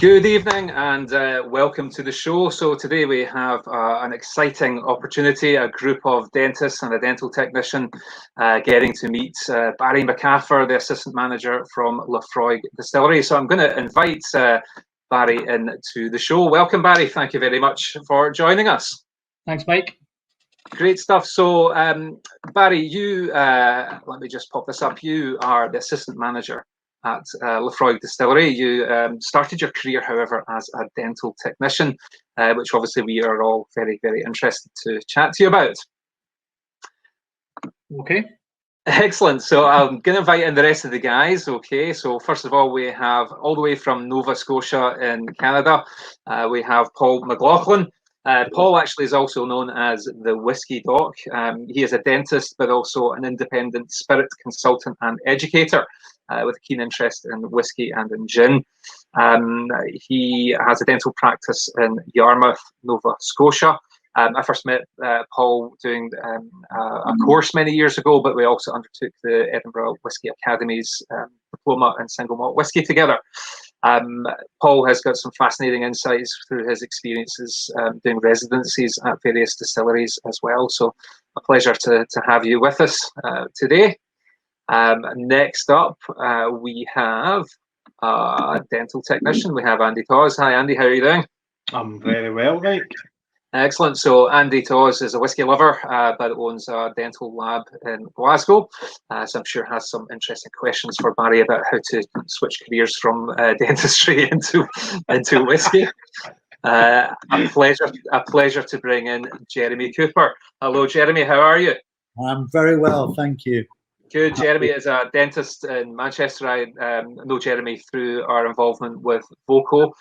Good evening and welcome to the show. So today we have an exciting opportunity, a group of dentists and a dental technician getting to meet Barry MacAffer, the assistant manager from Laphroaig Distillery. So I'm going to invite Barry into the show. Welcome, Barry. Thank you very much for joining us. Thanks, Mike. Great stuff. So Barry, you, let me just pop this up. You are the assistant manager at Laphroaig Distillery. You started your career, however, as a dental technician, which obviously we are all very, very interested to chat to you about. Okay. Excellent. So I'm going to invite in the rest of the guys. Okay. So first of all, we have all the way from Nova Scotia in Canada, we have Paul McLaughlin. Paul actually is also known as the Whiskey Doc. He is a dentist, but also an independent spirit consultant and educator with a keen interest in whiskey and in gin. He has a dental practice in Yarmouth, Nova Scotia. I first met Paul doing a course many years ago, but we also undertook the Edinburgh Whisky Academy's diploma in single malt whisky together. Paul has got some fascinating insights through his experiences doing residencies at various distilleries as well. So a pleasure to have you with us today. Next up, we have a dental technician. We have Andy Tawse. Hi, Andy. How are you doing? I'm very well, Mike. Excellent. So Andy Tawse is a whiskey lover, but owns a dental lab in Glasgow. So I'm sure has some interesting questions for Barry about how to switch careers from dentistry into whiskey. A pleasure to bring in Jeremy Cooper. Hello, Jeremy. How are you? I'm very well, thank you. Good. Jeremy is a dentist in Manchester. I know Jeremy through our involvement with Voco.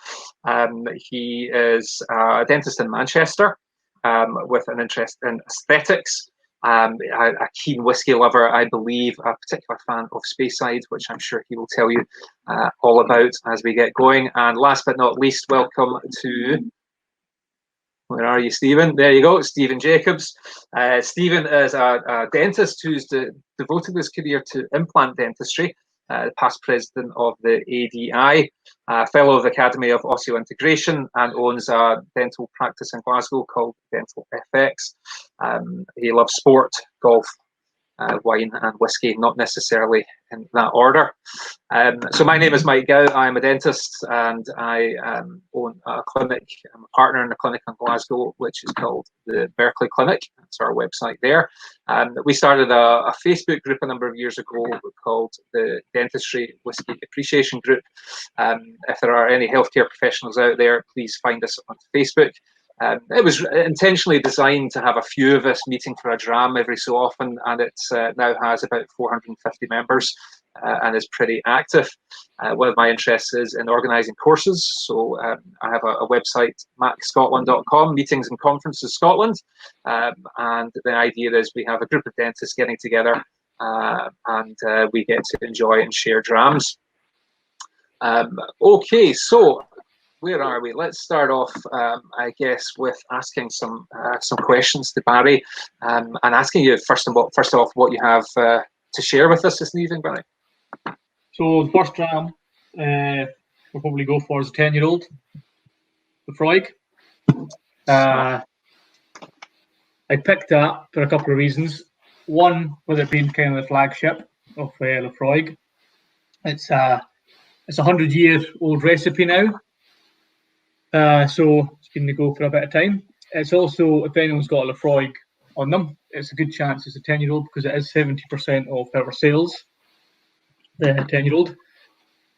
He is a dentist in Manchester with an interest in aesthetics. A keen whiskey lover, I believe, a particular fan of Speyside, which I'm sure he will tell you all about as we get going. And last but not least, welcome to... Where are you, Stephen? There you go, Stephen Jacobs. Stephen is a dentist who's devoted his career to implant dentistry, past president of the ADI, fellow of the Academy of Osseointegration, and owns a dental practice in Glasgow called Dental FX. He loves sport, golf, wine and whiskey, not necessarily in that order. So my name is Mike Gow. I'm a dentist and I own a clinic. I'm a partner in a clinic in Glasgow, which is called the Berkeley Clinic. That's our website there. We started a Facebook group a number of years ago called the Dentistry Whisky Appreciation Group. If there are any healthcare professionals out there, please find us on Facebook. It was intentionally designed to have a few of us meeting for a dram every so often, and it now has about 450 members and is pretty active. One of my interests is in organising courses, so I have a website, macscotland.com, Meetings and Conferences Scotland, and the idea is we have a group of dentists getting together and we get to enjoy and share drams. Okay, so where are we? Let's start off, I guess, with asking some questions to Barry, and asking you first off what you have to share with us this evening, Barry. So the first dram we'll probably go for is a 10-year-old Laphroaig. I picked that for a couple of reasons. One, with it being kind of the flagship of Laphroaig. It's a 100-year-old recipe now. So it's been to go for a bit of time. It's also, if anyone's got a Laphroaig on them, it's a good chance it's a 10-year-old because it is 70% of our sales, the 10-year-old.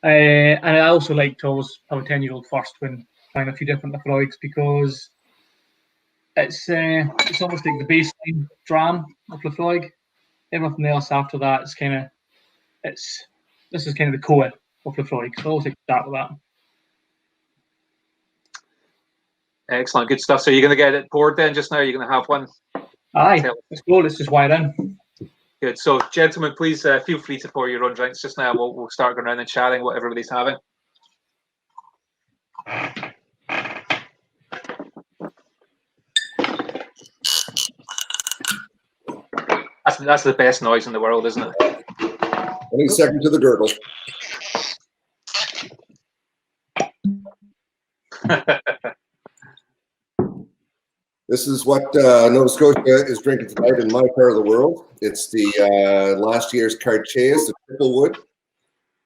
And I also like to always have a 10-year-old first when trying a few different Laphroaigs because it's almost like the baseline dram of Laphroaig. Everything else after that is this is kind of the core of Laphroaig. So I always like to start with that. Excellent, good stuff. So you're going to get it poured then just now? You're going to have one? Aye, let's go. Let's just wire in. Good. So, gentlemen, please feel free to pour your own drinks just now. We'll start going around and chatting what everybody's having. That's the best noise in the world, isn't it? Any second to the gurgle. This is what Nova Scotia is drinking tonight in my part of the world. It's the last year's Cartiers, the triple wood.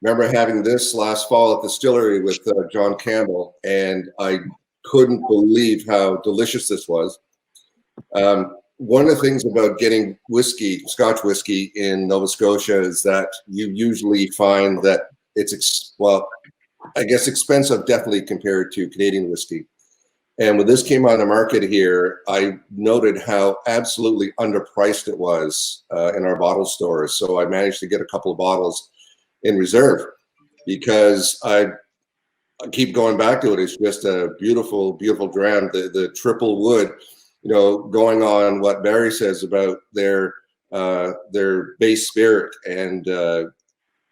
Remember having this last fall at the distillery with John Campbell, and I couldn't believe how delicious this was. One of the things about getting whiskey, Scotch whiskey in Nova Scotia is that you usually find that it's, well, I guess expensive definitely compared to Canadian whiskey. And when this came on the market here, I noted how absolutely underpriced it was in our bottle stores. So I managed to get a couple of bottles in reserve because I keep going back to it. It's just a beautiful, beautiful dram. The triple wood, you know, going on what Barry says about their base spirit, and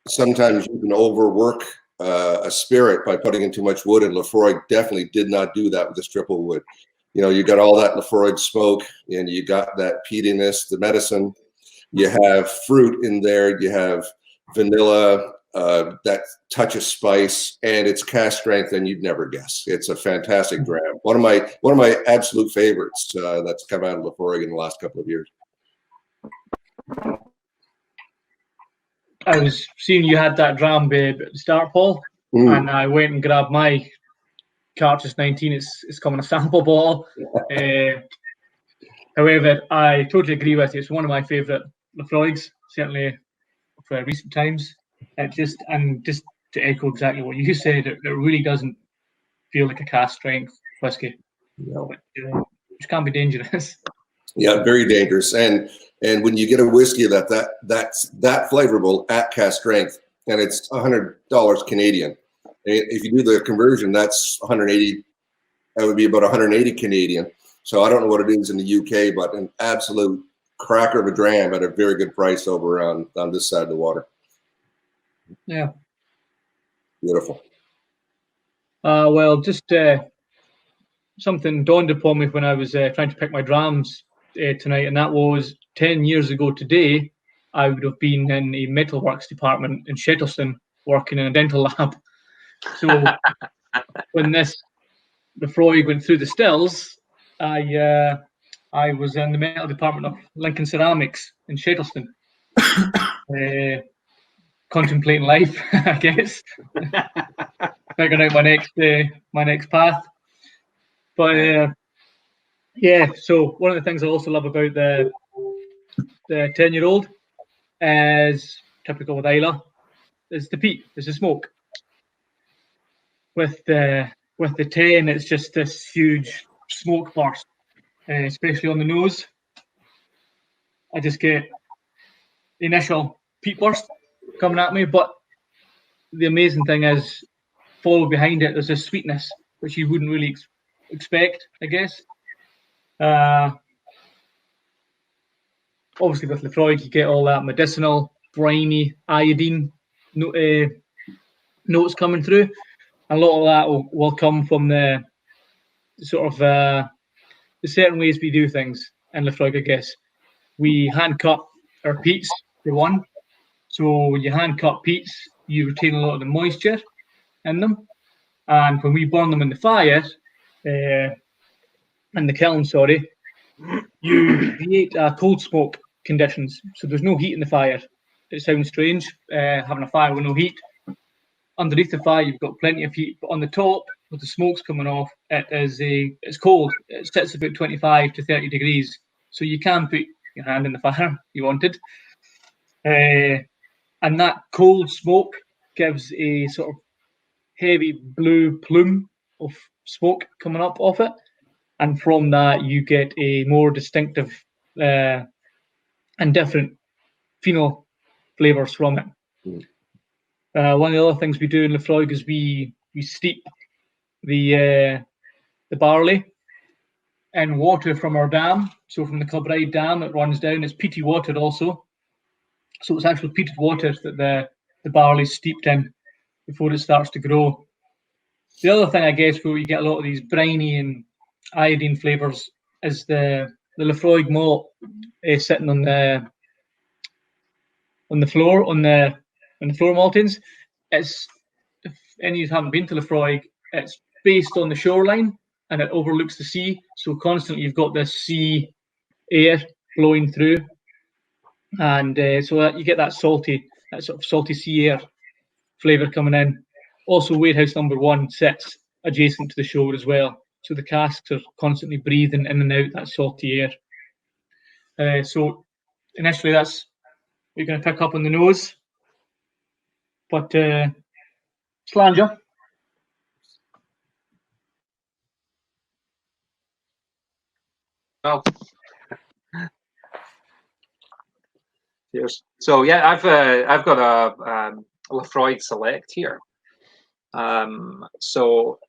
sometimes you can overwork a spirit by putting in too much wood, and Laphroaig definitely did not do that with this triple wood. You know, you got all that Laphroaig smoke, and you got that peatiness, the medicine. You have fruit in there. You have vanilla, that touch of spice, and it's cask strength, and you'd never guess. It's a fantastic dram. One of my absolute favorites that's come out of Laphroaig in the last couple of years. I was seeing you had that dram, babe, at the start, Paul, and I went and grabbed my Cartier 19. It's come in a sample bottle. However, I totally agree with you. It's one of my favourite Laphroaigs, certainly for recent times. Just to echo exactly what you said, it really doesn't feel like a cask strength whiskey, which can be dangerous. Yeah, very dangerous. And when you get a whiskey that's that flavorful at cask strength, and it's $100 Canadian. If you do the conversion, that's 180. That would be about 180 Canadian. So I don't know what it is in the UK, but an absolute cracker of a dram at a very good price over on this side of the water. Yeah. Beautiful. Well, just something dawned upon me when I was trying to pick my drams tonight, and that was 10 years ago today, I would have been in a metalworks department in Shettleston working in a dental lab. So when this Laphroaig went through the stills, I was in the metal department of Lincoln Ceramics in Shettleston, contemplating life, I guess, figuring out my next path. But yeah, so one of the things I also love about the 10-year-old is typical with Islay, is the peat, is the smoke. With the 10, it's just this huge smoke burst, especially on the nose. I just get the initial peat burst coming at me, but the amazing thing is, followed behind it, there's this sweetness, which you wouldn't really expect, I guess. Obviously, with Laphroaig, you get all that medicinal, briny, iodine notes coming through. A lot of that will come from the sort of the certain ways we do things in Laphroaig, I guess. We hand cut our peats for one. So when you hand cut peats, you retain a lot of the moisture in them. And when we burn them in the fire, in the kiln, sorry, you create cold smoke conditions. So there's no heat in the fire. It sounds strange, having a fire with no heat. Underneath the fire, you've got plenty of heat, but on the top, with the smoke's coming off, it's cold. It sits about 25 to 30 degrees. So you can put your hand in the fire if you wanted. And that cold smoke gives a sort of heavy blue plume of smoke coming up off it. And from that, you get a more distinctive and different phenol flavours from it. One of the other things we do in Laphroaig is we steep the barley in water from our dam. So from the Kilbride Dam, it runs down. It's peaty water also. So it's actual peated water that the barley is steeped in before it starts to grow. The other thing, I guess, where you get a lot of these briny and iodine flavours is the Laphroaig malt sitting on the floor on the floor maltings. It's, if any of you haven't been to Laphroaig, it's based on the shoreline and it overlooks the sea. So constantly you've got this sea air blowing through, and so that you get that sort of salty sea air flavour coming in. Also, warehouse number 1 sits adjacent to the shore as well, so the casks are constantly breathing in and out that salty air. So initially that's what you're going to pick up on the nose, but Slanger. Well, cheers. So yeah, I've got a Laphroaig Select here. So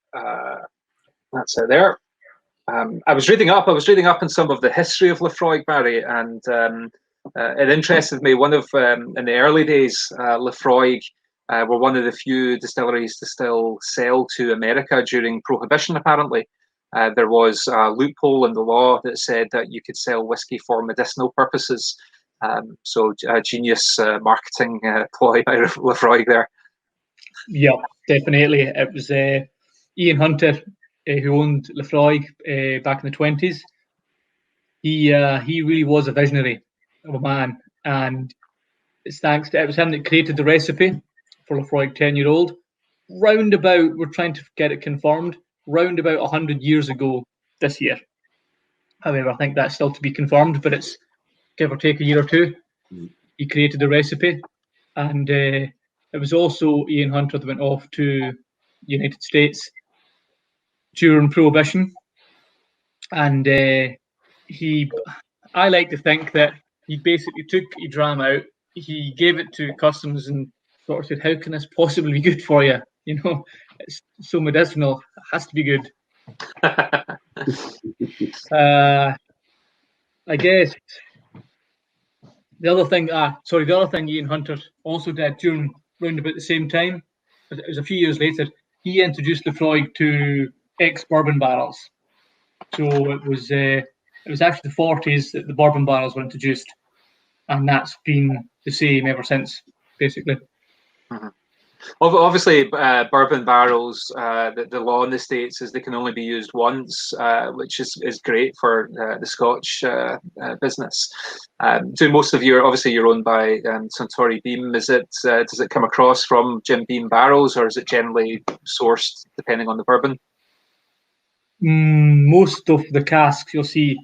that's it there. I was reading up on some of the history of Laphroaig, Barry, and it interested me. One of in the early days, Laphroaig were one of the few distilleries to still sell to America during Prohibition. Apparently, there was a loophole in the law that said that you could sell whiskey for medicinal purposes. So a genius marketing ploy by Laphroaig there. Yeah, definitely. It was Ian Hunter who owned Laphroaig back in the 20s. He really was a visionary of a man, and it's thanks to it was him that created the recipe for Laphroaig 10-year-old. Roundabout, we're trying to get it confirmed, round about 100 years ago this year. However, I think that's still to be confirmed, but it's give or take a year or two. He created the recipe, and it was also Ian Hunter that went off to the United States during Prohibition, and I like to think that he basically took a dram out, he gave it to customers and sort of said, how can this possibly be good for you? You know, it's so medicinal, it has to be good. I guess the other thing Ian Hunter also did during round about the same time, but it was a few years later, he introduced Laphroaig to ex-bourbon barrels. So it was actually the 40s that the bourbon barrels were introduced, and that's been the same ever since, basically. Mm-hmm. Obviously, bourbon barrels, the law in the States is they can only be used once, which is great for the Scotch business. So most of you're owned by Suntory Beam. Does it come across from Jim Beam barrels, or is it generally sourced depending on the bourbon? Most of the casks you'll see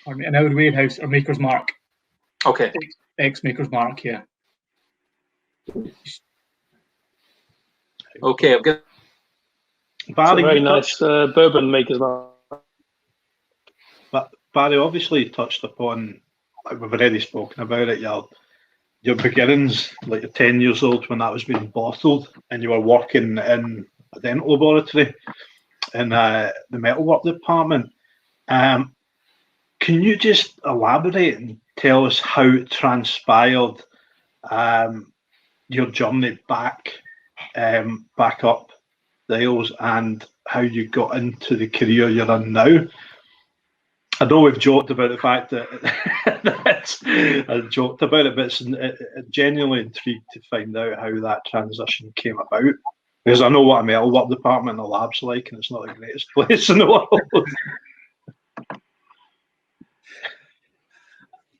in our warehouse are Maker's Mark. Okay. Ex-Maker's Mark, yeah. Okay, I'm good. Barry, very nice bourbon Maker's Mark. But Barry, obviously you touched upon, like we've already spoken about it, your beginnings, like you're 10 years old when that was being bottled, and you were working in a dental laboratory in the metalwork department. Can you just elaborate and tell us how it transpired, your journey back up the aisles, and how you got into the career you're in now? I know we've joked about the fact that I joked about it, but it's genuinely intrigued to find out how that transition came about. Because I know what a metalwork department and a lab's like, and it's not the greatest place in the world.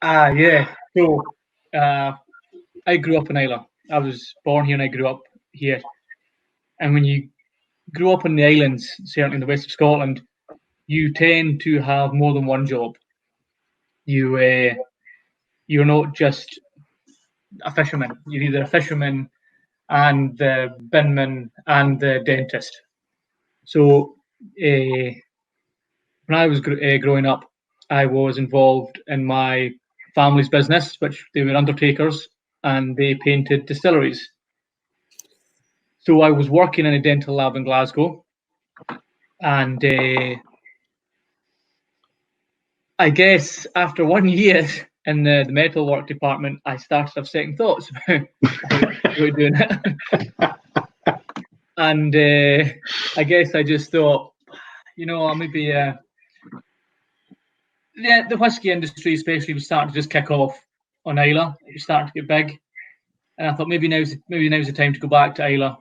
Yeah. So I grew up in Islay. I was born here and I grew up here. And when you grow up in the islands, certainly in the west of Scotland, you tend to have more than one job. You're not just a fisherman. You're either a fisherman and the binman and the dentist. So when I was growing up, I was involved in my family's business, which they were undertakers, and they painted distilleries. So I was working in a dental lab in Glasgow, and I guess after 1 year in the metalwork department, I started to have second thoughts about doing it. And I guess I just thought, maybe the whiskey industry especially was starting to just kick off on Islay. It was starting to get big, and I thought maybe now's the time to go back to Islay.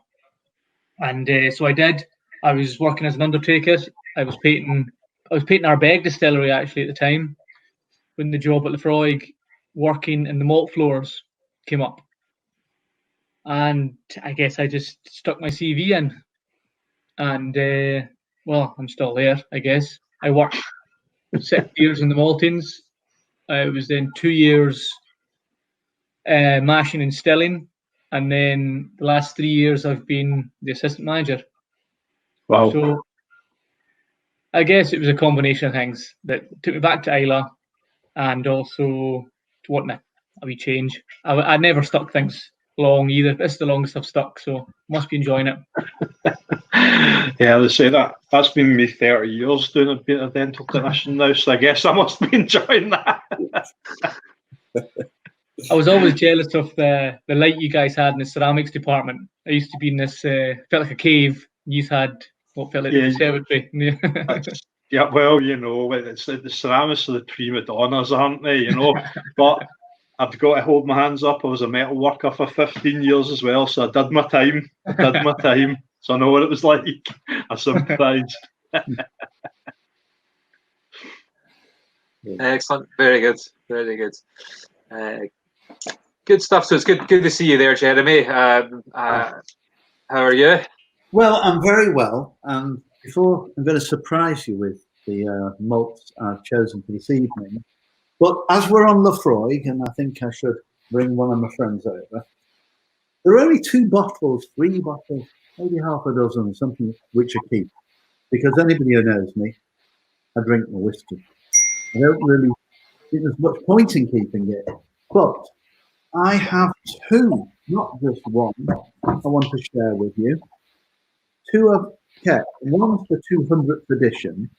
And so I did. I was working as an undertaker. I was painting our Beg distillery actually at the time when the job at Laphroaig, working in the malt floors, came up. And I guess I just stuck my CV in. And, well, I'm still there, I guess. I worked 6 years in the maltings. I was then 2 years mashing and stilling. And then the last 3 years, I've been the assistant manager. Wow. So I guess it was a combination of things that took me back to Isla and also to wanting a wee change. I never stuck things long either. This is the longest I've stuck, so must be enjoying it. Yeah, they say that's been me 30 years doing a dental clinician now, so I guess I must be enjoying that. I was always jealous of the light you guys had in the ceramics department. I used to be in this, felt like a cave. You had what felt like a conservatory. Yeah, well, you know, it's the ceramics are the prima donnas, aren't they? You know, but I've got to hold my hands up. I was a metal worker for 15 years as well, so I did my time. So I know what it was like. I sympathise. Excellent, very good, very good. Good stuff. So it's good to see you there, Jeremy. How are you? Well, I'm very well. Before I'm going to surprise you with the malts I've chosen for this evening. But as we're on Laphroaig, and I think I should bring one of my friends over, there are only 2 bottles, 3 bottles, maybe half a dozen, something which I keep. Because anybody who knows me, I drink my whiskey. I don't really think there's much point in keeping it. But I have 2, not just one, I want to share with you. 2 I've kept. One's the 200th edition.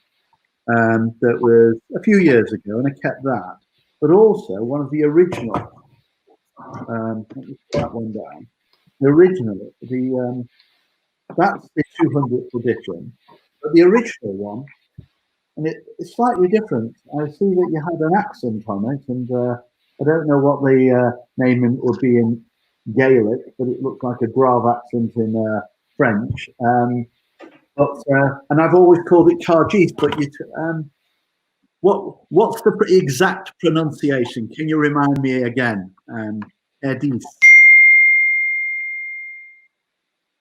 That was a few years ago, and I kept that. But also one of the original. Let me put that one down. The original, that's the 200th edition. But the original one, and it's slightly different. I see that you had an accent on it, and I don't know what the name would be in Gaelic, but it looks like a grave accent in French. And I've always called it Cargis, but what's the exact pronunciation? Can you remind me again? Edis.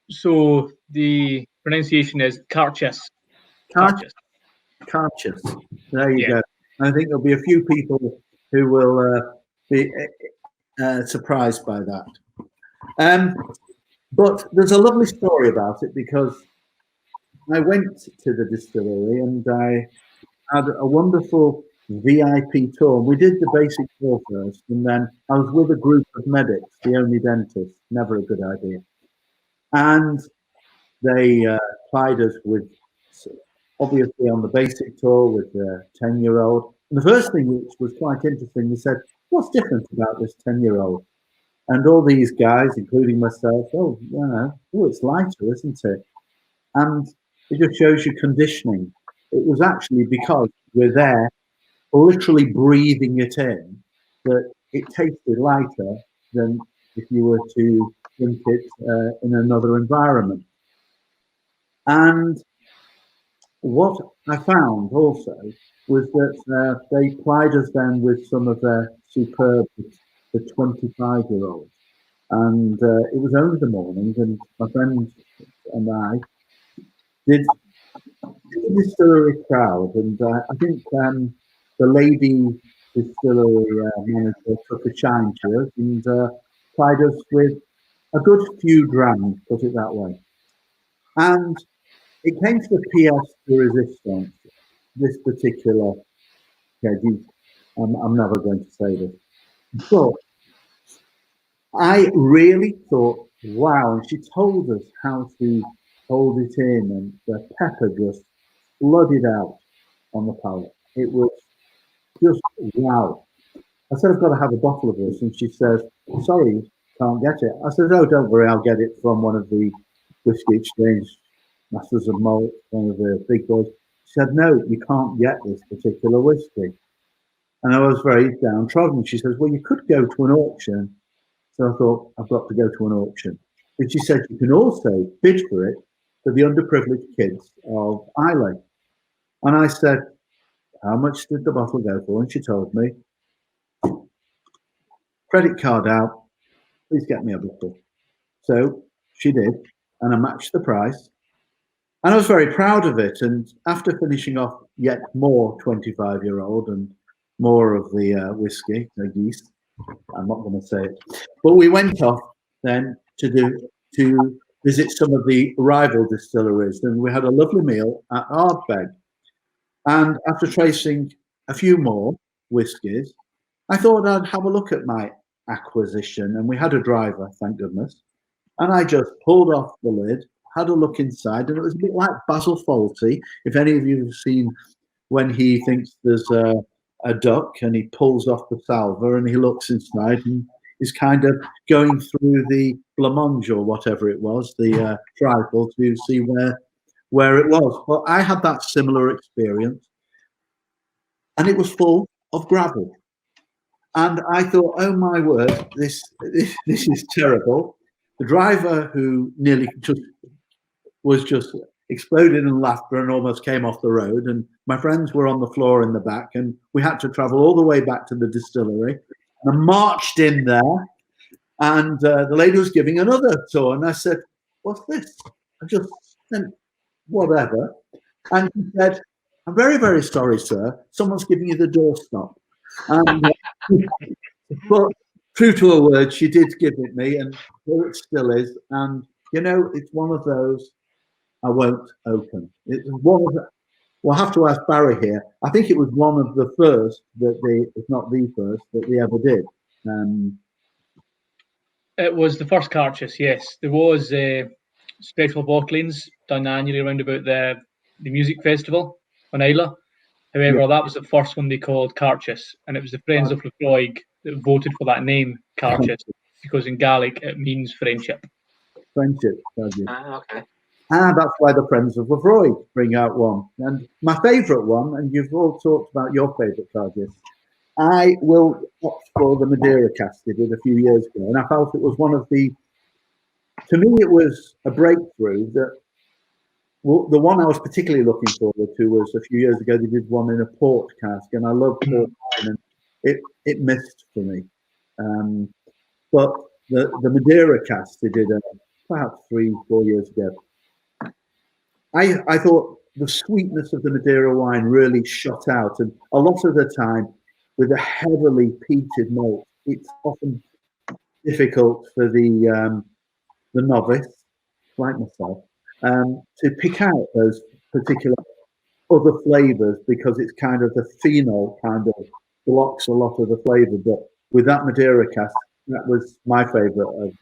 So the pronunciation is Carchis. Carchis. There you go. I think there'll be a few people who will be surprised by that. But there's a lovely story about it because I went to the distillery and I had a wonderful VIP tour. We did the basic tour first, and then I was with a group of medics, the only dentists, never a good idea. And they plied us with, obviously on the basic tour with the 10-year-old. And the first thing which was quite interesting, they said, what's different about this 10-year-old? And all these guys, including myself, it's lighter, isn't it? And it just shows you conditioning. It was actually because we're there literally breathing it in that it tasted lighter than if you were to drink it in another environment. And what I found also was that they plied us then with some of their superb, the 25-year-olds. And it was over the morning, and my friends and I did the distillery crowd, and I think the lady distillery manager took a shine to us and plied us with a good few drams, put it that way. And it came to the pièce de resistance, this particular, I'm never going to say this, but I really thought, wow, and she told us how to hold it in, and the pepper just flooded out on the palate. It was just wow. I said, I've got to have a bottle of this, and she says, sorry, can't get it. I said, oh, don't worry, I'll get it from one of the Whisky Exchange Masters of Malt, one of the big boys. She said, no, you can't get this particular whiskey. And I was very downtrodden. She says, well, you could go to an auction. So I thought, I've got to go to an auction. But she said, you can also bid for it for the underprivileged kids of Islay. And I said, how much did the bottle go for? And she told me, credit card out, please get me a bottle. So she did, and I matched the price. And I was very proud of it. And after finishing off yet more 25-year-old and more of the whiskey, the yeast, I'm not going to say it, but we went off then to visit some of the rival distilleries, and we had a lovely meal at Ardbeg. And after tracing a few more whiskies, I thought I'd have a look at my acquisition, and we had a driver, thank goodness. And I just pulled off the lid, had a look inside, and it was a bit like Basil Fawlty. If any of you have seen when he thinks there's a duck and he pulls off the salver and he looks inside and is kind of going through the blancmange or whatever it was, the trifle, to see where it was. Well, I had that similar experience, and it was full of gravel. And I thought, oh my word, this is terrible. The driver, who nearly was just exploded in laughter and almost came off the road, and my friends were on the floor in the back, and we had to travel all the way back to the distillery. And I marched in there, and the lady was giving another tour, and I said, what's this? I just said, whatever. And she said, I'm very, very sorry, sir. Someone's giving you the doorstop. And, but true to her word, she did give it me, and here it still is. And, you know, it's one of those I won't open. It's one of the, we'll have to ask Barry here. I think it was one of the first that they, if not the first, that they ever did. It was the first cartridge, yes. There was special bottlings done annually around about the music festival on Islay. However, that was the first one they called cartridge, and it was the Friends of Laphroaig that voted for that name, cartridge, because in Gaelic it means friendship. Friendship, okay. And that's why the Friends of Laphroaig bring out one. And my favourite one, and you've all talked about your favourite cartridge, I will opt for the Madeira Cask they did a few years ago, and I felt it was one of the, to me it was a breakthrough that, well, the one I was particularly looking forward to was a few years ago they did one in a port cask, and I love port wine, and it missed for me. But the Madeira Cask they did perhaps 3-4 years ago, I thought the sweetness of the Madeira wine really shot out, and a lot of the time with a heavily peated malt, it's often difficult for the novice, like myself, to pick out those particular other flavours, because it's kind of the phenol kind of blocks a lot of the flavour. But with that Madeira cask, that was my favourite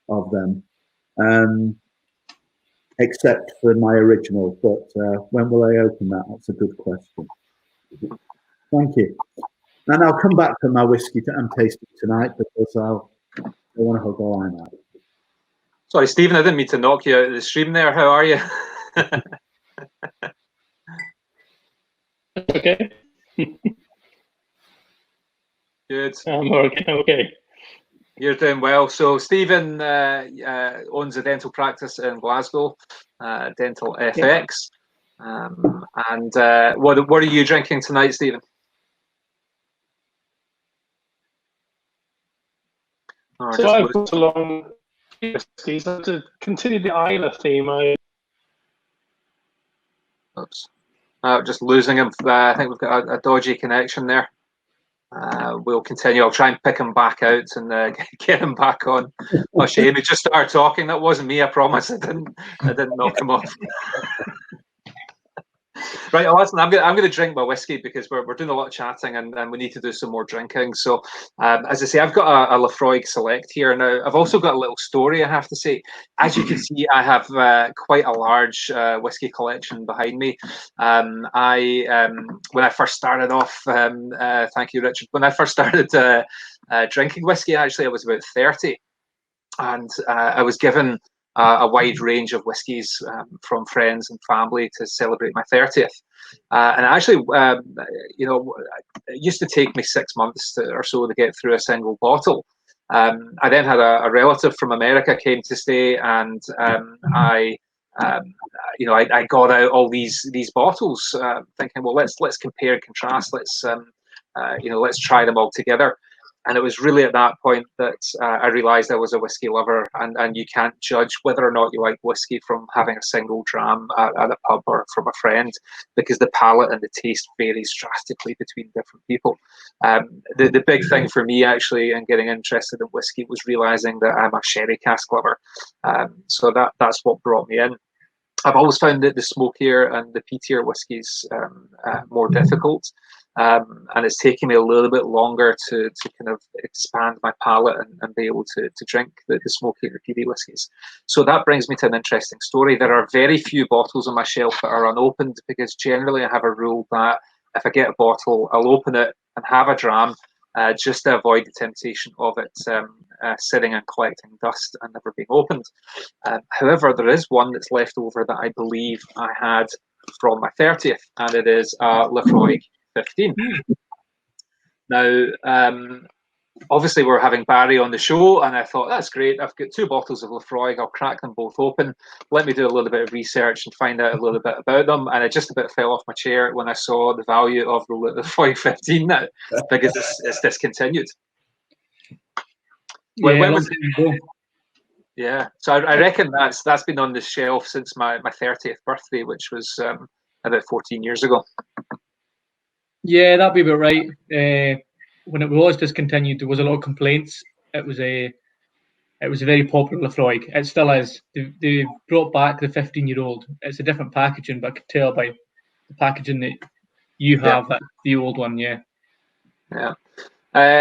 of them, except for my original. But when will I open that? That's a good question. Thank you. And I'll come back to my whiskey I'm tasting tonight, because I want to hug the line out. Sorry, Stephen, I didn't mean to knock you out of the stream there. How are you? Okay. Good. Okay. You're doing well. So Stephen owns a dental practice in Glasgow, Dental FX. Yeah. And what are you drinking tonight, Stephen? So I've got along whiskies to continue the Islay theme. Oops. Just losing him. I think we've got a dodgy connection there. We'll continue. I'll try and pick him back out and get him back on. Oh, shame. He just started talking. That wasn't me. I promise. I didn't knock him off. Right, listen, I'm going to drink my whiskey, because we're doing a lot of chatting, and we need to do some more drinking. So, as I say, I've got a Laphroaig Select here now. I've also got a little story, I have to say. As you can see, I have quite a large whiskey collection behind me. When I first started off, thank you, Richard. When I first started drinking whiskey, actually, I was about 30, and I was given a wide range of whiskies from friends and family to celebrate my 30th. And actually, it used to take me 6 months or so to get through a single bottle. I then had a relative from America came to stay, and I I got out all these bottles, thinking, well, let's compare and contrast. Let's try them all together. And it was really at that point that I realised I was a whiskey lover, and you can't judge whether or not you like whiskey from having a single dram at a pub or from a friend, because the palate and the taste varies drastically between different people. The big thing for me actually in getting interested in whiskey was realising that I'm a sherry cask lover. So that's what brought me in. I've always found that the smokier and the peatier whiskies more difficult. And it's taken me a little bit longer to kind of expand my palate and be able to drink the smoky and the peaty whiskies. So that brings me to an interesting story. There are very few bottles on my shelf that are unopened, because generally I have a rule that if I get a bottle, I'll open it and have a dram, just to avoid the temptation of it sitting and collecting dust and never being opened. However, there is one that's left over that I believe I had from my 30th, and it is Laphroaig 15. Now, obviously we're having Barry on the show, and I thought, that's great, I've got 2 bottles of Laphroaig, I'll crack them both open, let me do a little bit of research and find out a little bit about them. And I just about fell off my chair when I saw the value of the Laphroaig 15 now, because it's discontinued. Yeah, so I reckon that's been on the shelf since my 30th birthday, which was about 14 years ago. Yeah, that'd be about right. When it was discontinued, there was a lot of complaints. It was a very popular Laphroaig. It still is. They brought back the 15-year-old. It's a different packaging, but I could tell by the packaging that you have that the old one. Yeah. Yeah.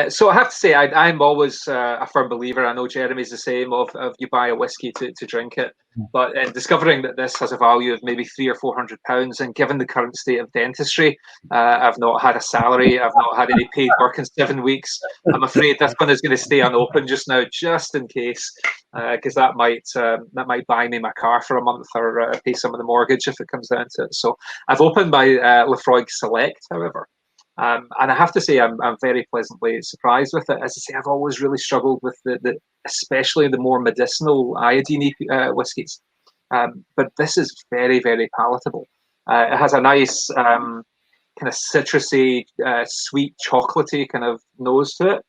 So I have to say, I'm always a firm believer. I know Jeremy's the same. Of you buy a whiskey to drink it, but discovering that this has a value of maybe £300 or £400, and given the current state of dentistry, I've not had a salary, I've not had any paid work in 7 weeks. I'm afraid this one is going to stay unopened just now, just in case, because that might buy me my car for a month, or pay some of the mortgage if it comes down to it. So I've opened my Laphroaig Select, however. And I have to say, I'm very pleasantly surprised with it. As I say, I've always really struggled with especially the more medicinal iodine whiskies. But this is very, very palatable. It has a nice kind of citrusy, sweet, chocolatey kind of nose to it.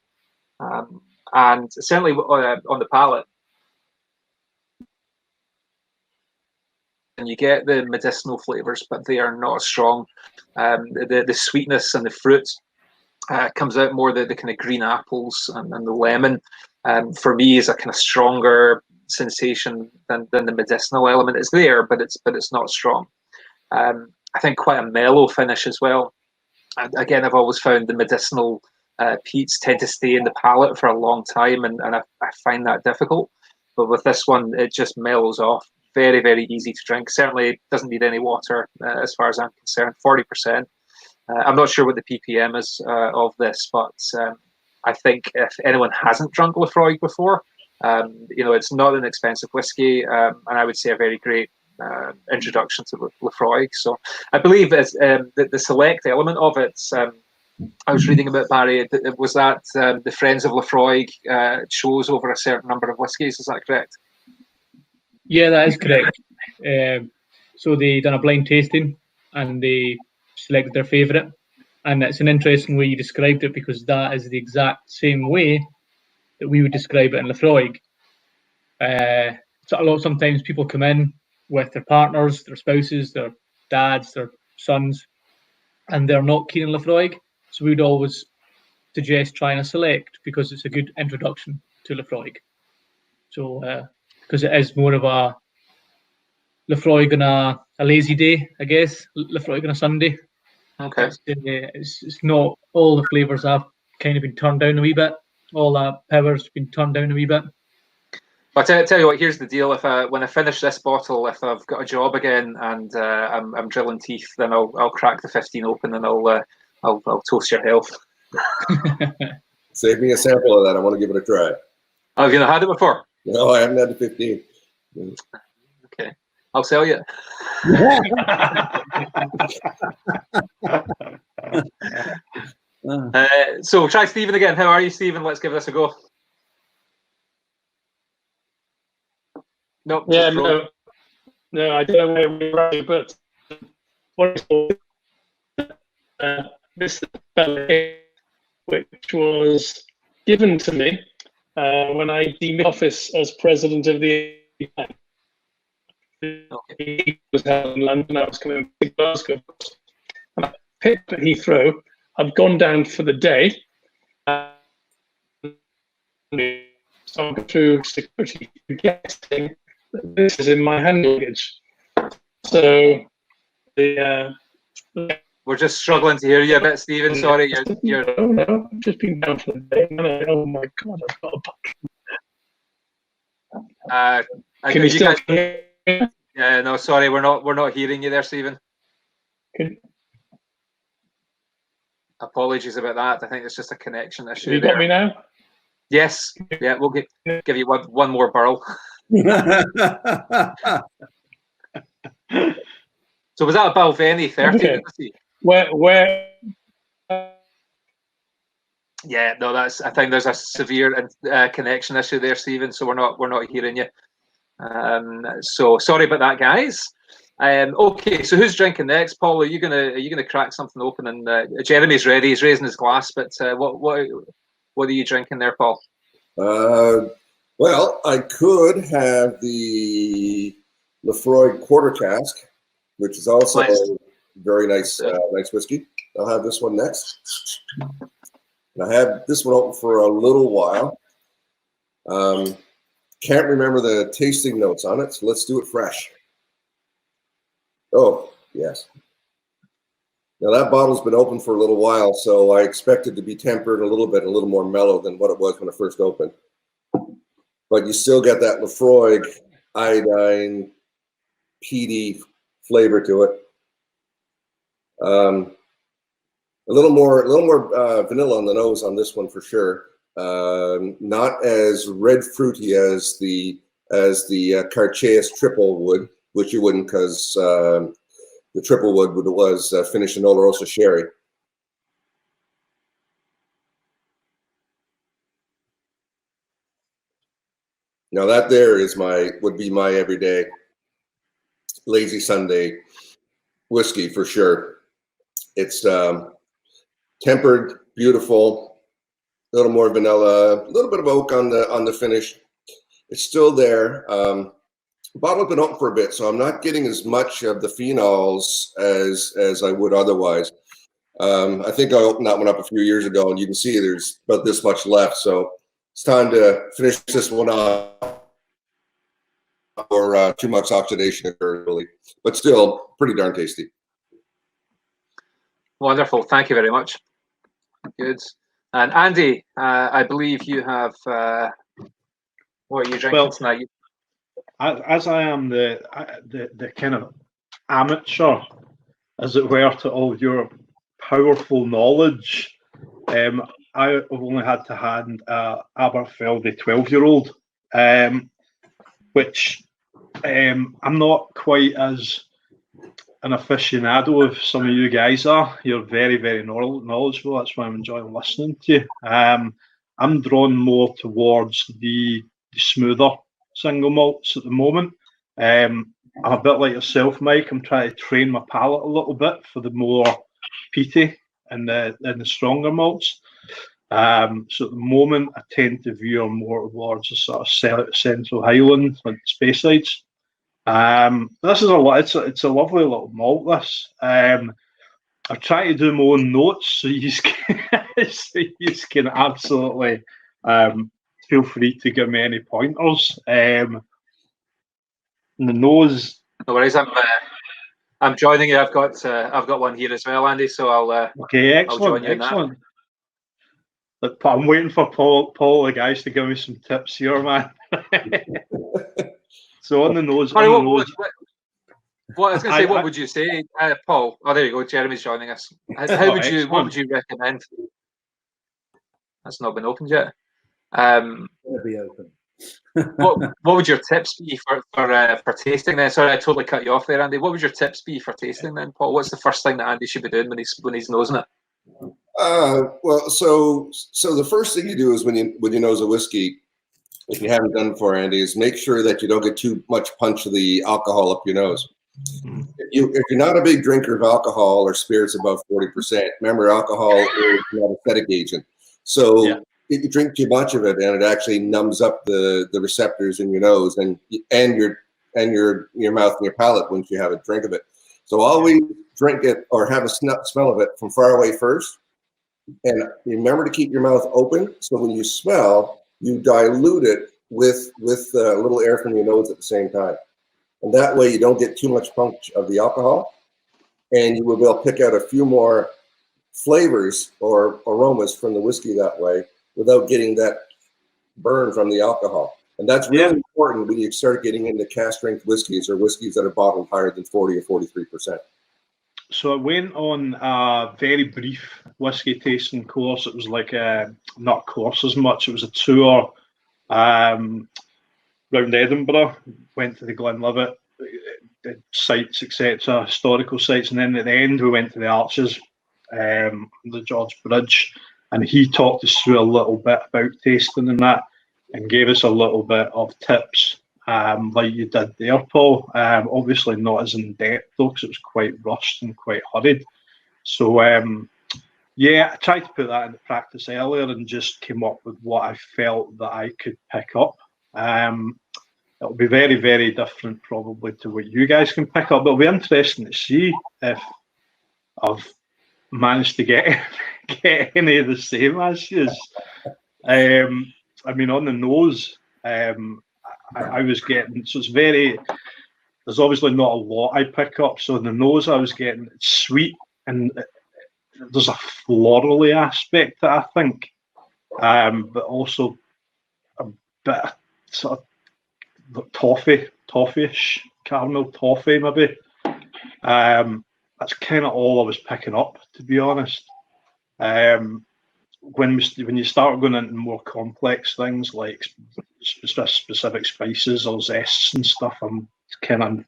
And certainly on the palate, and you get the medicinal flavors, but they are not as strong. The sweetness and the fruit comes out more, the kind of green apples and the lemon. For me, is a kind of stronger sensation than the medicinal element. It's there, but it's not strong. I think quite a mellow finish as well. And again, I've always found the medicinal peats tend to stay in the palate for a long time, and I find that difficult. But with this one, it just mellows off. Very, very easy to drink. Certainly doesn't need any water as far as I'm concerned. 40%. I'm not sure what the ppm is of this, but I think if anyone hasn't drunk Laphroaig before, it's not an expensive whiskey, and I would say a very great introduction to Laphroaig. So I believe it's the select element of it. I was reading about, Barry, was that the Friends of Laphroaig chose over a certain number of whiskies? Is that correct? Yeah, that is correct. So they done a blind tasting and they selected their favourite. And it's an interesting way you described it, because that is the exact same way that we would describe it in Laphroaig. Sometimes people come in with their partners, their spouses, their dads, their sons, and they're not keen on Laphroaig. So we would always suggest trying a select, because it's a good introduction to Laphroaig. So because it is more of a Laphroaig on a lazy day, I guess. Laphroaig on a Sunday. Okay. It's not all the flavours have kind of been turned down a wee bit. All that power's been turned down a wee bit. But I tell you what, here's the deal. When I finish this bottle, if I've got a job again and I'm drilling teeth, then I'll crack the 15 open and I'll toast your health. Save me a sample of that. I want to give it a try. Oh, have you not had it before? No, I haven't had the 15. Okay, I'll sell you. So try Stephen again. How are you, Stephen? Let's give this a go. Nope. Yeah, No, I don't know where we're at, but what this which was given to me when I deemed office as president of the was held in London. I was coming to Glasgow, and I picked at Heathrow. I've gone down for the day. So I'm through security, guessing that this is in my hand luggage. So we're just struggling to hear you a bit, Stephen. Sorry, you're. Oh no, I've just been down for the day. Oh my God, I've got a bucket. Can you still hear? Yeah, no, sorry, we're not hearing you there, Stephen. Apologies about that. I think it's just a connection issue. Have you got me now? Yes. Yeah, we'll give you one more barrel. So was that a Balvenie 30? Okay. Where? Yeah, no, I think there's a severe connection issue there, Stephen. So we're not hearing you. So sorry about that, guys. Okay, so who's drinking next? Paul, are you gonna crack something open? And Jeremy's ready. He's raising his glass. But what are you drinking there, Paul? Well, I could have the Laphroaig Quarter Cask, which is also very nice, nice whiskey. I'll have this one next. And I had this one open for a little while. Can't remember the tasting notes on it, so let's do it fresh. Oh, yes. Now that bottle's been open for a little while, so I expect it to be tempered a little bit, a little more mellow than what it was when it first opened. But you still get that Laphroaig iodine, peaty flavor to it. A little more vanilla on the nose on this one for sure. Not as red fruity as the Cartier triple wood, which you wouldn't, because the triple wood was finished in Oloroso sherry. Now that there would be my everyday lazy Sunday whiskey for sure. It's tempered, beautiful, a little more vanilla, a little bit of oak on the finish. It's still there. The bottle's been open for a bit, so I'm not getting as much of the phenols as I would otherwise. I think I opened that one up a few years ago, and you can see there's about this much left. So it's time to finish this one off or too much oxidation early, but still pretty darn tasty. Wonderful. Thank you very much. Good. And Andy, I believe you have. What are you drinking tonight? As I am the kind of amateur, as it were, to all your powerful knowledge, I've only had to hand Aberfeldy 12-year-old, which I'm not quite as an aficionado of some of you guys are. You're very, very knowledgeable. That's why I'm enjoying listening to you. I'm drawn more towards the smoother single malts at the moment. I'm a bit like yourself, Mike. I'm trying to train my palate a little bit for the more peaty and the stronger malts. So at the moment, I tend to veer more towards the sort of Central Highland, like Speyside. This is it's a lovely little malt. This I've tried to do my own notes, so you can absolutely feel free to give me any pointers. The nose. No worries. I'm joining you. I've got one here as well, Andy. So I'll okay, excellent, I'll join you excellent. In that. Look, I'm waiting for Paul, the guys, to give me some tips here, man. So on the nose. What I was going to say, what would you say, Paul? Oh, there you go. Jeremy's joining us. What would you recommend? That's not been opened yet. It'll be open. what would your tips be for tasting then? Sorry, I totally cut you off there, Andy. What would your tips be for tasting then, Paul? What's the first thing that Andy should be doing when he's nosing it? Well, so the first thing you do is when you nose a whiskey, if you haven't done before, Andy, is make sure that you don't get too much punch of the alcohol up your nose. If you're not a big drinker of alcohol or spirits above 40%, remember alcohol is not a acidic agent. So if you drink too much of it, and it actually numbs up the receptors in your nose and your mouth and your palate once you have a drink of it. So always drink it or have a smell of it from far away first. And remember to keep your mouth open, so when you smell, you dilute it with a little air from your nose at the same time. And that way you don't get too much punch of the alcohol, and you will be able to pick out a few more flavors or aromas from the whiskey that way without getting that burn from the alcohol. And that's really important when you start getting into cask strength whiskeys or whiskeys that are bottled higher than 40 or 43%. So I went on a very brief whiskey tasting course. It was like not a course as much. It was a tour round Edinburgh. Went to the Glenlivet, did sites, etc., historical sites, and then at the end we went to the Arches, the George Bridge, and he talked us through a little bit about tasting and that, and gave us a little bit of tips. Like you did there, Paul. Obviously not as in depth though, because it was quite rushed and quite hurried. So yeah, I tried to put that into practice earlier and just came up with what I felt that I could pick up. It'll be very, very different probably to what you guys can pick up, but it'll be interesting to see if I've managed to get any of the same as you. I mean, on the nose, I was getting, so it's very, there's obviously not a lot I pick up. So in the nose, I was getting sweet, and there's a florally aspect that I think, but also a bit of sort of toffee-ish, caramel toffee maybe. That's kind of all I was picking up, to be honest. When you start going into more complex things like specific spices or zests and stuff, I'm kind of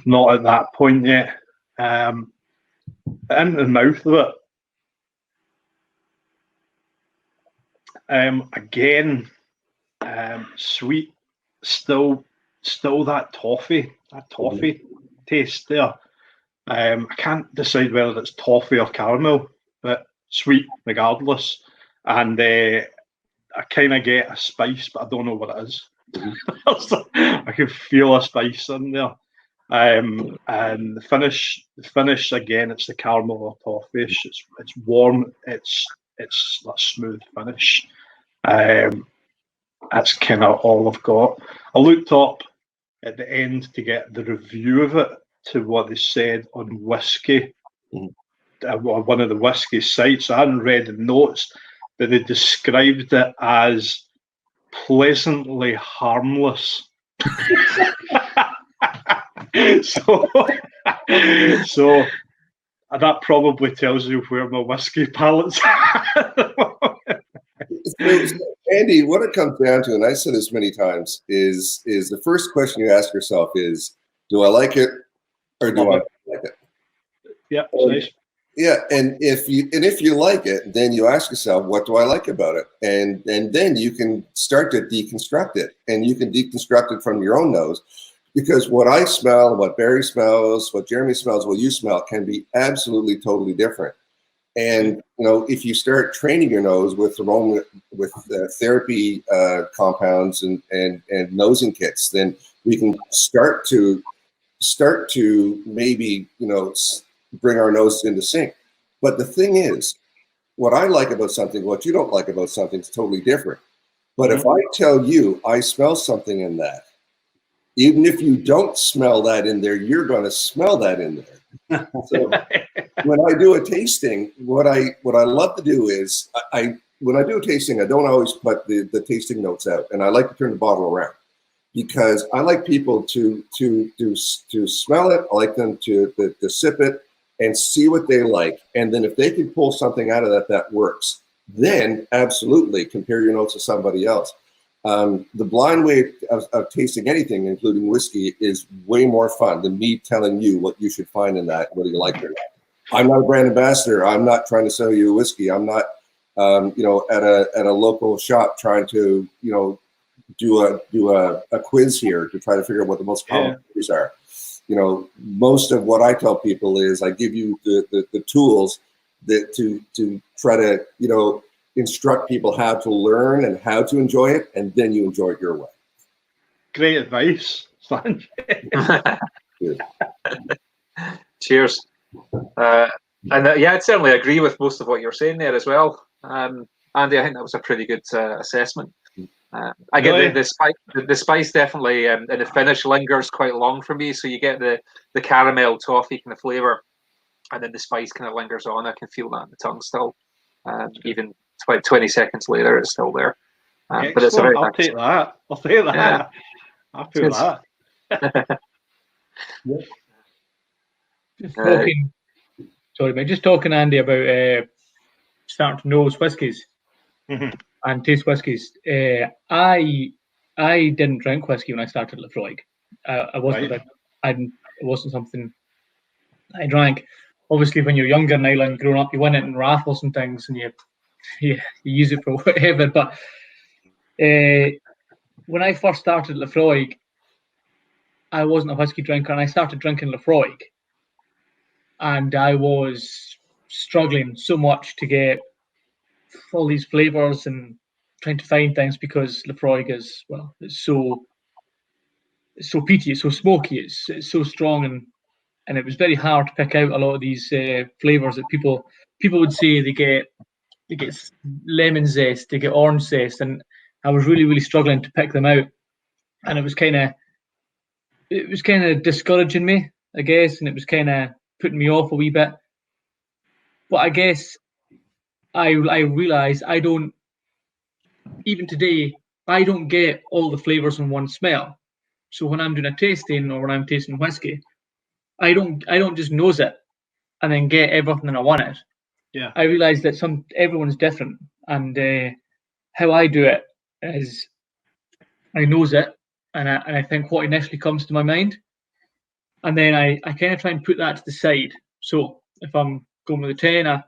not at that point yet. In the mouth of it, again, sweet, still that toffee taste there. I can't decide whether it's toffee or caramel, but sweet regardless. And I kind of get a spice, but I don't know what it is. I can feel a spice in there. And the finish again, it's the caramel or toffee. It's warm. It's that smooth finish. That's kind of all I've got. I looked up at the end to get the review of it to what they said on whiskey. One of the whiskey sites. I hadn't read the notes, but they described it as pleasantly harmless. so that probably tells you where my whiskey palate's at. Andy, what it comes down to, and I said this many times, is the first question you ask yourself is, do I like it or do I not like it? Yeah, nice. Yeah, and if you like it, then you ask yourself, what do I like about it? And then you can start to deconstruct it, and you can deconstruct it from your own nose, because what I smell, what Barry smells, what Jeremy smells, what you smell can be absolutely totally different. And if you start training your nose with therapy compounds and nosing kits, then we can start to maybe bring our noses into sync. But the thing is, what I like about something, what you don't like about something is totally different. But if I tell you I smell something in that, even if you don't smell that in there, you're going to smell that in there. So when I do a tasting, what I love to do is when I do a tasting, I don't always put the tasting notes out, and I like to turn the bottle around, because I like people to smell it. I like them to sip it and see what they like. And then if they can pull something out of that works, then absolutely compare your notes to somebody else. The blind way of tasting anything, including whiskey, is way more fun than me telling you what you should find in that, whether you like it or not. I'm not a brand ambassador. I'm not trying to sell you a whiskey. I'm not, at a local shop trying to, do a quiz here to try to figure out what the most common flavors are. You know, most of what I tell people is I give you the tools that to try to, you know, instruct people how to learn and how to enjoy it, and then you enjoy it your way. Great advice, Sanj. Cheers. Yeah, I'd certainly agree with most of what you're saying there as well. Andy, I think that was a pretty good assessment. I get the spice definitely, and the finish lingers quite long for me. So you get the caramel toffee kind of flavour, and then the spice kind of lingers on. I can feel that in the tongue still. Even 20 seconds later, it's still there. But it's a very I'll take that. I'll take that. Yeah. I'll feel that. Just talking, Andy, about starting to nose whiskies and taste whiskies. I didn't drink whiskey when I started Laphroaig. It wasn't something I drank. Obviously, when you're younger in Ireland, growing up, you win it in raffles and things, and you use it for whatever. But when I first started Laphroaig, I wasn't a whiskey drinker, and I started drinking Laphroaig. And I was struggling so much to get all these flavours and trying to find things, because Laphroaig is, well, it's so peaty, it's so smoky, it's so strong, and it was very hard to pick out a lot of these flavours that people would say they get lemon zest, they get orange zest, and I was really, really struggling to pick them out, and it was kind of discouraging me, I guess, and it was kind of putting me off a wee bit. But I guess I realised even today, I don't get all the flavours in one smell. So when I'm doing a tasting or when I'm tasting whiskey, I don't just nose it and then get everything I want it. Yeah. I realise that everyone's different, and how I do it is I nose it and I think what initially comes to my mind, and then I kind of try and put that to the side. So if I'm going with a 10,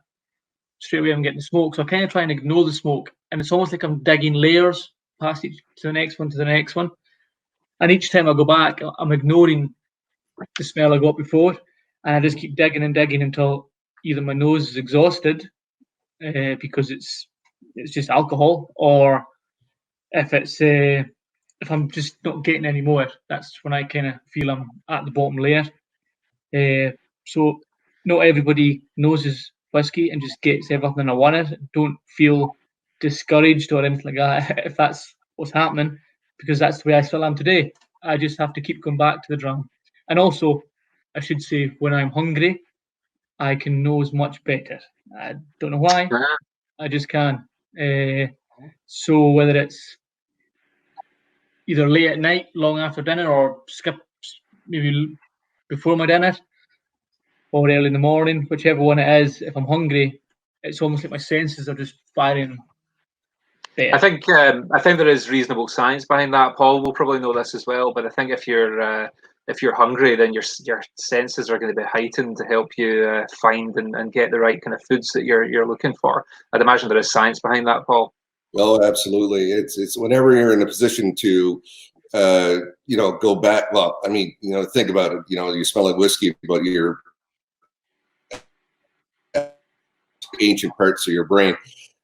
straight away I'm getting the smoke. So I kind of try and ignore the smoke, and it's almost like I'm digging layers past each to the next one to the next one. And each time I go back, I'm ignoring the smell I got before, and I just keep digging and digging until either my nose is exhausted because it's just alcohol, or if I'm just not getting any more, that's when I kind of feel I'm at the bottom layer. So not everybody noses whiskey and just gets everything I wanted. Don't feel discouraged or anything like that if that's what's happening, because that's the way I still am today. I just have to keep going back to the drum. And also, I should say, when I'm hungry, I can nose much better. I don't know why. I just can. So whether it's either late at night, long after dinner, or skip maybe before my dinner, or early in the morning, whichever one it is, if I'm hungry, it's almost like my senses are just firing better. I think there is reasonable science behind that. Paul will probably know this as well, but I think if you're hungry, then your senses are going to be heightened to help you find and get the right kind of foods that you're looking for. I'd imagine there is science behind that, Paul. Oh, absolutely. It's whenever you're in a position to, go back. Well, I mean, think about it. You smell like whiskey, but you're ancient parts of your brain.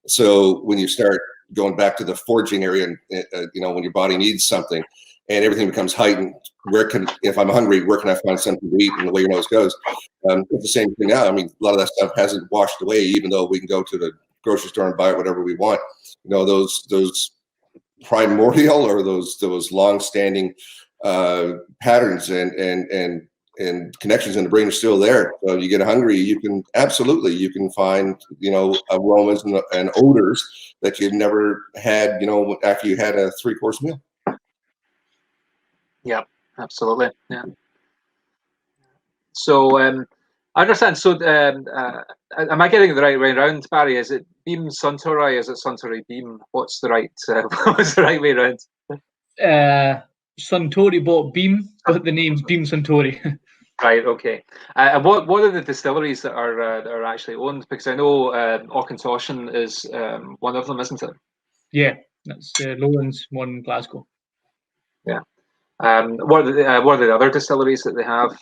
So when you start going back to the foraging area, and when your body needs something, and everything becomes heightened, if I'm hungry, where can I find something to eat? And the way your nose goes, it's the same thing now. I mean, a lot of that stuff hasn't washed away, even though we can go to the grocery store and buy whatever we want. Those primordial or those long-standing patterns and connections in the brain are still there. So you get hungry, you can find aromas and odors that you've never had after you had a 3-course meal. Yeah, absolutely. Yeah. So I understand. So am I getting the right way around, Barry? Is it Beam Suntory? Is it Suntory Beam? What's the right way around? Suntory bought Beam, but the name's Beam Suntory. Right. Okay. And what are the distilleries that are actually owned? Because I know Auchentoshan is one of them, isn't it? Yeah. That's Lowlands, one in Glasgow. Yeah. What are the other distilleries that they have?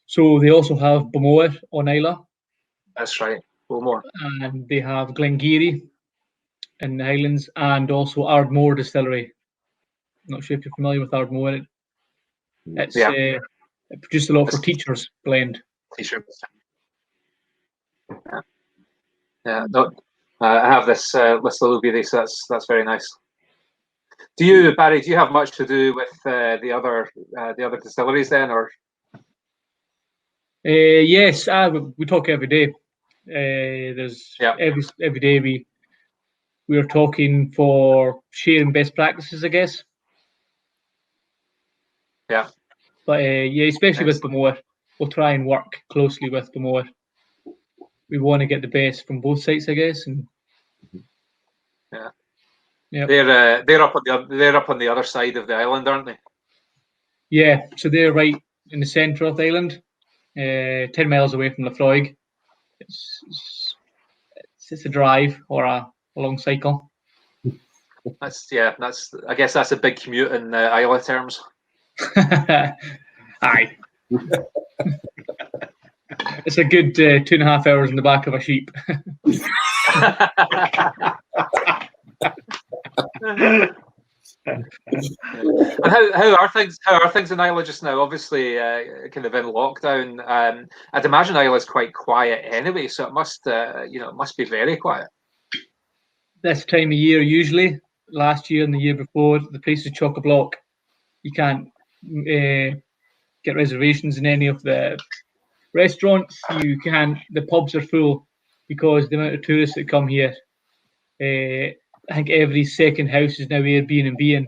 So they also have Bowmore on Islay. That's right, Bowmore. And they have Glengarry in the Highlands, and also Ardmore Distillery. Not sure if you're familiar with Ardmore. It's it produced a lot for Teachers blend. Teachers. Yeah. No, I have this list of Louis, so that's very nice. Do you, Barry? Do you have much to do with the other distilleries then, or? Yes, we talk every day. There's every day we are talking for sharing best practices, I guess. Yeah. But especially with Bowmore, we'll try and work closely with Bowmore. We want to get the best from both sides, I guess. And yeah. Yep. They're up on the other side of the island, aren't they? Yeah, so they're right in the centre of the island, 10 miles away from Laphroaig. It's a drive or a long cycle. I guess that's a big commute in Islay terms. Aye. It's a good 2.5 hours in the back of a sheep. And how are things? How are things in Islay just now? Obviously, kind of in lockdown. I'd imagine Islay is quite quiet anyway, so it must be very quiet. This time of year, usually. Last year and the year before, the place is chock a block. You can't get reservations in any of the restaurants. You can't. The pubs are full because the amount of tourists that come here. I think every second house is now Airbnb.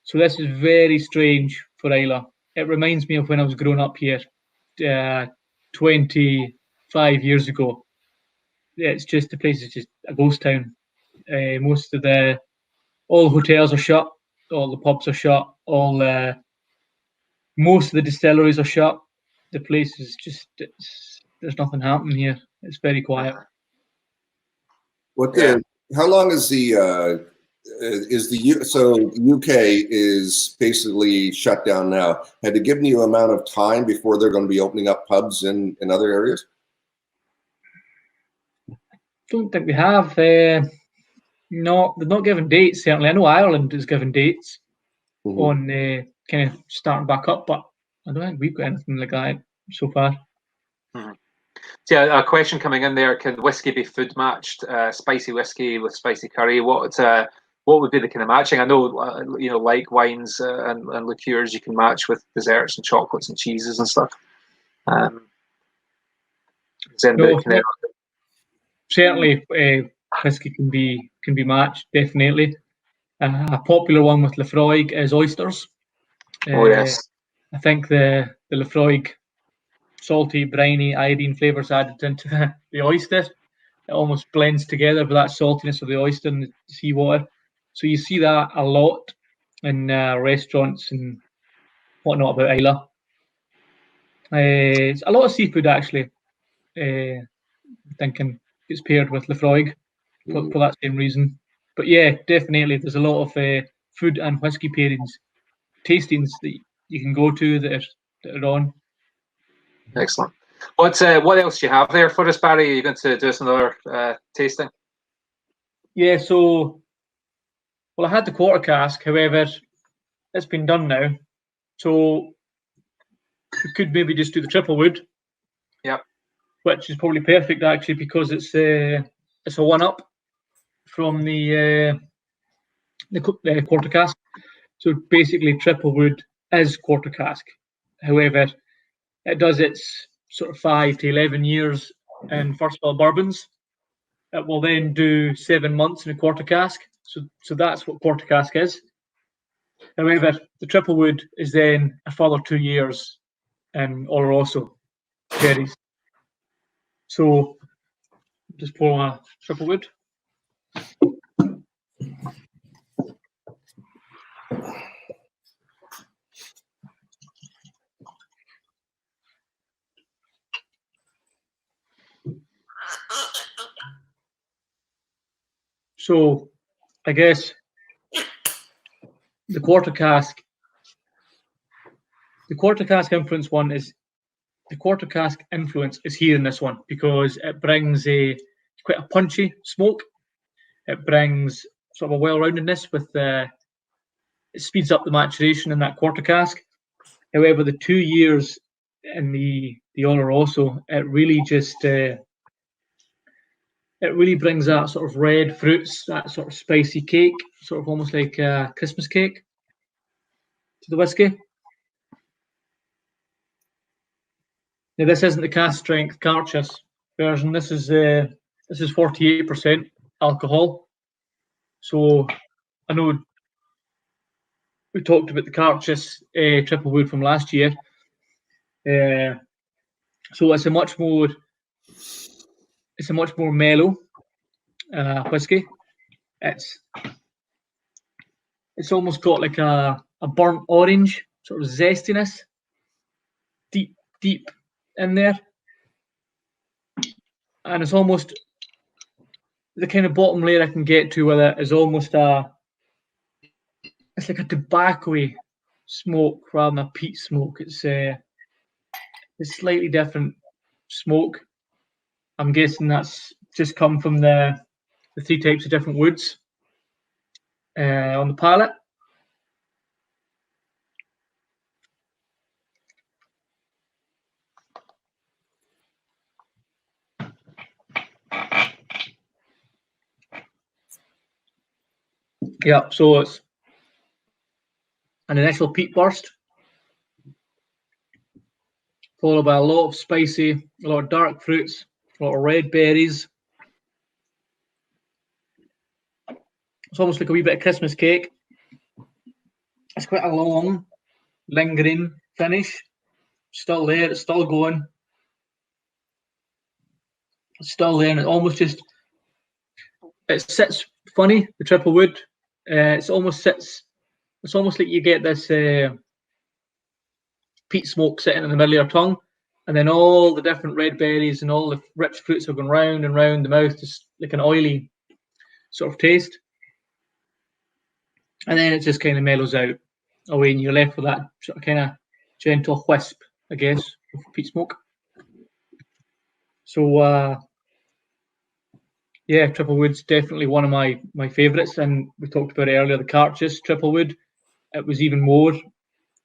So this is very strange for Islay. It reminds me of when I was growing up here 25 years ago. It's just, the place is just a ghost town. All the hotels are shut, all the pubs are shut, most of the distilleries are shut. The place is just, there's nothing happening here. It's very quiet. How long is so UK is basically shut down now? Had they given you amount of time before they're going to be opening up pubs in other areas? Don't think we have. No, they're not given dates, certainly. I know Ireland is given dates on kind of starting back up, but I don't think we've got anything like that so far. So yeah, a question coming in there: can whiskey be food matched? Spicy whiskey with spicy curry. What would be the kind of matching? I know, like wines and liqueurs, you can match with desserts and chocolates and cheeses and stuff. Certainly, whiskey can be matched, definitely. A popular one with Laphroaig is oysters. Oh yes. I think the Laphroaig salty, briny, iodine flavours added into the oyster. It almost blends together with that saltiness of the oyster and the seawater. So you see that a lot in restaurants and whatnot about Islay. It's a lot of seafood actually. Thinking it's paired with Laphroaig for that same reason. But yeah, definitely, there's a lot of food and whiskey pairings, tastings that you can go to that are on. Excellent. What else do you have there for us, Barry? Are you going to do us another tasting? Yeah, so I had the quarter cask, however, it's been done now. So we could maybe just do the triple wood. Yep. Which is probably perfect actually, because it's a one-up from the quarter cask. So basically, triple wood is quarter cask. However, it does its sort of 5 to 11 years in first fill bourbons. It will then do 7 months in a quarter cask. So that's what quarter cask is. However, the triple wood is then a further 2 years in Oloroso cherries. So just pour a triple wood. So I guess the quarter cask influence one is the quarter cask influence is here in this one because it brings quite a punchy smoke. It brings sort of a well-roundedness with it speeds up the maturation in that quarter cask. However, the 2 years in the Oloroso, it really just it really brings that sort of red fruits, that sort of spicy cake, sort of almost like a Christmas cake to the whiskey. Now, this isn't the cask strength Carchus version. This is 48% alcohol. So I know we talked about the Carchus triple wood from last year. So it's a much more mellow whiskey. It's almost got like a burnt orange sort of zestiness, deep in there, and it's almost the kind of bottom layer I can get to with it is almost it's like a tobacco-y smoke rather than a peat smoke. It's slightly different smoke. I'm guessing that's just come from the 3 types of different woods on the palate. Yeah, so it's an initial peat burst, followed by a lot of spicy, a lot of dark fruits, a lot of red berries. It's almost like a wee bit of Christmas cake. It's quite a long, lingering finish. Still there, it's still going. It's still there, and it almost just it sits funny. The triple wood, it's almost like you get this peat smoke sitting in the middle of your tongue, and then all the different red berries and all the rich fruits are going round and round the mouth, just like an oily sort of taste. And then it just kind of mellows out away, and you're left with that sort of kind of gentle wisp, I guess, of peat smoke. So yeah, triple wood's definitely one of my favourites, and we talked about it earlier. The Carchus triple wood, it was even more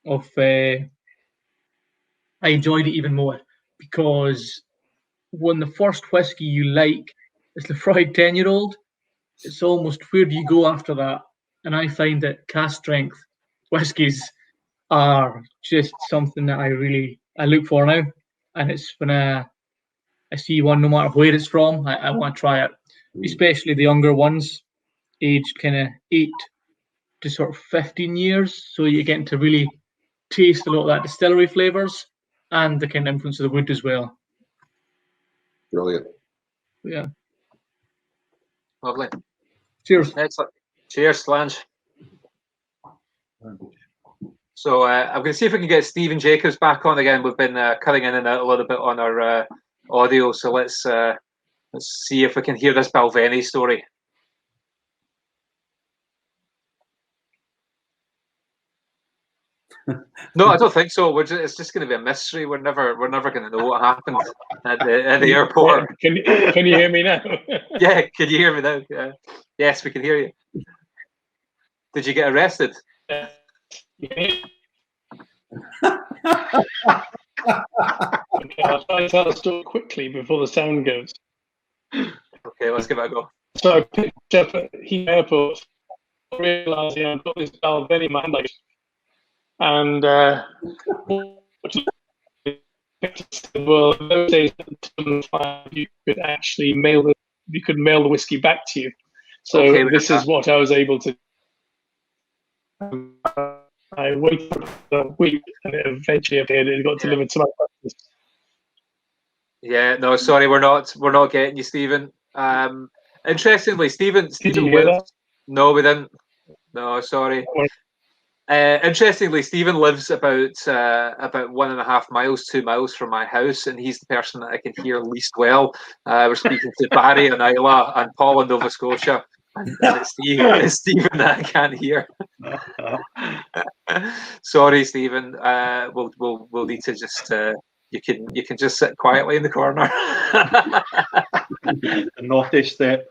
of I enjoyed it even more because when the first whiskey you like is Laphroaig 10-year-old, it's almost where do you go after that? And I find that cask strength whiskies are just something that I look for now. And it's when I see one, no matter where it's from, I want to try it. Especially the younger ones, aged kind of 8 to sort of 15 years. So you're getting to really taste a lot of that distillery flavours and the kind of influence of the wood as well. Brilliant. Yeah. Lovely. Cheers. Excellent. Cheers, Lange. So I'm going to see if we can get Stephen Jacobs back on again. We've been cutting in and out a little bit on our audio, so let's see if we can hear this Balvenie story. No, I don't think so. It's just going to be a mystery. We're never going to know what happened at the airport. Can you hear me now? Yeah, can you hear me now? Yeah. Yes, we can hear you. Did you get arrested? Yeah. Okay, I'll try to tell the story quickly before the sound goes. Okay, let's give it a go. So I picked up at Heathrow Airport, realising I've got this Balvenie in my hand, and well, in those days you could actually mail the whiskey back to you. So okay, this is what I was able to. I waited for a week, and it eventually appeared. It got delivered to my practice. Yeah, no, sorry, we're not getting you, Stephen. Interestingly, Stephen lives. No, we didn't. No, sorry. Interestingly, Stephen lives about 1.5 miles, 2 miles from my house, and he's the person that I can hear least well. We're speaking to Barry in Islay and Paul in Nova Scotia. and it's Stephen that I can't hear. Sorry, Stephen. We'll need to just you can just sit quietly in the corner. The naughty step.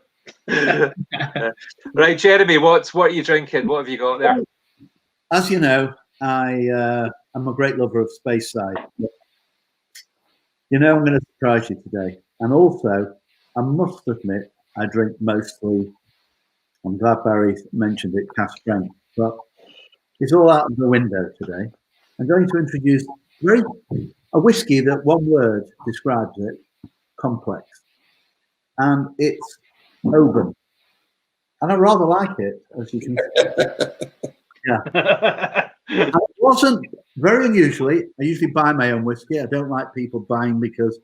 Right, Jeremy. What are you drinking? What have you got there? As you know, I am a great lover of Speyside. You know, I'm going to surprise you today, and also I must admit I drink mostly. I'm glad Barry mentioned it, Cask strength, but it's all out of the window today. I'm going to introduce a whiskey that one word describes it: complex, and it's Oban. And I rather like it, as you can see. Yeah. And it wasn't very unusually. I usually buy my own whiskey. I don't like people buying because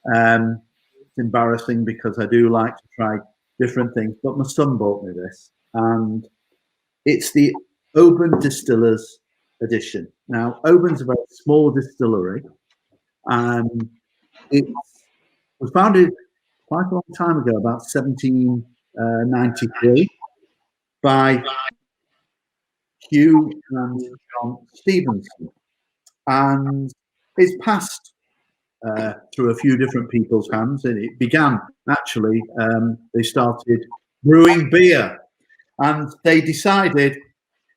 it's embarrassing, because I do like to try different things. But my son bought me this, and it's the Oban Distillers edition. Now, Oban's a very small distillery. It was founded quite a long time ago, about 1793, by Hugh and John Stevenson, and it's passed through a few different people's hands. And it began actually, they started brewing beer, and they decided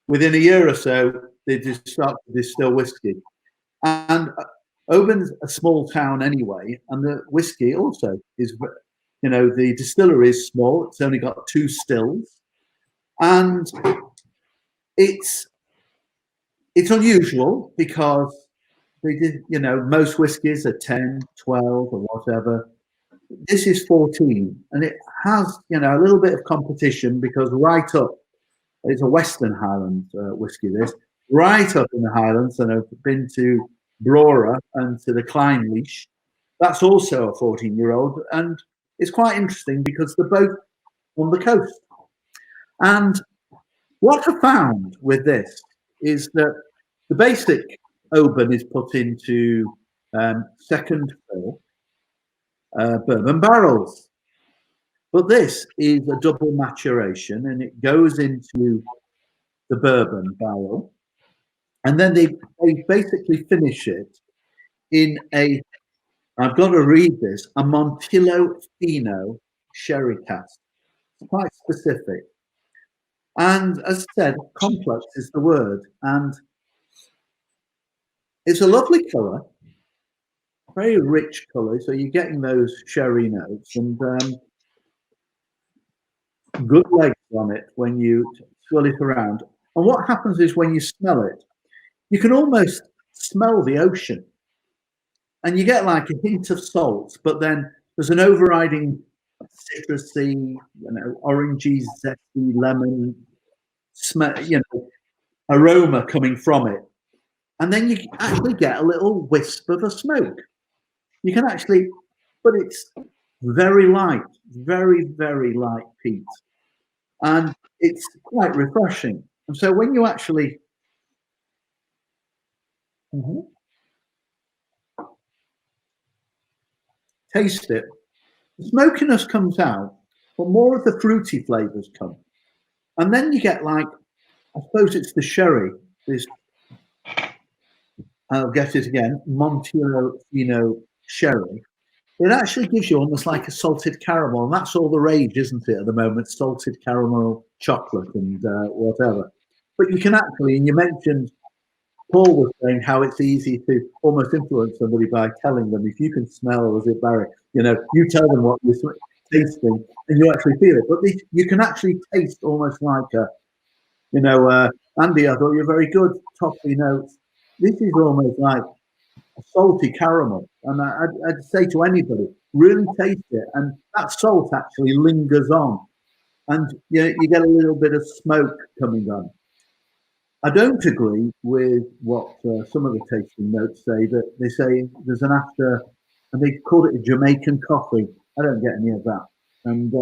within a year or so they just started to distill whiskey. And Oban's a small town anyway, and the whiskey also is, you know, the distillery is small. It's only got 2 stills, and it's unusual because they did, you know, most whiskies are 10, 12 or whatever. This is 14, and it has, you know, a little bit of competition because right up, it's a Western Highland whiskey, this, right up in the Highlands, and I've been to Brora and to the Clynelish. That's also a 14-year-old, and it's quite interesting because they're both on the coast. And what I found with this is that the basic Oban is put into second fill bourbon barrels. But this is a double maturation, and it goes into the bourbon barrel. And then they basically finish it in a, I've got to read this, a Montillo Fino sherry cask. It's quite specific. And as I said, complex is the word. And it's a lovely colour, very rich colour. So you're getting those sherry notes and good legs on it when you swirl it around. And what happens is when you smell it, you can almost smell the ocean. And you get like a hint of salt, but then there's an overriding citrusy, you know, orangey, zesty, lemon smell, you know, aroma coming from it. And then you actually get a little wisp of a smoke. You can actually, but it's very light, very, very light peat. And it's quite refreshing. And so when you actually taste it, the smokiness comes out, but more of the fruity flavors come. And then you get like, I suppose it's the sherry, this, I'll get it again, Montillo Fino sherry. It actually gives you almost like a salted caramel, and that's all the rage, isn't it, at the moment? Salted caramel chocolate and whatever. But you can actually, and you mentioned, Paul was saying how it's easy to almost influence somebody by telling them, if you can smell, was it Barry? You know, you tell them what you're tasting, and you actually feel it. But you can actually taste almost like a, you know, Andy, I thought you're very good, toffee notes. This is almost like a salty caramel. And I'd say to anybody, really taste it. And that salt actually lingers on. And you get a little bit of smoke coming on. I don't agree with what some of the tasting notes say, that they say there's an after, and they call it a Jamaican coffee. I don't get any of that. And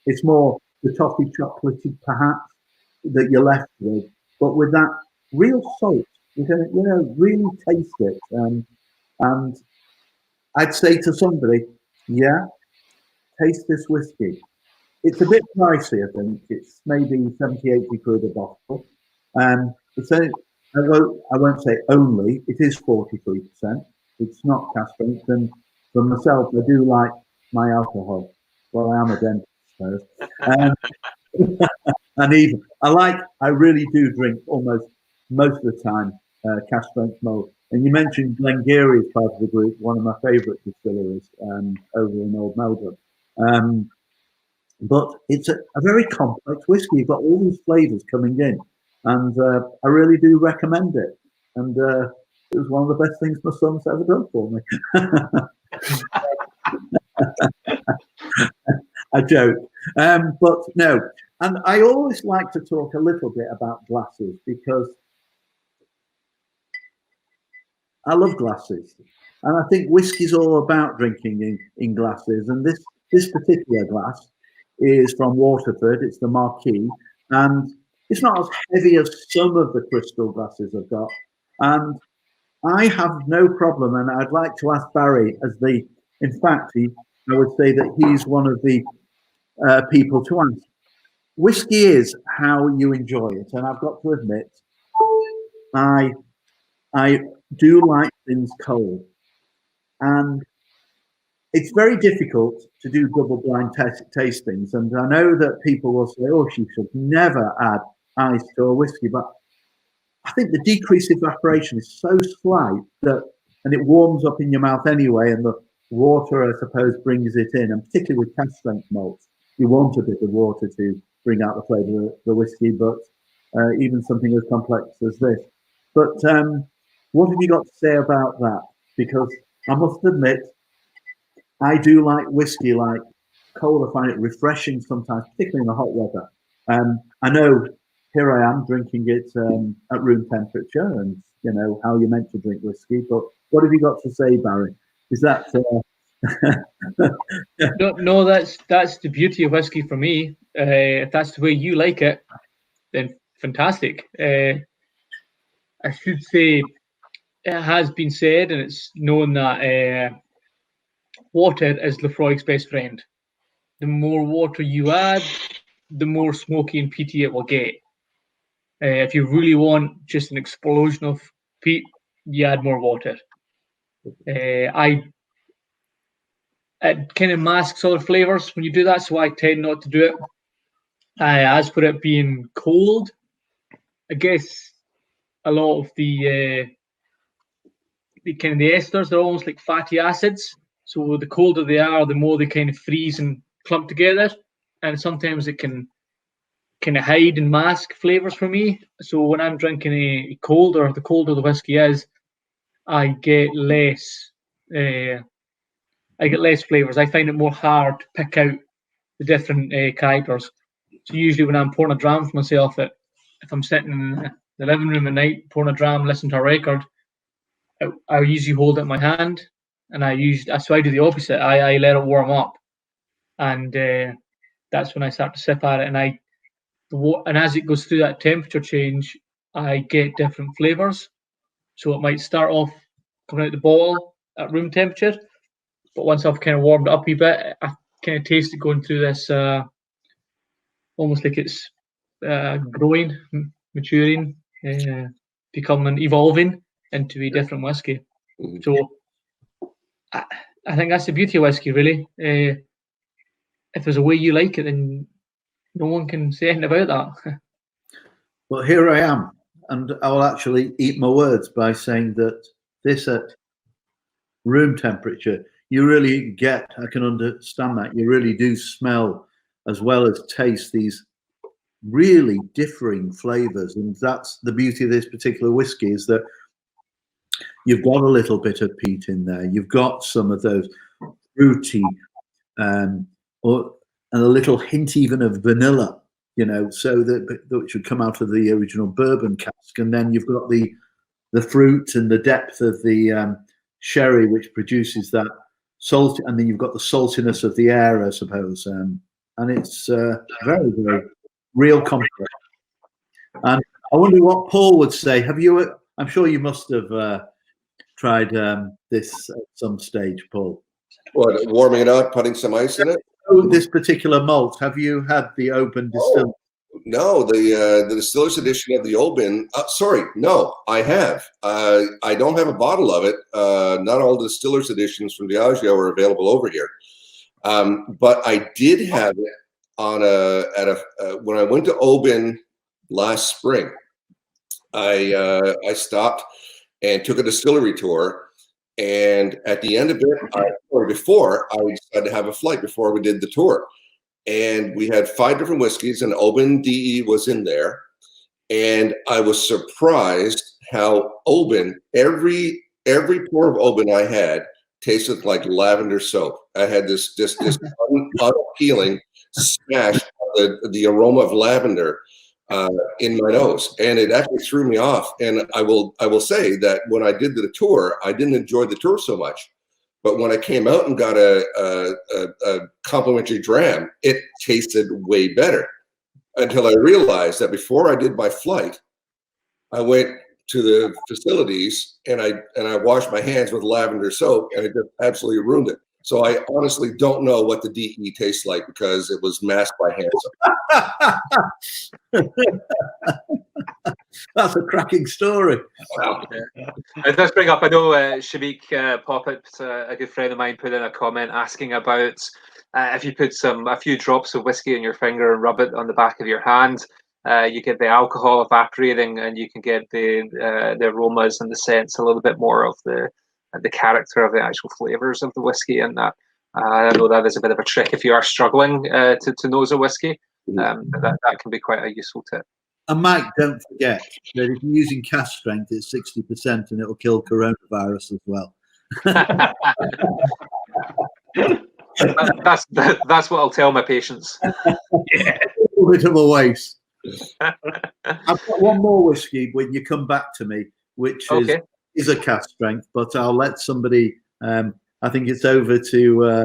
it's more the toffee chocolatey, perhaps, that you're left with. But with that real salt, you can, you know, really taste it. And I'd say to somebody, yeah, taste this whiskey. it's a bit pricey, I think. It's maybe 70, 80 quid a bottle. It's only, I won't say only, it is 43%. It's not cask strength. And for myself, I do like my alcohol. Well, I am a dentist, I suppose. And even, I really do drink almost most of the time cask strength malt. And you mentioned Glengarry as part of the group, one of my favourite distilleries over in Old Melbourne. But it's a very complex whiskey. You've got all these flavours coming in, and I really do recommend it. And it was one of the best things my son's ever done for me. I joke, but no. And I always like to talk a little bit about glasses because I love glasses, and I think whiskey's all about drinking in glasses. And this particular glass is from Waterford. It's the Marquis, and it's not as heavy as some of the crystal glasses I've got. And I have no problem, and I'd like to ask Barry, in fact, I would say that he's one of the people to ask. Whiskey is how you enjoy it, and I've got to admit, I do like things cold, and it's very difficult to do double-blind tastings. And I know that people will say, "Oh, she should never add ice to a whiskey," but I think the decrease evaporation is so slight and it warms up in your mouth anyway, and the water, I suppose, brings it in. And particularly with cask strength malts, you want a bit of water to bring out the flavour of the whiskey, but even something as complex as this. But what have you got to say about that? Because I must admit, I do like whiskey like cold. I find it refreshing sometimes, particularly in the hot weather. I know here I am drinking it at room temperature, and you know how you're meant to drink whiskey. But what have you got to say, Barry? Is that No, that's the beauty of whiskey for me. If that's the way you like it, then fantastic. I should say it has been said, and it's known that water is Laphroaig's best friend. The more water you add, the more smoky and peaty it will get. If you really want just an explosion of peat, you add more water. It kind of masks other flavors when you do that, so I tend not to do it. As for it being cold, I guess a lot of the kind of the esters are almost like fatty acids. So the colder they are, the more they kind of freeze and clump together, and sometimes it can kind of hide and mask flavors for me. So when I'm drinking the colder the whiskey is, I get less flavors. I find it more hard to pick out the different characters. So usually when I'm pouring a dram for myself, if I'm sitting in the living room at night pouring a dram, listening to a record, I usually hold it in my hand, and I do the opposite. I let it warm up, and that's when I start to sip at it. And as it goes through that temperature change, I get different flavors. So it might start off coming out the bottle at room temperature, but once I've kind of warmed it up a wee bit, I kind of taste it going through this, almost like it's growing, maturing, evolving into a different whiskey. So I think that's the beauty of whiskey, really. If there's a way you like it, then no one can say anything about that. Well, here I am, and I will actually eat my words by saying that this at room temperature, you really get, I can understand that, you really do smell as well as taste these really differing flavors. And that's the beauty of this particular whiskey, is that you've got a little bit of peat in there. You've got some of those fruity and a little hint even of vanilla, you know, so that which would come out of the original bourbon cask. And then you've got the fruit and the depth of the sherry, which produces that salt, and then you've got the saltiness of the air, I suppose. And it's very, very real complex. And I wonder what Paul would say. I'm sure you must have tried this at some stage, Paul. What, warming it up, putting some ice in it? know this particular malt? Have you had the Oban Distillers? No, the Distillers edition of the Oban. Sorry, no, I have. I don't have a bottle of it. Not all the Distillers editions from Diageo are available over here. But I did have it on when I went to Oban last spring. I stopped and took a distillery tour, and at the end of it, or before, I decided to have a flight before we did the tour. And we had 5 different whiskeys, and Oban DE was in there. And I was surprised how Oban, every pour of Oban I had tasted like lavender soap. I had this unappealing smash of the aroma of lavender in my nose, and it actually threw me off. And I will say that when I did the tour, I didn't enjoy the tour so much. But when I came out and got a complimentary dram, it tasted way better. Until I realized that before I did my flight, I went to the facilities and I washed my hands with lavender soap, and it just absolutely ruined it. So I honestly don't know what the DE tastes like because it was masked by hand soap. That's a cracking story. Wow. It does bring up, I know Shamik Poppet, a good friend of mine, put in a comment asking about if you put a few drops of whiskey on your finger and rub it on the back of your hand, you get the alcohol evaporating, and you can get the aromas and the scents, a little bit more of the character of the actual flavors of the whiskey. And that I know that is a bit of a trick if you are struggling to nose a whiskey. That can be quite a useful tip. And Mike, don't forget that if you're using cask strength, it's 60%, and it'll kill coronavirus as well. That's what I'll tell my patients. Yeah. A little bit of a waste. I've got one more whiskey when you come back to me, which is a cask strength, but I'll let somebody. I think it's over to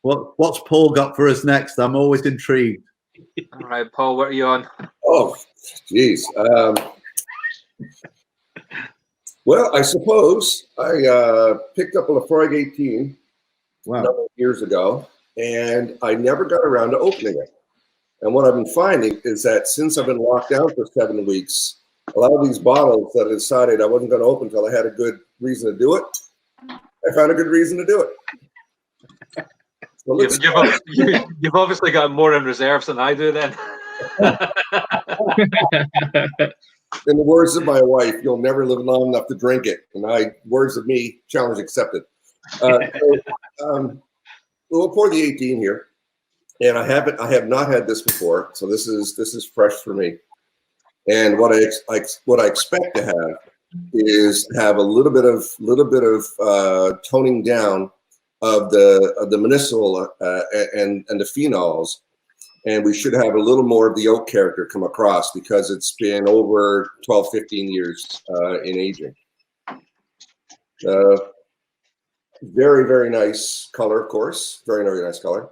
what's Paul got for us next. I'm always intrigued. All right, Paul, what are you on? Oh, geez. Well, I suppose I picked up a Laphroaig 18 a number of years ago, and I never got around to opening it. And what I've been finding is that since I've been locked down for 7 weeks, a lot of these bottles that I decided I wasn't going to open until I had a good reason to do it, I found a good reason to do it. So you've obviously got more in reserves than I do then. In the words of my wife, you'll never live long enough to drink it. And words of me, challenge accepted. We'll pour the 18 here. And I have not had this before, so this is fresh for me. And what I expect to have is have a little bit of toning down of the medicinal and the phenols, and we should have a little more of the oak character come across because it's been over 12, 15 years in aging. Very, very nice color, of course. Very, very nice color.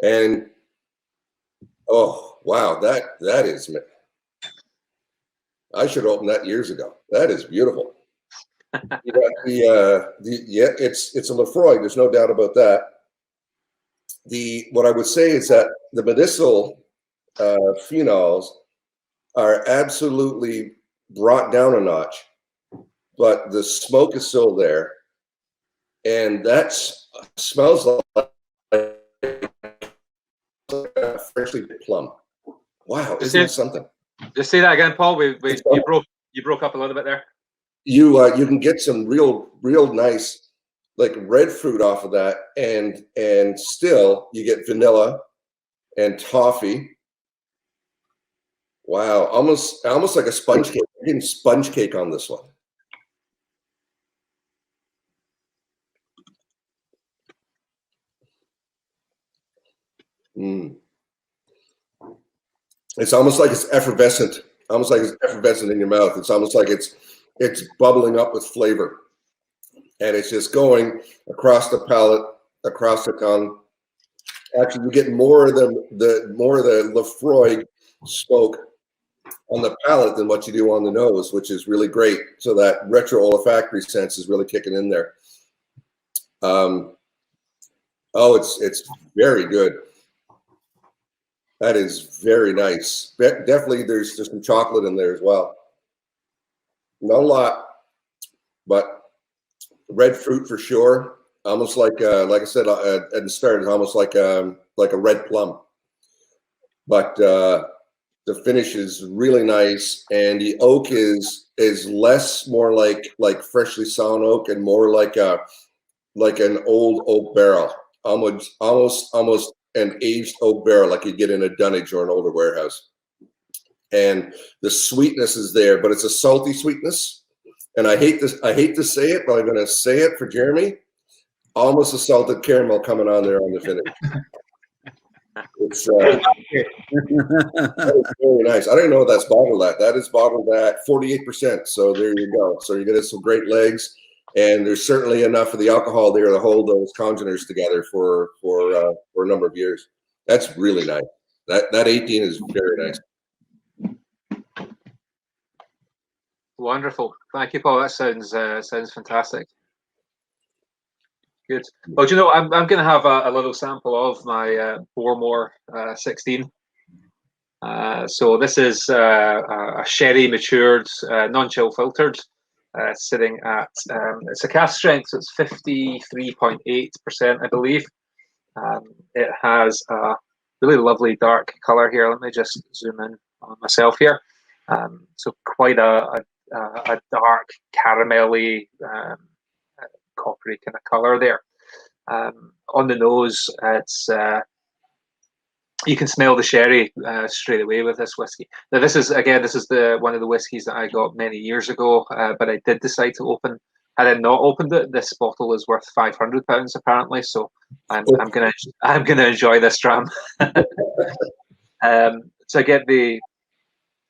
And oh wow, that is. I should have opened that years ago. That is beautiful. You got it's a Laphroaig. There's no doubt about that. What I would say is that the medicinal phenols are absolutely brought down a notch, but the smoke is still there, and that smells like a freshly picked plum. Wow, isn't that something? Just say that again, Paul. You broke up a little bit there. You can get some real nice like red fruit off of that, and still you get vanilla and toffee. Wow, almost like a sponge cake. I'm getting sponge cake on this one. It's almost like it's effervescent. Almost like it's effervescent in your mouth. It's almost like it's bubbling up with flavor, and it's just going across the palate, across the tongue. Actually, you get more of the Laphroaig smoke on the palate than what you do on the nose, which is really great. So that retro olfactory sense is really kicking in there. Oh, it's very good. That is very nice. Definitely, there's some chocolate in there as well. Not a lot, but red fruit for sure. Almost like I said at the start, it's almost like a red plum. But the finish is really nice, and the oak is less more like freshly sawn oak and more like an old oak barrel, almost an aged oak barrel like you get in a dunnage or an older warehouse. And the sweetness is there, but it's a salty sweetness. And I hate to say it, but I'm going to say it for Jeremy. Almost a salted caramel coming on there on the finish. It's that is very nice. I don't know what that's bottled at. That is bottled at 48%. So there you go. So you're getting some great legs, and there's certainly enough of the alcohol there to hold those congeners together for a number of years. That's really nice. That 18 is very nice. Wonderful. Thank you, Paul. That sounds fantastic. Good. Well, do you know, I'm going to have a little sample of my Bormore 16. So this is a sherry matured, non-chill filtered, sitting at, it's a cask strength, so it's 53.8%, I believe. It has a really lovely dark color here. Let me just zoom in on myself here. So quite a dark caramelly, coppery kind of color there. On the nose, it's you can smell the sherry straight away with this whiskey. Now this is the one of the whiskies that I got many years ago, but I did decide to open. Had I not opened it, this bottle is worth £500 apparently. So I'm gonna enjoy this dram. So I get the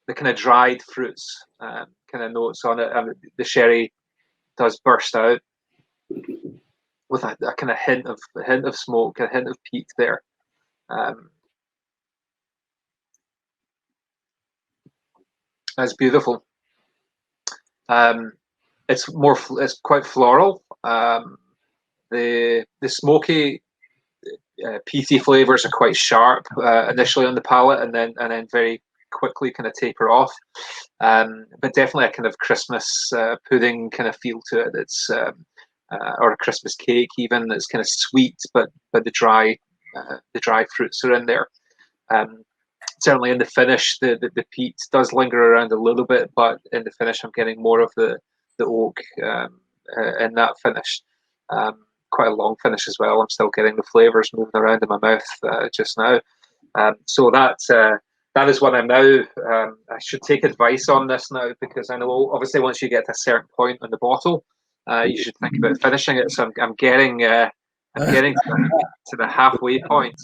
kind of dried fruits kind of notes on it. The sherry does burst out with a kind of hint of smoke, a hint of peat there. That's beautiful. It's quite floral. The smoky, peaty flavors are quite sharp initially on the palate, and then very quickly kind of taper off. But definitely a kind of Christmas pudding kind of feel to it. It's or a Christmas cake even. That's kind of sweet, but the dry fruits are in there. Certainly in the finish, the peat does linger around a little bit, but in the finish, I'm getting more of the oak in that finish. Quite a long finish as well. I'm still getting the flavors moving around in my mouth just now. So that is what I'm now. I should take advice on this now, because I know obviously once you get to a certain point on the bottle, you should think about finishing it. So I'm getting to the halfway point.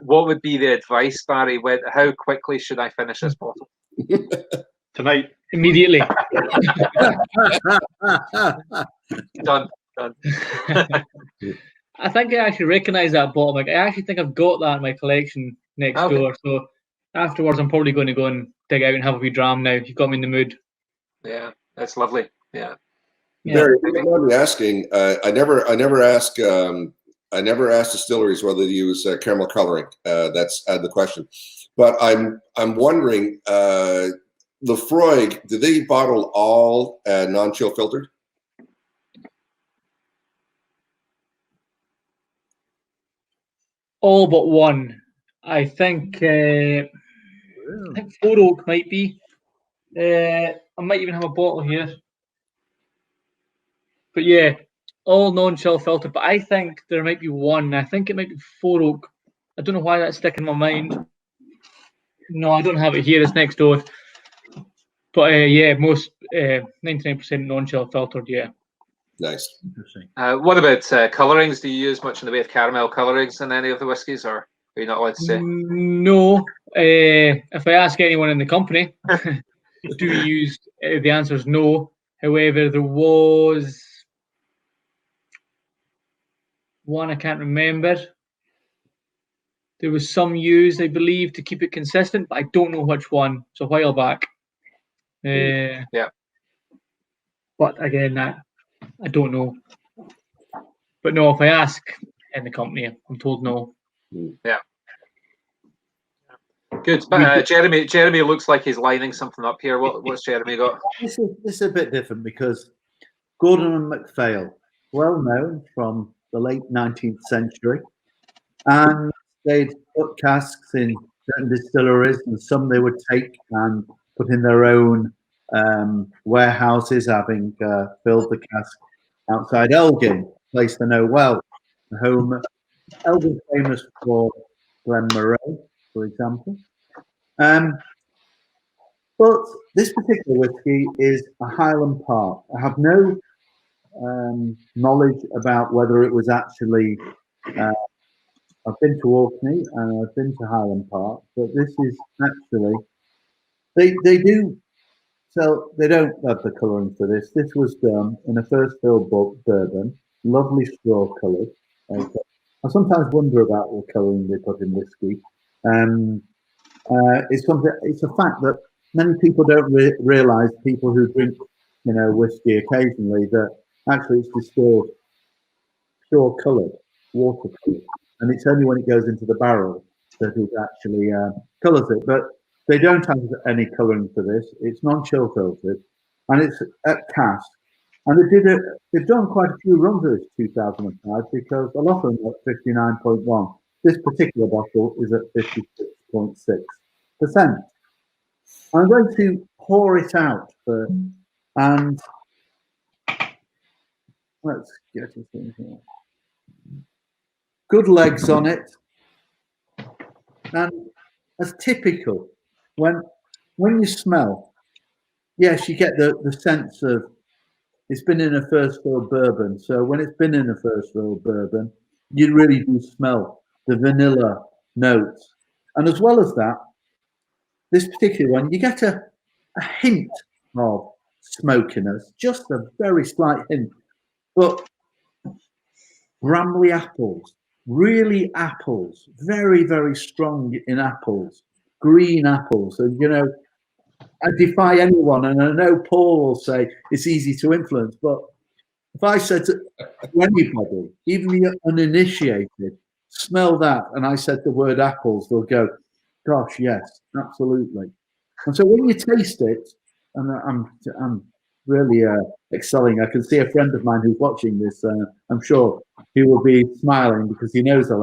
What would be the advice, Barry? How quickly should I finish this bottle? Tonight. Immediately. Done. I think I actually recognise that bottle. Like, I actually think I've got that in my collection next door. So afterwards, I'm probably going to go and dig out and have a wee dram now. You've got me in the mood. Yeah, that's lovely. Yeah. Barry, if you mind me asking, I never ask distilleries whether they use caramel coloring. That's the question. But I'm wondering, Laphroaig, do they bottle all non-chill filtered? All but one. I think Four Oak might be. I might even have a bottle here. But yeah, all non-chill filtered. But I think there might be one. I think it might be Four Oak. I don't know why that's sticking in my mind. No, I don't have it here. It's next door. But yeah, most 99% non-chill filtered. Yeah. Nice. What about colorings? Do you use much in the way of caramel colorings in any of the whiskies, or are you not allowed to say? No. If I ask anyone in the company, do you use? The answer is no. However, there was one I can't remember. There was some used, I believe, to keep it consistent, but I don't know which one. It's a while back. Yeah. But again, I don't know. But no, if I ask in the company. I'm told no. Yeah. Good. But Jeremy looks like he's lining something up here. What's Jeremy got? This is a bit different because Gordon and MacPhail, well known from the late 19th century, and they'd put casks in certain distilleries, and some they would take and put in their own warehouses, having filled the cask outside Elgin, a place they know well. The home Elgin's famous for Glen Moray, for example. But this particular whiskey is a Highland Park. I have no knowledge about whether it was actually. I've been to Orkney and I've been to Highland Park, but this is actually they do sell. They don't have the colouring for this. This was done in a first fill bourbon, lovely straw coloured. Okay. I sometimes wonder about the colouring they put in whiskey. It's something. It's a fact that many people don't realise. People who drink, whiskey occasionally, that actually it's distilled pure coloured, water coloured, and it's only when it goes into the barrel that it actually colours it. But they don't have any colouring for this. It's non-chill filtered, and it's at Cask. And they've done quite a few runs of this 2005 because a lot of them are at 59.1. This particular bottle is at 56.6%. I'm going to pour it out and let's get it in here. Good legs on it, and as typical, when you smell, yes, you get the sense of it's been in a first fill bourbon. So when it's been in a first fill bourbon, you really do smell the vanilla notes, and as well as that, this particular one, you get a hint of smokiness, just a very slight hint, but brambly apples, really apples, very, very strong in apples, green apples. And, I defy anyone, and I know Paul will say it's easy to influence, but if I said to anybody, even the uninitiated, smell that, and I said the word apples, they'll go, gosh, yes, absolutely. And so when you taste it, and I'm really excelling. I can see a friend of mine who's watching this. I'm sure he will be smiling because he knows I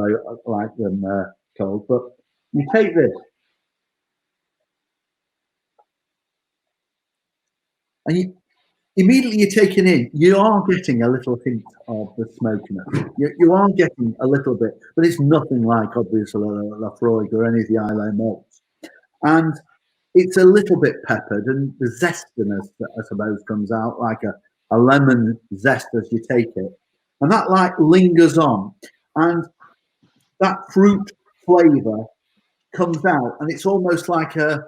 like them cold. But you take this, and immediately you're taking in. You are getting a little hint of the smokiness. You are getting a little bit, but it's nothing like obviously Laphroaig or any of the Islay malts. And it's a little bit peppered, and the zestiness that I suppose comes out like a lemon zest as you take it, and that like lingers on, and that fruit flavour comes out, and it's almost like how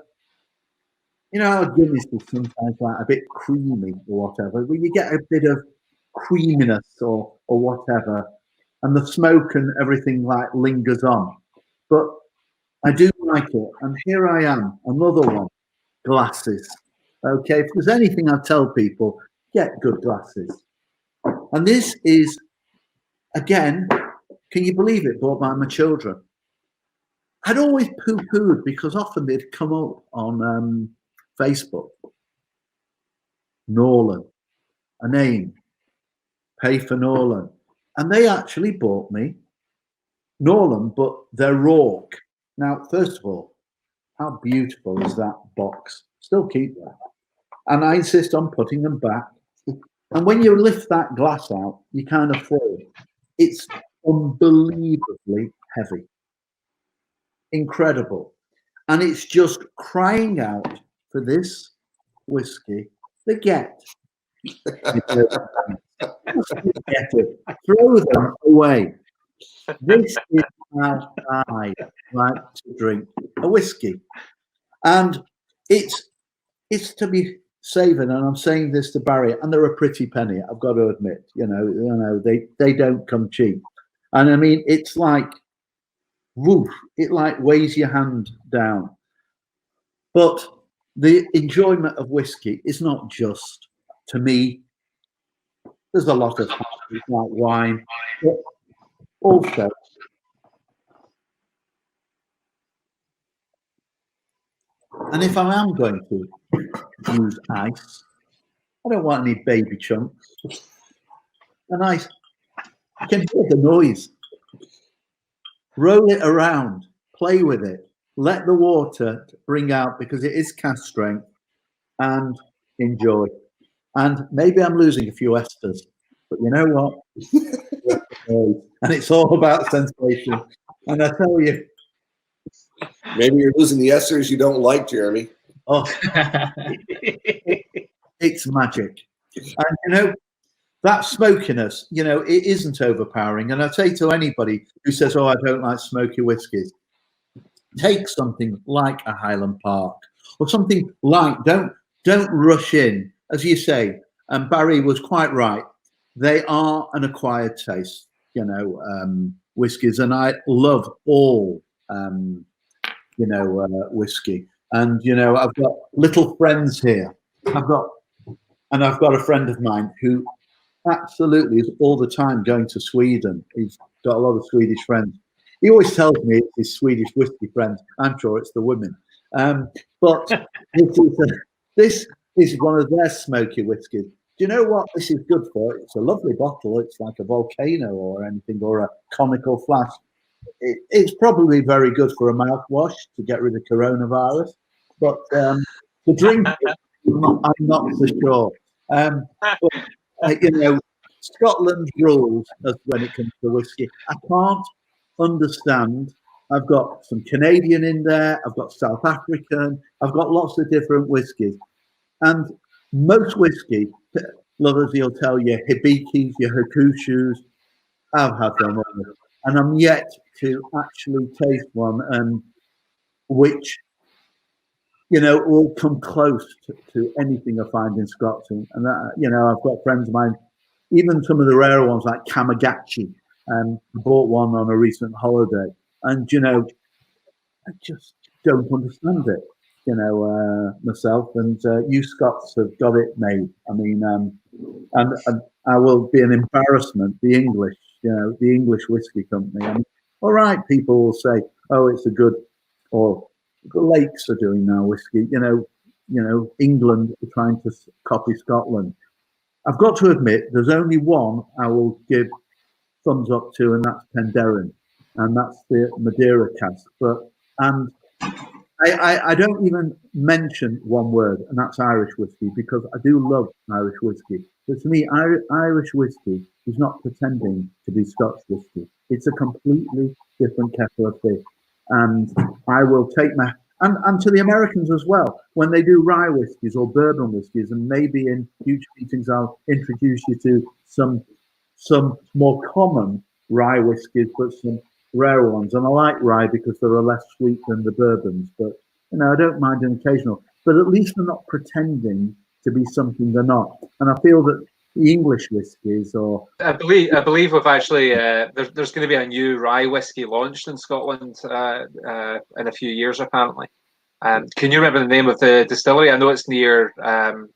Guinness is sometimes like a bit creamy or whatever, where you get a bit of creaminess or whatever, and the smoke and everything like lingers on, but I do like it. And here I am, another one, glasses. Okay, if there's anything I tell people, get good glasses. And this is, again, can you believe it, bought by my children. I'd always poo-pooed because often they'd come up on Facebook. Norland, a name, pay for Norland. And they actually bought me Norland, but their Rourke. Now, first of all, how beautiful is that box? Still keep that. And I insist on putting them back. And when you lift that glass out, you kind of fall. It's unbelievably heavy. Incredible. And it's just crying out for this whiskey to get. Throw them away. This is how I like to drink a whiskey, and it's to be savoured. And I'm saying this to Barry, and they're a pretty penny. I've got to admit, they don't come cheap. And I mean, it's like, woof! It like weighs your hand down. But the enjoyment of whiskey is not just, to me. There's a lot of like wine. But Also, and if I am going to use ice, I don't want any baby chunks. And I can hear the noise. Roll it around, play with it, let the water bring out, because it is cask strength, and enjoy. And maybe I'm losing a few esters, but you know what? And it's all about sensation. And I tell you, maybe you're losing the esters you don't like, Jeremy. Oh, it's magic. And you know, that smokiness, you know, it isn't overpowering. And I say to anybody who says, oh, I don't like smoky whiskies, take something like a Highland Park or something like, don't rush in. As you say, and Barry was quite right, they are an acquired taste, you know, whiskies. And I love all, you know, whiskey. And, you know, I've got little friends here. I've got a friend of mine who absolutely is all the time going to Sweden. He's got a lot of Swedish friends. He always tells me it's his Swedish whiskey friends. I'm sure it's the women. But this is one of their smoky whiskies. Do you know what this is good for? It's a lovely bottle. It's like a volcano or anything, or a conical flask. It's probably very good for a mouthwash to get rid of coronavirus. But to drink it, I'm not so sure. But, you know, Scotland's rules as when it comes to whiskey, I can't understand. I've got some Canadian in there. I've got South African. I've got lots of different whiskies. And most whiskey lovers, he'll tell you, Hibikis, your Hakushus, I've had them all. And I'm yet to actually taste one which, you know, will come close to anything I find in Scotland. And, you know, I've got friends of mine, even some of the rarer ones like Kamagachi, and bought one on a recent holiday. And, you know, I just don't understand it, you know, myself. And you Scots have got it made. I mean, and I will be an embarrassment, the English, you know, the English whiskey company. I mean, all right, people will say, oh, it's a good, or the Lakes are doing now whiskey, you know, England are trying to copy Scotland. I've got to admit, there's only one I will give thumbs up to, and that's Penderyn, and that's the Madeira cask. And I don't even mention one word, and that's Irish whiskey, because I do love Irish whiskey. But to me, Irish whiskey is not pretending to be Scotch whiskey. It's a completely different kettle of fish. And I will take and to the Americans as well, when they do rye whiskies or bourbon whiskies, and maybe in future meetings I'll introduce you to some more common rye whiskies, but some rare ones. And I like rye because they're less sweet than the bourbons, but you know, I don't mind an occasional, but at least they're not pretending to be something they're not. And I feel that the English whiskies, or I believe we've actually there's going to be a new rye whiskey launched in Scotland in a few years, apparently. Can you remember the name of the distillery? I know it's near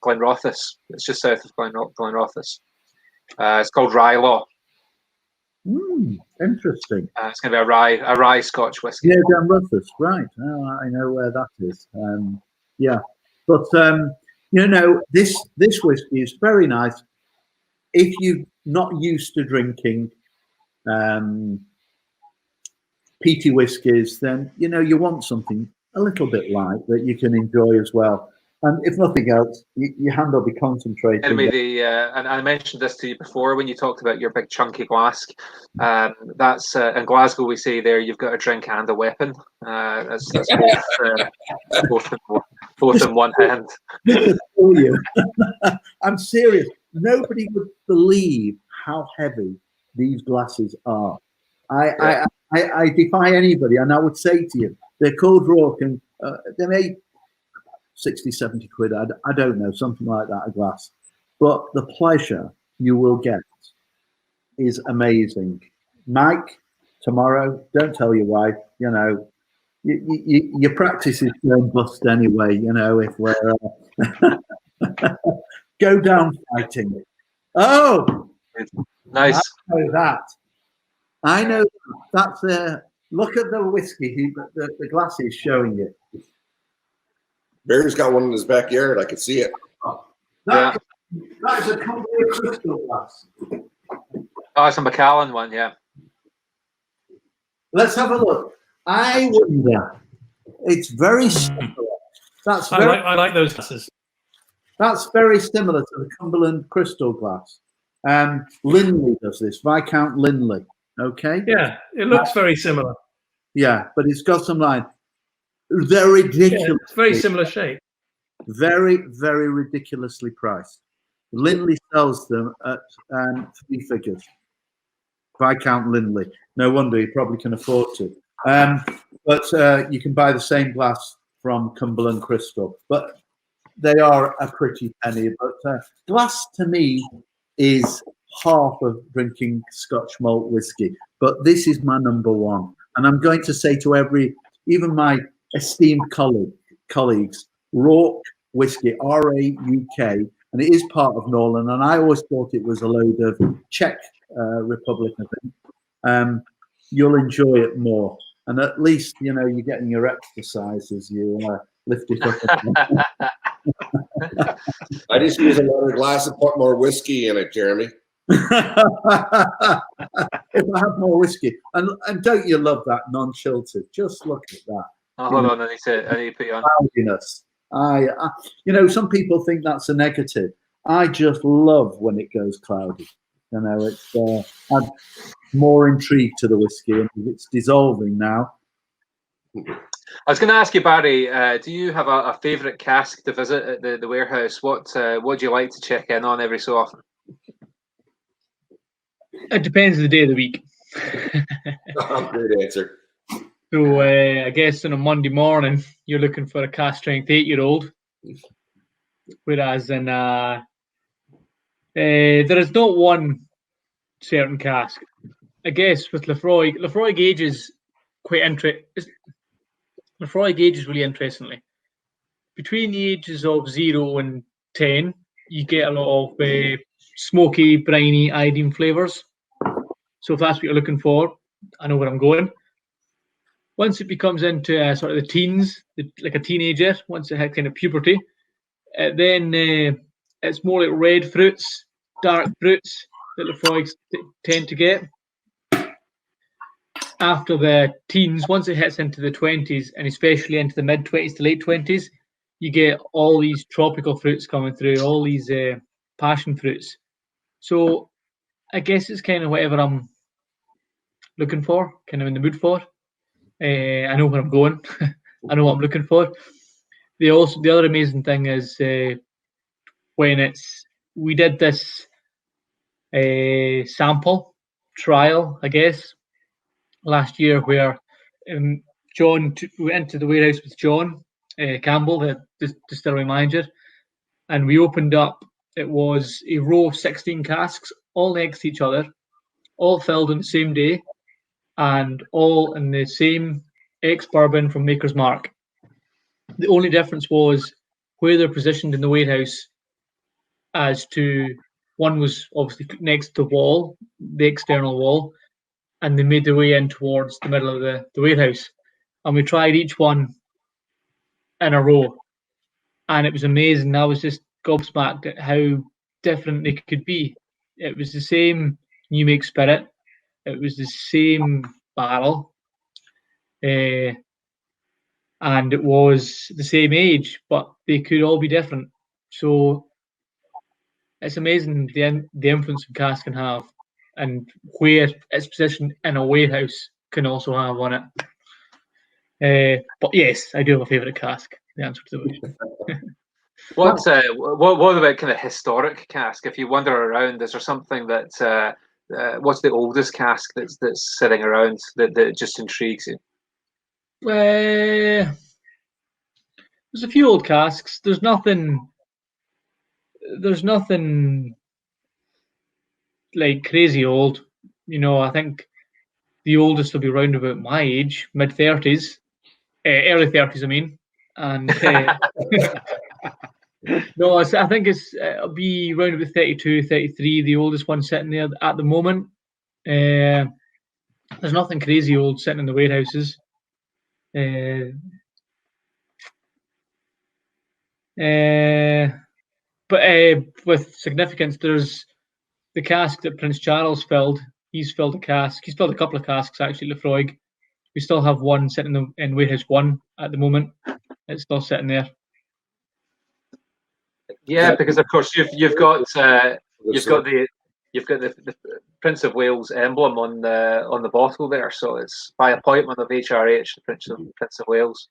Glenrothes. It's just south of Glenrothes. It's called Rye Law. Interesting. It's going to be a rye Scotch whiskey. Yeah, Glenrothes, right? Oh, I know where that is. Yeah, but you know, this whiskey is very nice. If you're not used to drinking peaty whiskies, then you know you want something a little bit light that you can enjoy as well. And if nothing else, your hand will be concentrating. And I mentioned this to you before when you talked about your big chunky glask. That's in Glasgow. We say there you've got a drink and a weapon. That's both in one hand. I'm serious. Nobody would believe how heavy these glasses are. I defy anybody, and I would say to you, they're called Rourke, and they made 60, 70 quid. I don't know, something like that, a glass. But the pleasure you will get is amazing. Mike, tomorrow, don't tell your wife, you know, your practice is going bust anyway, you know, if we're go down fighting. Oh, nice. I know that. I know that's look at the whiskey. The glass is showing it. Barry's got one in his backyard. I can see it. That is a Cumberland crystal glass. Oh, it's a McLaughlin one, yeah. Let's have a look. I wonder. It's very similar. I like those glasses. That's very similar to the Cumberland crystal glass. Linley does this. Viscount Linley. Okay. Yeah, it looks very similar. Yeah, but it's got some line. They're ridiculous. Yeah, it's very similar shape. Very, very ridiculously priced. Linley sells them at 3 figures. Viscount Linley. No wonder he probably can afford to. But you can buy the same glass from Cumberland Crystal. But they are a pretty penny. But glass to me is half of drinking Scotch malt whiskey. But this is my number one. And I'm going to say to even my esteemed colleagues, Rourke Whiskey, R-A-U-K, and it is part of Norland, and I always thought it was a load of Czech Republic, I think. You'll enjoy it more, and at least, you know, you're getting your exercise as you lift it up. I just use another glass and put more whiskey in it, Jeremy. If I have more whiskey, and don't you love that non-chilted? Just look at that. Oh, hold on, I need to put you on. Cloudiness. You know, some people think that's a negative. I just love when it goes cloudy. You know, it's I'm more intrigued to the whiskey, and it's dissolving now. I was going to ask you, Barry, do you have a favourite cask to visit at the warehouse? What do you like to check in on every so often? It depends on the day of the week. Great answer. So I guess on a Monday morning, you're looking for a cask strength 8-year-old, whereas in there is not one certain cask. I guess with Laphroaig ages quite interesting. Laphroaig ages really interestingly. Between the ages of 0 and 10, you get a lot of smoky, briny, iodine flavours. So if that's what you're looking for, I know where I'm going. Once it becomes into sort of the teens, like a teenager, once it hits kind of puberty, then it's more like red fruits, dark fruits that Laphroaigs tend to get. After the teens, once it hits into the 20s, and especially into the mid-20s to late 20s, you get all these tropical fruits coming through, all these passion fruits. So I guess it's kind of whatever I'm looking for, kind of in the mood for. I know where I'm going. I know what I'm looking for. The other amazing thing is when we did this sample trial, I guess, last year, where we went to the warehouse with John Campbell, the distillery manager, and we opened up. It was a row of 16 casks, all next to each other, all filled on the same day, and all in the same ex-bourbon from Maker's Mark. The only difference was where they're positioned in the warehouse, as to one was obviously next to the wall, the external wall, and they made their way in towards the middle of the warehouse. And we tried each one in a row, and it was amazing. I was just gobsmacked at how different they could be. It was the same new make spirit. It was the same barrel, and it was the same age, but they could all be different. So it's amazing the influence a cask can have, and where its position in a warehouse can also have on it. But yes, I do have a favourite cask. The answer to it. What about kind of historic cask? If you wander around, is there something that what's the oldest cask that's sitting around that just intrigues you? There's a few old casks. There's nothing like crazy old. You know, I think the oldest will be round about my age, mid-30s, early 30s, I mean. And no, I think it'll be round about 32, 33, the oldest one sitting there at the moment. There's nothing crazy old sitting in the warehouses. But with significance, there's the cask that Prince Charles filled. He's filled a cask. He's filled a couple of casks actually, Laphroaig. We still have one sitting in warehouse 1 at the moment. It's still sitting there. Yeah, because of course you've got the Prince of Wales emblem on the bottle there, so it's by appointment of HRH, the Prince of Wales.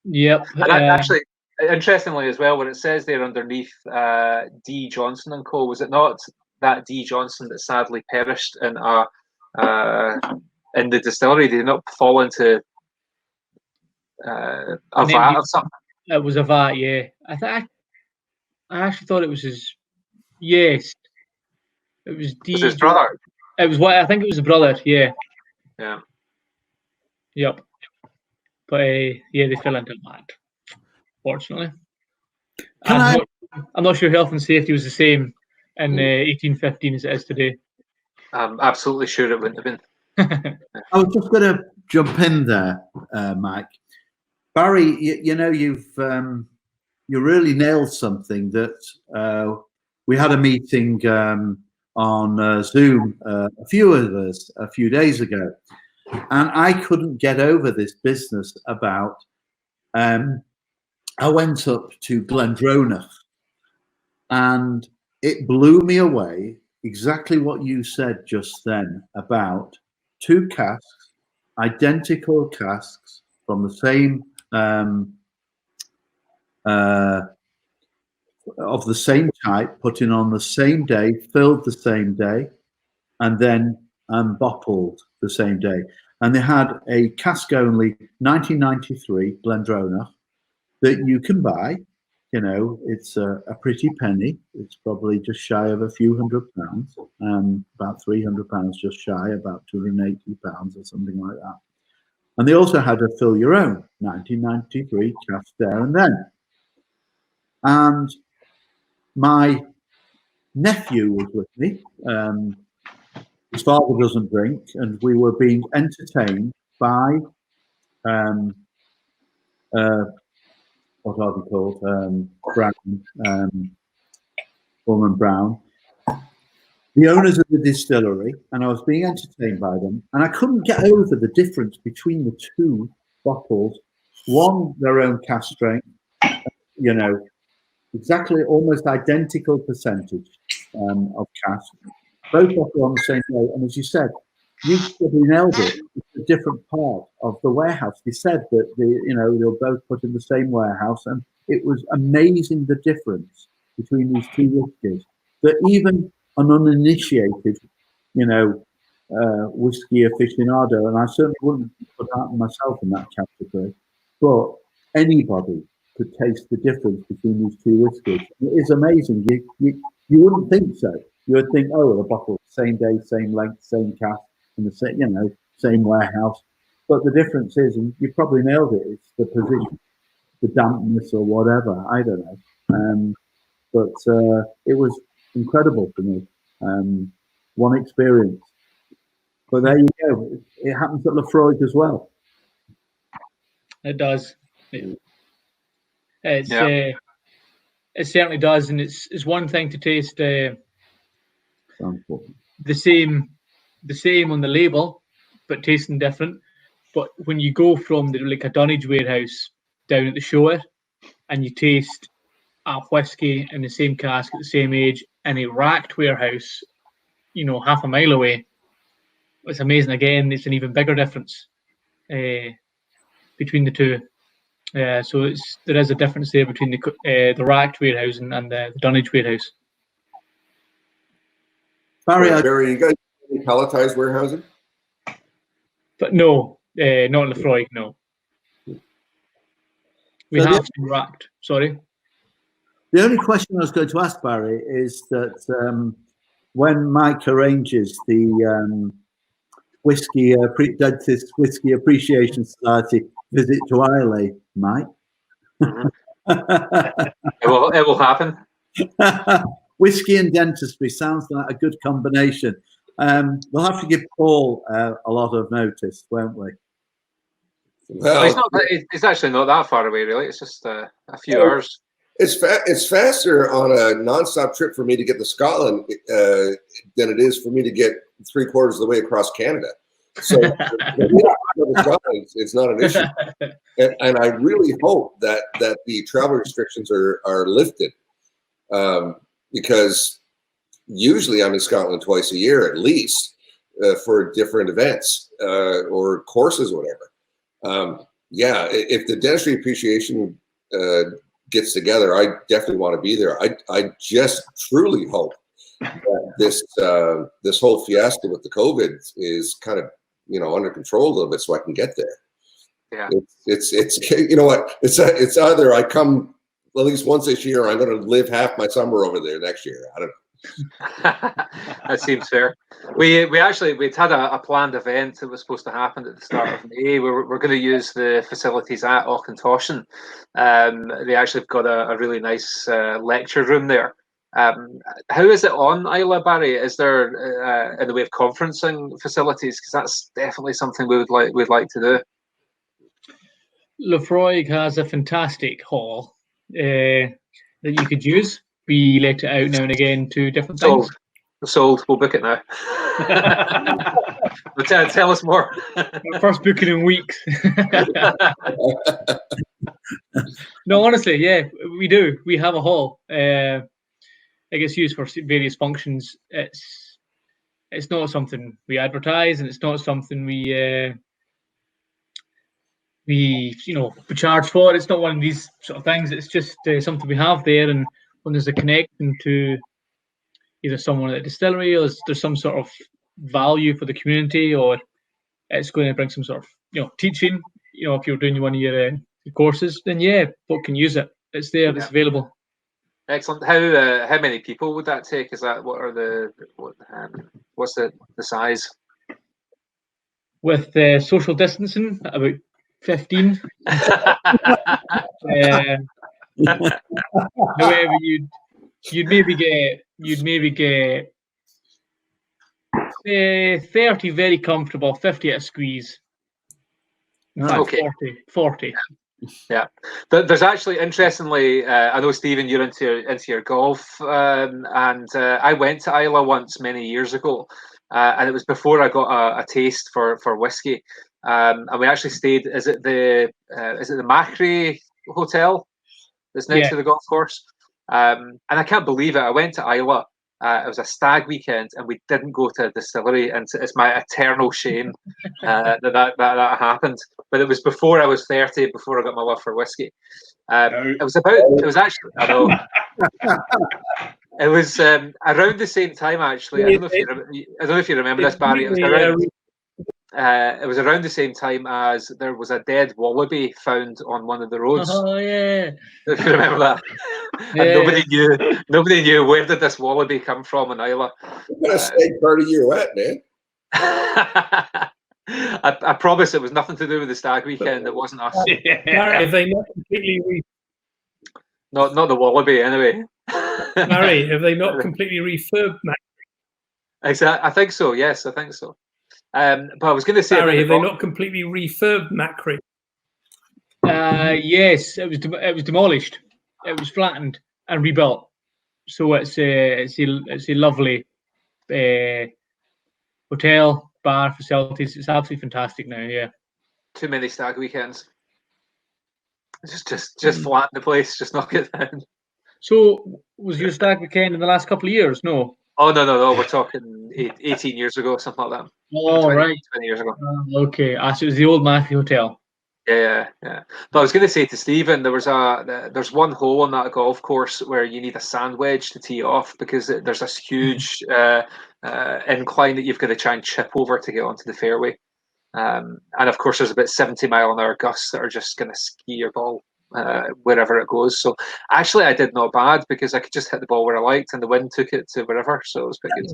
Yep. And actually, interestingly as well, when it says there underneath D. Johnson and Co., was it not that D. Johnson that sadly perished in the distillery? Did he not fall into a vat or something? It was a vat, yeah. I actually thought it was his. Yes, it was D. Was his brother? It was what I think it was his brother. Yeah. Yeah. Yep. But yeah, they fell into that. Fortunately, I'm not sure health and safety was the same in 1815 as it is today. I'm absolutely sure it wouldn't have been. I was just going to jump in there, Mike. Barry, you know, you really nailed something that we had a meeting on Zoom, a few of us, a few days ago, and I couldn't get over this business about. I went up to Glendronach, and it blew me away. Exactly what you said just then about 2 casks, identical casks from the same of the same type, put in on the same day, filled the same day, and then bottled the same day. And they had a cask only 1993 Glendronach that you can buy. You know, it's a pretty penny. It's probably just shy of a few £100, about £300 just shy, about £280 or something like that. And they also had a fill your own 1993 cask there and then. And my nephew was with me. His father doesn't drink, and we were being entertained by what are they called? Brown, Brown, the owners of the distillery, and I was being entertained by them, and I couldn't get over the difference between the 2 bottles. One, their own cask strength, you know, exactly almost identical percentage of cask. Both bottled on the same day, and as you said, you probably nailed it. It's a different part of the warehouse. They said that they were both put in the same warehouse, and it was amazing the difference between these 2 whiskies. That even an uninitiated, whiskey aficionado, and I certainly wouldn't put myself in that category, but anybody could taste the difference between these 2 whiskies. It is amazing. You wouldn't think so. You would think, oh, the bottle, same day, same length, same cask, in the same warehouse. But the difference is, and you probably nailed it, it's the position, the dampness or whatever, I don't know. But it was incredible for me. One experience. But there you go. It happens at Laphroaig as well. It does. It certainly does, and it's one thing to taste the same on the label, but tasting different. But when you go from a dunnage warehouse down at the shore, and you taste a whiskey in the same cask at the same age in a racked warehouse, half a mile away, it's amazing. Again, it's an even bigger difference between the 2. So there is a difference there between the racked warehouse and the dunnage warehouse. Barry, you guys do any palletized warehousing? But no, not in Laphroaig, no. We have some racked. Sorry. The only question I was going to ask Barry is that when Mike arranges the Dentist Whisky Appreciation Society visit to Islay, Mike, it will happen. Whiskey and dentistry sounds like a good combination. We'll have to give Paul a lot of notice, won't we? Well, it's actually not that far away, really. It's just a few hours. It's faster on a non-stop trip for me to get to Scotland than it is for me to get 3/4 of the way across Canada. So it's not an issue, and I really hope that the travel restrictions are lifted, because usually I'm in Scotland twice a year at least for different events or courses, or whatever. Yeah, if the Dentistry Appreciation gets together, I definitely want to be there. I just truly hope that this whole fiasco with the COVID is kind of under control a little bit, so I can get there. Yeah, it's you know what, it's either I come at least once this year, or I'm going to live half my summer over there next year. I don't know. That seems fair. We'd had a planned event that was supposed to happen at the start of May. We're going to use the facilities at Auchentoshan. They actually have got a really nice lecture room there. How is it on Isla, Barry? Is there in the way of conferencing facilities? Because that's definitely something we'd like to do. Laphroaig has a fantastic hall that you could use. We let it out now and again to different things. Sold. We'll book it now. Tell us more. First booking in weeks. No, honestly, yeah, we do. We have a hall. It gets used for various functions. It's not something we advertise, and it's not something we charge for. It's not one of these sort of things. It's just something we have there, and when there's a connection to either someone at the distillery, or there's some sort of value for the community, or it's going to bring some sort of teaching. If you're doing one of your courses, then yeah, folk can use it. It's there. Yeah. It's available. Excellent. How many people would that take? Is that what's the size? With social distancing, about 15. However, you'd maybe get 30 very comfortable, 50 at a squeeze. Okay. 40. Yeah, there's actually, interestingly, I know, Stephen, you're into your golf, and I went to Isla once many years ago, and it was before I got a taste for whiskey, and we actually stayed. Is it the Macri Hotel that's next to the golf course? And I can't believe it. I went to Isla. It was a stag weekend, and we didn't go to a distillery, and it's my eternal shame that happened. But it was before I was 30, before I got my love for whiskey. It was actually, I know. It was around the same time, actually. I don't know if you remember this, Barry. It was around the same time as there was a dead wallaby found on one of the roads. Oh yeah! If you remember that. Yeah. And nobody knew where did this wallaby come from in Isla. What a sad part of you at, man. I promise it was nothing to do with the stag weekend. It wasn't us. Barry, have they not completely not the wallaby anyway. Barry, have they not completely refurbed Macri? Exactly. I think so. Yes, I think so. But I was going to say, Barry, have they not completely refurbed Macri? Yes, it was demolished. It was flattened and rebuilt. So it's a lovely hotel, bar, facilities. It's absolutely fantastic now. Yeah. Too many stag weekends. Just flatten the place. Just knock it down. So was your stag weekend in the last couple of years? No. Oh no! We're talking 18 years ago, something like that. Oh, 20 years ago. Okay, so it was the old Matthew Hotel. Yeah. But I was going to say to Stephen, there's one hole on that golf course where you need a sand wedge to tee off, because there's this huge incline that you've got to try and chip over to get onto the fairway. And of course, there's about 70-mile-an-hour gusts that are just going to ski your ball wherever it goes. So actually, I did not bad, because I could just hit the ball where I liked, and the wind took it to wherever. So it was pretty good.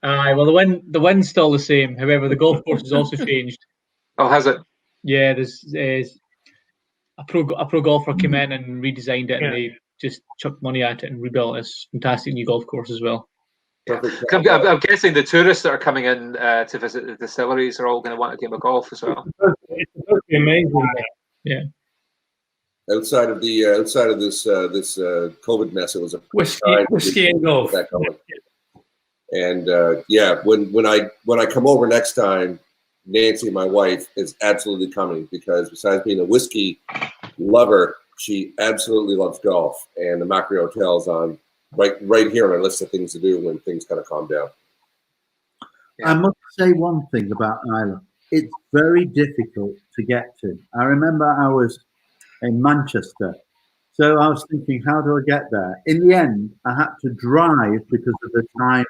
Well, the wind's still the same. However, the golf course has also changed. Oh, has it? Yeah, there's a pro golfer came in and redesigned it, and they just chucked money at it and rebuilt this fantastic new golf course as well. Perfect. I'm guessing the tourists that are coming in to visit the distilleries are all going to want a game of golf as well. It's supposed to be amazing. Yeah. Outside of this COVID mess, it was a whiskey and golf. And when I come over next time, Nancy, my wife, is absolutely coming, because besides being a whiskey lover, she absolutely loves golf, and the Macquarie Hotel's on right here on a list of things to do when things kind of calm down. I must say one thing about Islay. It's very difficult to get to. I remember I was in Manchester, so I was thinking, how do I get there? In the end, I had to drive because of the time.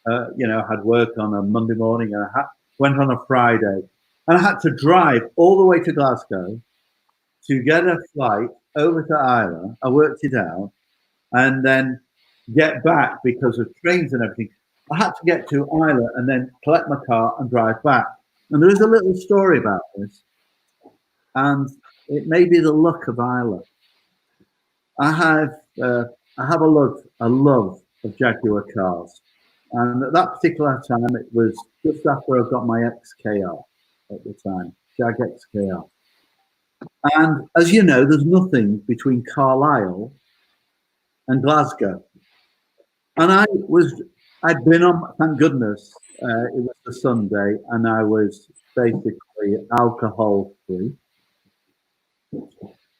I had work on a Monday morning, and I went on a Friday, and I had to drive all the way to Glasgow to get a flight over to Islay. I worked it out, and then get back because of trains and everything. I had to get to Islay and then collect my car and drive back. And there is a little story about this, and it may be the luck of Islay. I have a love of Jaguar cars, and at that particular time, it was just after I got my XKR at the time, Jag XKR. And as you know, there's nothing between Carlisle and Glasgow. And I'd been on, thank goodness, it was a Sunday, and I was basically alcohol free.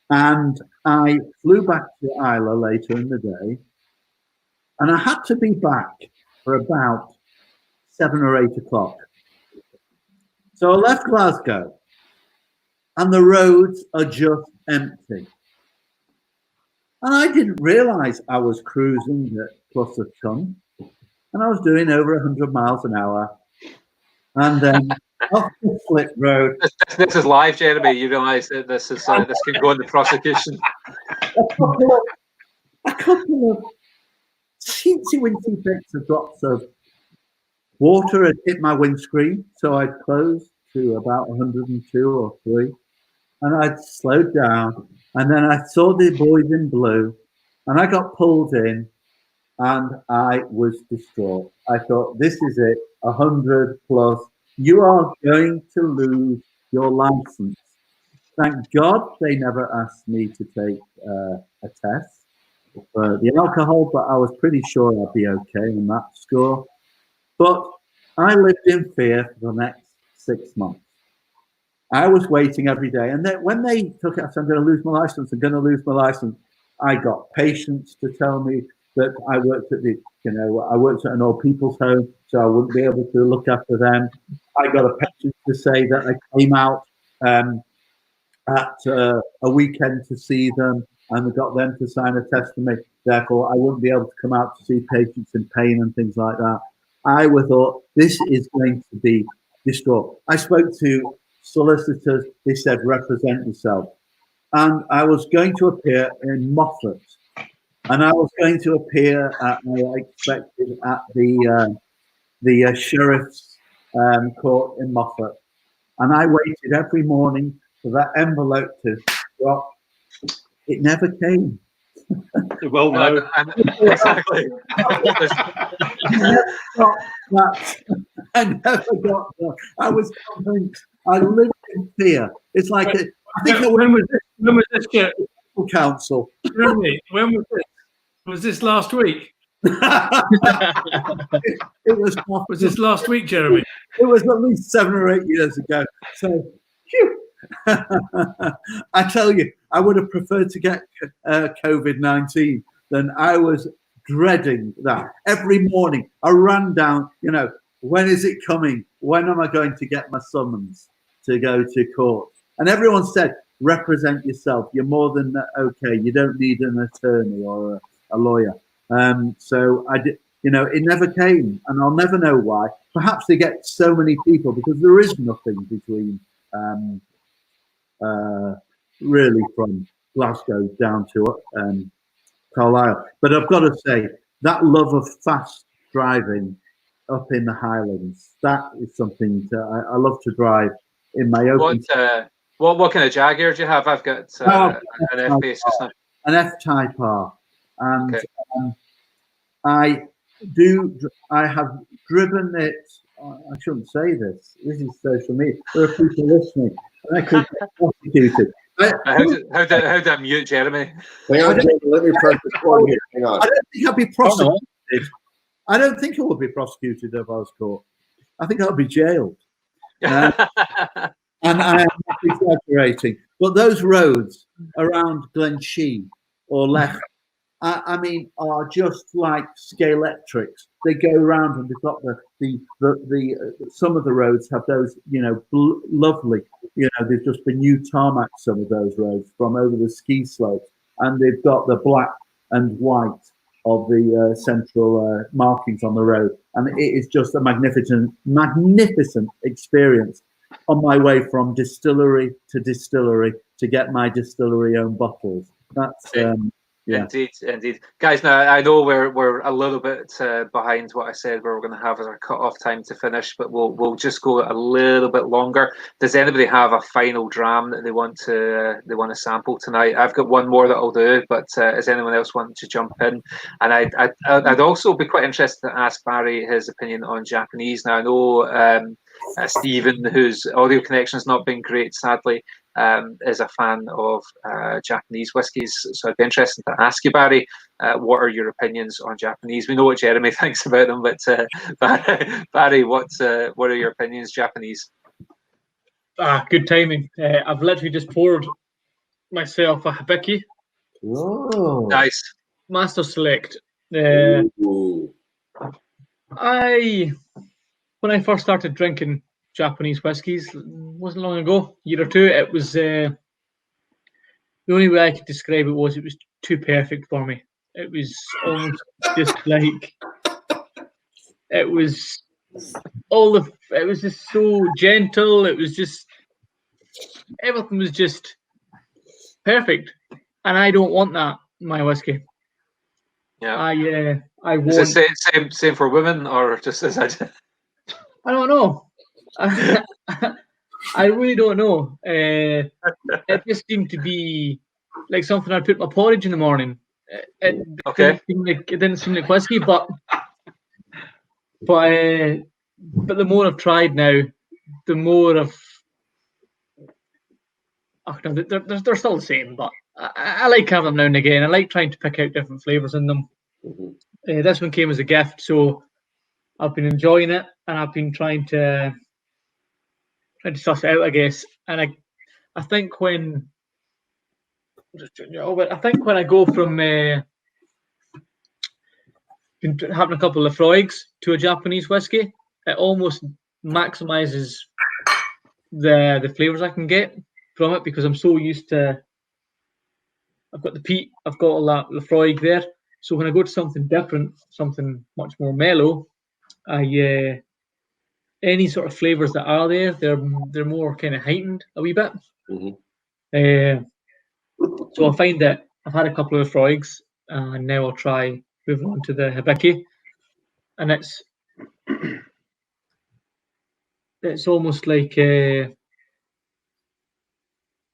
And I flew back to Islay later in the day, and I had to be back for about 7 or 8 o'clock. So I left Glasgow, and the roads are just empty. And I didn't realize I was cruising at plus a ton, and I was doing over 100 miles an hour. And then off the slip road. This is live, Jeremy. You realise that this can go into prosecution. A couple of teensy-weensy bits of drops of water had hit my windscreen, so I closed to about 102 or 3, and I'd slowed down. And then I saw the boys in blue, and I got pulled in, and I was distraught. I thought, this is it, 100 plus. You are going to lose your license. Thank God they never asked me to take a test for the alcohol, but I was pretty sure I'd be okay on that score. But I lived in fear for the next 6 months. I was waiting every day, and then when they took it, I said, I'm going to lose my license. I'm going to lose my license. I got patients to tell me that I worked at I worked at an old people's home, so I wouldn't be able to look after them. I got a patient to say that I came out at a weekend to see them, and got them to sign a testament. Therefore, I wouldn't be able to come out to see patients in pain and things like that. I thought, this is going to be distraught. I spoke to solicitors. They said, represent yourself. And I was going to appear in Moffat. And I was going to appear I expected at the sheriff's court in Moffat. And I waited every morning for that envelope to drop. It never came. Well, no. Exactly. I never got that. I was convinced. I lived in fear. It's like I think when was this? Council. Jeremy, when was this? Was this last week? It was. Was this last week, Jeremy? It was at least 7 or 8 years ago. So, phew. I tell you, I would have preferred to get COVID-19 than I was dreading that. Every morning I ran down, when is it coming? When am I going to get my summons to go to court? And everyone said, represent yourself. You're more than okay. You don't need an attorney or a lawyer. So I did, it never came, and I'll never know why. Perhaps they get so many people because there is nothing between really from Glasgow down to Carlisle. But I've got to say, that love of fast driving up in the Highlands, that is something I love to drive in my open. What kind of Jaguar do you have? I've got an F-Pace. An F-Type R. And okay. I have driven it. I shouldn't say this. This is social media. There are people listening, and I could get prosecuted. How do I mute Jeremy? Hang on, let me press the phone here. Hang on. I don't think I'd be prosecuted. I don't think I would be prosecuted if I was caught. I think I'd be jailed. And I am not exaggerating. But those roads around Glenshee or Lech, I mean, are just like scalextrics. They go around, and they've got the some of the roads have those, lovely, they've just been new tarmac, some of those roads from over the ski slopes, and they've got the black and white of the central markings on the road, and it is just a magnificent experience on my way from distillery to distillery to get my distillery own bottles. That's yeah. Indeed, guys. Now I know we're a little bit behind what I said we're going to have as our cut-off time to finish, but we'll just go a little bit longer. Does anybody have a final dram that they want to sample tonight? I've got one more that I'll do, but does anyone else want to jump in? And I'd also be quite interested to ask Barry his opinion on Japanese. Now I know Stephen, whose audio connection's not been great, sadly, is a fan of Japanese whiskies. So I'd be interested to ask you, Barry, what are your opinions on Japanese? We know what Jeremy thinks about them, but Barry, what are your opinions Japanese? Good timing. I've literally just poured myself a hibiki. Oh, Nice. Master Select. When I first started drinking Japanese whiskies, wasn't long ago, a year or two, it was the only way I could describe it was too perfect for me. It was almost just like it was just so gentle. It was just everything was just perfect, and I don't want that in my whiskey. Yeah, I want. Is it same for women, or just as I don't know. I really don't know. It just seemed to be like something I'd put in my porridge in the morning. It didn't seem like whiskey, but the more I've tried now, the more I've. Oh, no, they're still the same, but I like having them now and again. I like trying to pick out different flavors in them. This one came as a gift, so I've been enjoying it, and I've been trying to suss it out, I guess. And I think when I go from having a couple of Laphroaigs to a Japanese whiskey, it almost maximizes the flavors I can get from it, because I'm so used to. I've got the peat, I've got all that Laphroaig there. So when I go to something different, something much more mellow, any sort of flavors that are there, they're more kind of heightened a wee bit. So I find that I've had a couple of Laphroaigs, and now I'll try moving on to the hibiki, and it's almost like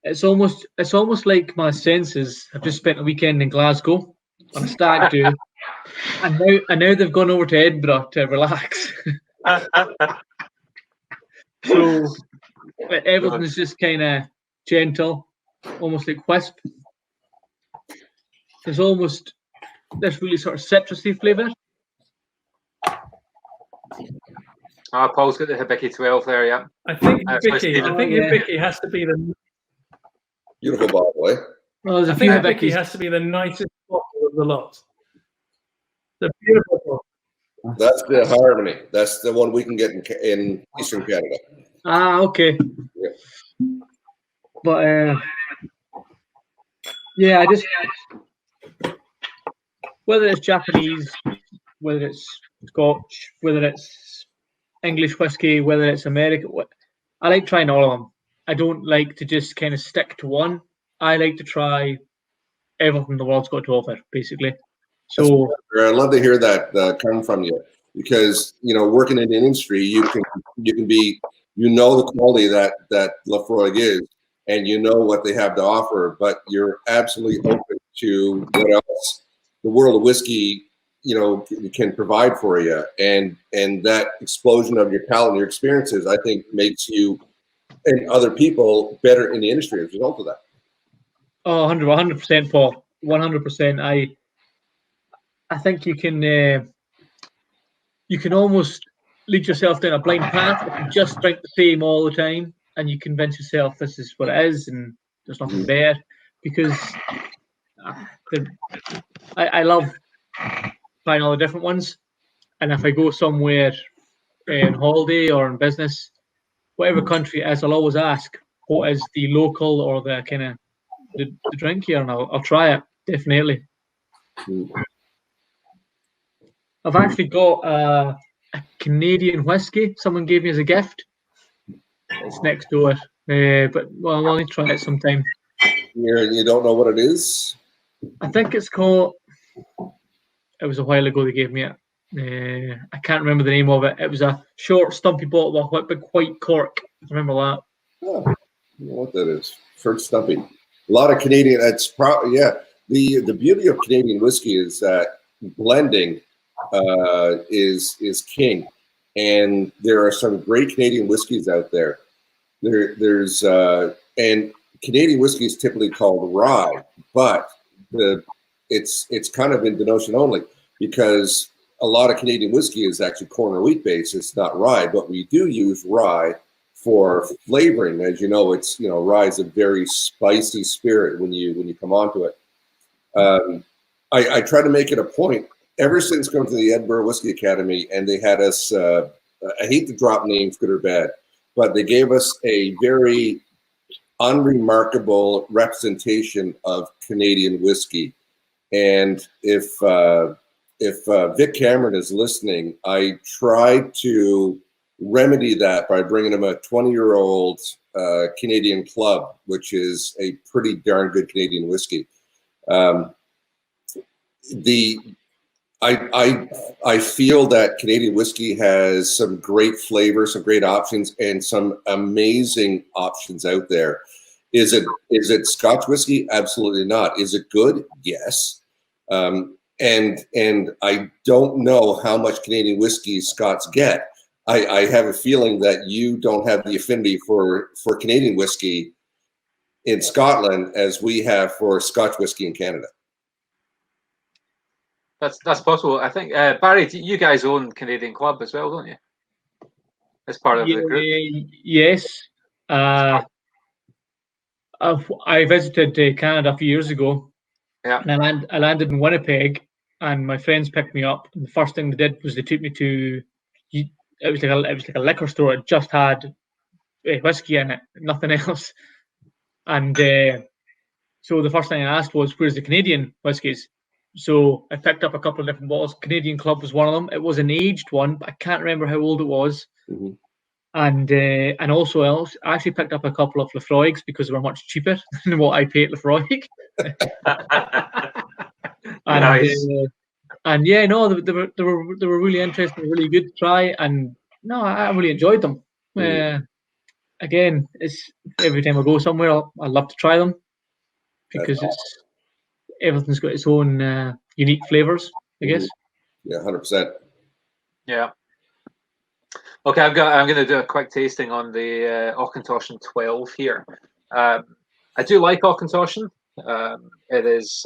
it's almost like my senses have just spent a weekend in Glasgow on a stag do, and now they've gone over to Edinburgh to relax. So everything's just kind of gentle, almost like wisp. There's almost this really sort of citrusy flavour. Paul's got the hibiki 12 there, yeah. I think hibiki has to be the beautiful bottle, eh? Well, I think hibiki has to be the nicest bottle of the lot. The beautiful bottle. That's the Harmony. That's the one we can get in Eastern Canada. Okay. Yeah. But I just whether it's Japanese, whether it's Scotch, whether it's English whiskey, whether it's American, I like trying all of them. I don't like to just kind of stick to one. I like to try everything the world's got to offer, basically. So I love to hear that come from you, because working in the industry, you can be the quality that Laphroaig is, and what they have to offer, but you're absolutely open to what else the world of whiskey can provide for you, and that explosion of your talent, your experiences, I think makes you and other people better in the industry as a result of that. Oh, 100%, Paul. 100%. I think you can almost lead yourself down a blind path if you just drink the same all the time and you convince yourself this is what it is and there's nothing there. Because I love trying all the different ones, and if I go somewhere on holiday or in business, whatever country it is, I'll always ask what is the local or the kind of the drink here, and I'll try it definitely. I've actually got a Canadian whiskey someone gave me as a gift. It's next door, but well, I'll need to try it sometime. You don't know what it is? I think it's called. It was a while ago they gave me it. I can't remember the name of it. It was a short, stumpy bottle with a big white cork. I remember that. Oh, I don't know what that is. Short, stumpy. A lot of Canadian. That's probably The beauty of Canadian whiskey is that blending is king, and there are some great Canadian whiskeys out there. There's and Canadian whiskey is typically called rye, but it's kind of in denotation only, because a lot of Canadian whiskey is actually corn or wheat based. It's not rye, but we do use rye for flavoring. As you know, rye is a very spicy spirit when you come onto it. I try to make it a point ever since going to the Edinburgh Whiskey Academy, and they had us. I hate to drop names, good or bad, but they gave us a very unremarkable representation of Canadian whiskey. And if Vic Cameron is listening, I tried to remedy that by bringing him a 20-year-old Canadian Club, which is a pretty darn good Canadian whiskey. I feel that Canadian whiskey has some great flavor, some great options, and some amazing options out there. Is it Scotch whiskey? Absolutely not. Is it good? Yes. And I don't know how much Canadian whiskey Scots get. I have a feeling that you don't have the affinity for Canadian whiskey in Scotland as we have for Scotch whiskey in Canada. That's possible. I think Barry, you guys own Canadian Club as well, don't you? As part of the group. Yes. I visited Canada a few years ago. Yeah. And I landed in Winnipeg, and my friends picked me up. And the first thing they did was they took me to. It was like a liquor store. It just had whiskey in it, nothing else. And so the first thing I asked was, "Where's the Canadian whiskies?" So I picked up a couple of different bottles. Canadian Club was one of them. It was an aged one, but I can't remember how old it was. Mm-hmm. And also I actually picked up a couple of Laphroaigs because they were much cheaper than what I pay at Laphroaig. Nice. And yeah, no, they were really interesting, really good to try, and no, I really enjoyed them. Again, it's every time I go somewhere, I love to try them because everything's got its own unique flavors, I guess. Yeah, 100%. Yeah. Okay, I'm going to do a quick tasting on the Auchentoshan 12 here. I do like Auchentoshan. It is,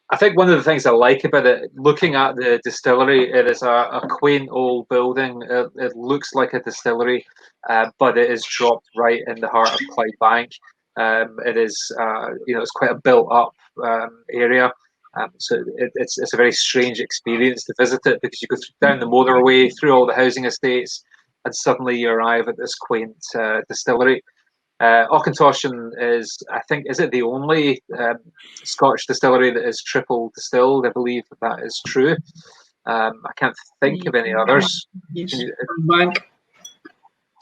I think one of the things I like about it, looking at the distillery, it is a quaint old building. It looks like a distillery, but it is dropped right in the heart of Clydebank. It is, it's quite a built-up area. So it's a very strange experience to visit it, because you go down the motorway through all the housing estates, and suddenly you arrive at this quaint distillery. Auchentoshan is, I think, is it the only Scotch distillery that is triple distilled? I believe that is true. I can't think of any others. Springbank.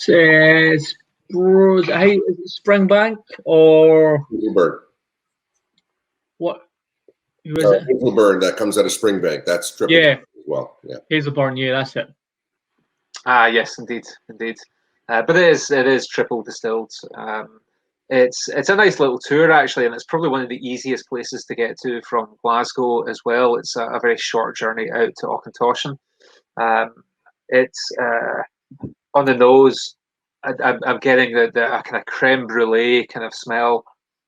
Is it Springbank or Hazelburn. what? Who is it? Hazelburn, that comes out of Springbank. That's triple as well. Yeah. Hazelburn, yeah, that's it. Yes, indeed. But it is triple distilled. it's a nice little tour actually, and it's probably one of the easiest places to get to from Glasgow as well. It's a very short journey out to Auchentoshan. It's on the nose. I'm getting the kind of creme brulee kind of smell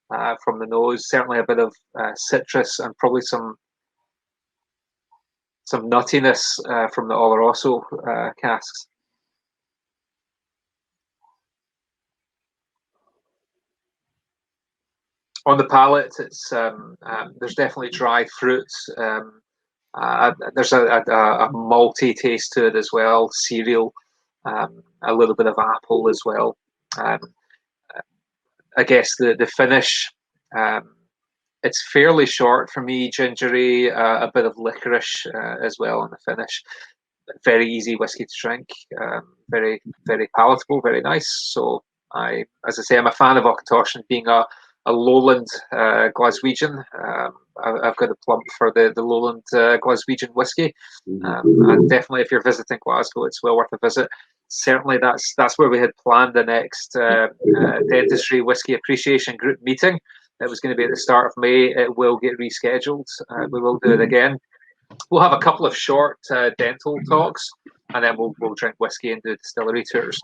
from the nose. Certainly a bit of citrus and probably some nuttiness from the Oloroso casks. On the palate, it's there's definitely dry fruits. There's a malty taste to it as well, cereal, a little bit of apple as well. I guess the finish, it's fairly short for me, gingery, a bit of licorice as well on the finish. Very easy whiskey to drink, very, very palatable, very nice. So as I say, I'm a fan of Auchentoshan, being a lowland Glaswegian. I've got a plump for the lowland Glaswegian whiskey, and definitely if you're visiting Glasgow, it's well worth a visit. Certainly, that's where we had planned the next Dentistry Whisky Appreciation Group meeting. It was going to be at the start of May. It will get rescheduled. We will do it again. We'll have a couple of short dental talks, and then we'll drink whiskey and do distillery tours.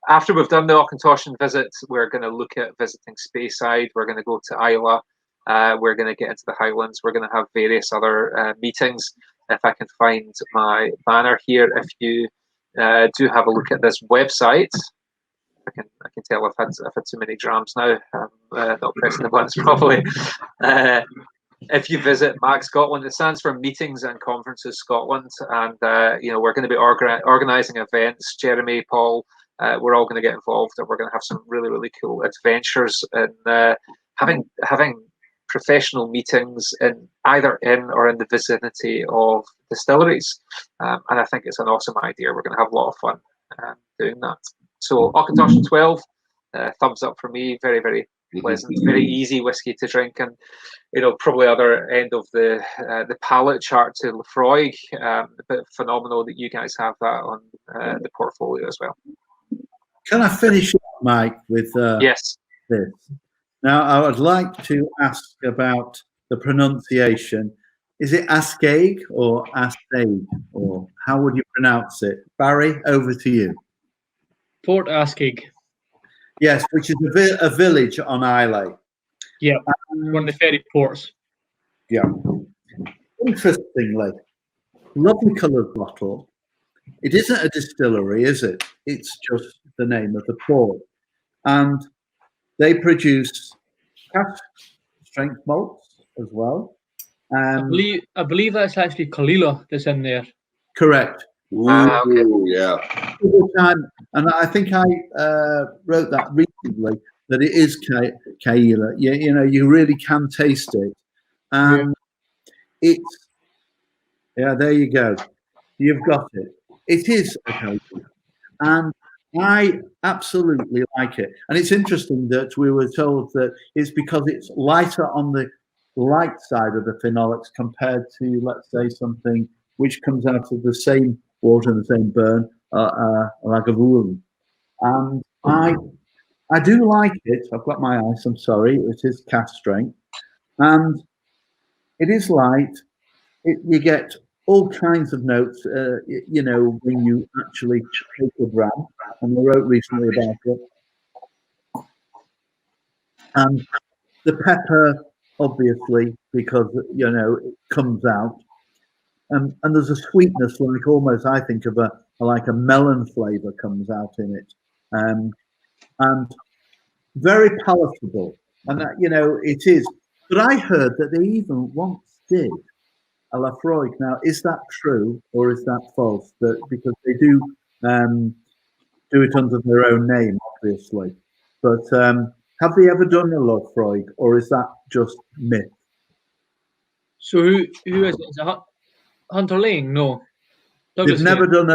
After we've done the Auchentoshan visit, we're going to look at visiting Speyside. We're going to go to Islay. We're going to get into the Highlands. We're going to have various other meetings. If I can find my banner here, if you do have a look at this website, I can tell I've had too many drams now. I'm not pressing the buttons properly. If you visit MAG Scotland, it stands for Meetings and Conferences Scotland, and we're going to be organising events. Jeremy, Paul, we're all going to get involved, and we're going to have some really, really cool adventures and having professional meetings either in or in the vicinity of distilleries, and I think it's an awesome idea. We're going to have a lot of fun doing that. So Auchentoshan 12, thumbs up for me. Very, very pleasant, very easy whiskey to drink, and probably other end of the palate chart to Laphroaig. But phenomenal that you guys have that on the portfolio as well. Can I finish up, Mike, with yes? This. Now, I would like to ask about the pronunciation. Is it Askeig or Askeig, or how would you pronounce it? Barry, over to you. Port Askeig. Yes, which is a village on Islay. Yeah, one of the ferry ports. Yeah. Interestingly, lovely coloured bottle. It isn't a distillery, is it? It's just the name of the port. And they produce cask strength malts as well. I believe that's actually Kalila that's in there. Correct. Okay. Yeah. And I think I wrote that recently, that it is Kaila. You really can taste it. And it's, there you go. You've got it. It is a Kaila. And I absolutely like it. And it's interesting that we were told that it's because it's lighter on the light side of the phenolics compared to, let's say, something which comes out of the same water and the same burn, like a Lagavulin. And I do like it. I've got my ice, I'm sorry. It is cask strength. And it is light. You get all kinds of notes, when you actually take a dram. And I wrote recently about it. And the pepper, obviously, because, it comes out. And there's a sweetness, like almost, I think, of a melon flavour comes out in it. And very palatable. And that, it is. But I heard that they even once did a Laphroaig. Now, is that true or is that false? That because they do it under their own name, obviously. But have they ever done a Laphroaig, or is that just myth? So who is it? Is it Hunter Lane? No. They've never done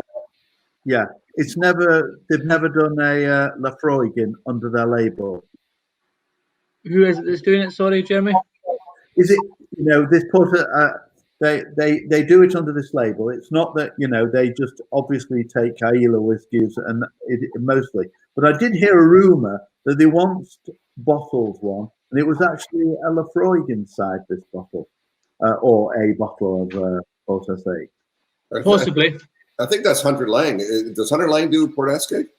they've never done a Laphroaig under their label. Who is it that's doing it? Sorry, Jeremy. Is it this put they do it under this label? It's not that they just obviously take Islay whiskies and mostly. But I did hear a rumor that they once bottled one, and it was actually a Laphroaig inside this bottle, or a bottle of Port Escape. Possibly. I think that's Hunter Lang. Does Hunter Lang do Port Escape?